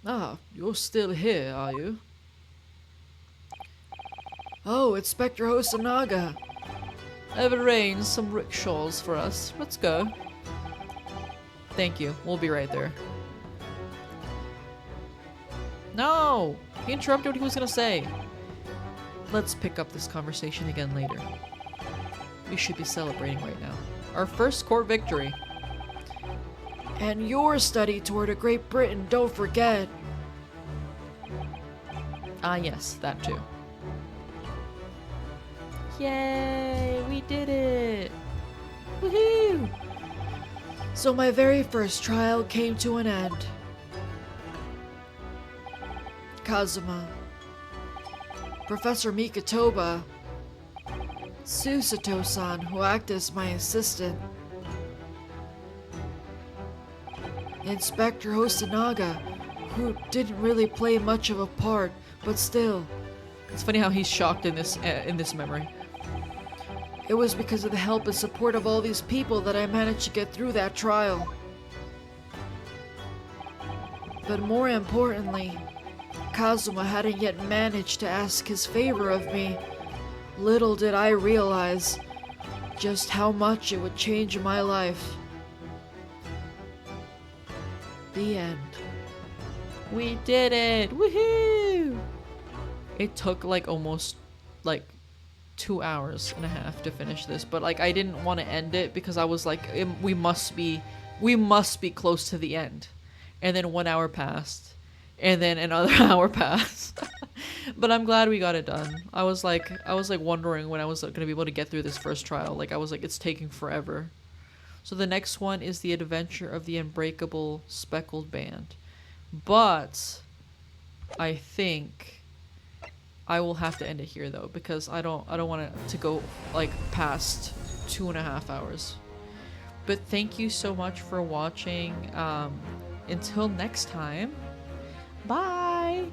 Ah, you're still here, are you? Oh, Inspector Hosonaga. I've arranged some rickshaws for us. Let's go. Thank you. We'll be right there. No! He interrupted what he was gonna say. Let's pick up this conversation again later. We should be celebrating right now. Our first court victory. And your study tour to Great Britain, don't forget. Ah, yes, that too. Yay! We did it! Woohoo! So my very first trial came to an end. Kazuma, Professor Mikatoba, Susato-san, who acted as my assistant, Inspector Hosonaga, who didn't really play much of a part, but still, It's funny how he's shocked in this memory. it was because of the help and support of all these people that I managed to get through that trial. But more importantly, Kazuma hadn't yet managed to ask his favor of me. Little did I realize just how much it would change my life. The end. We did it! Woohoo! It took like almost like 2.5 hours to finish this, but like I didn't want to end it because I was like, we must be close to the end. And then 1 hour passed, and then another hour passed. But I'm glad we got it done. I was like wondering when I was gonna be able to get through this first trial. Like I was like, it's taking forever. So the next one is the adventure of the unbreakable speckled band. But I think I will have to end it here though, because I don't want it to go like past 2.5 hours. But thank you so much for watching. Until next time, bye.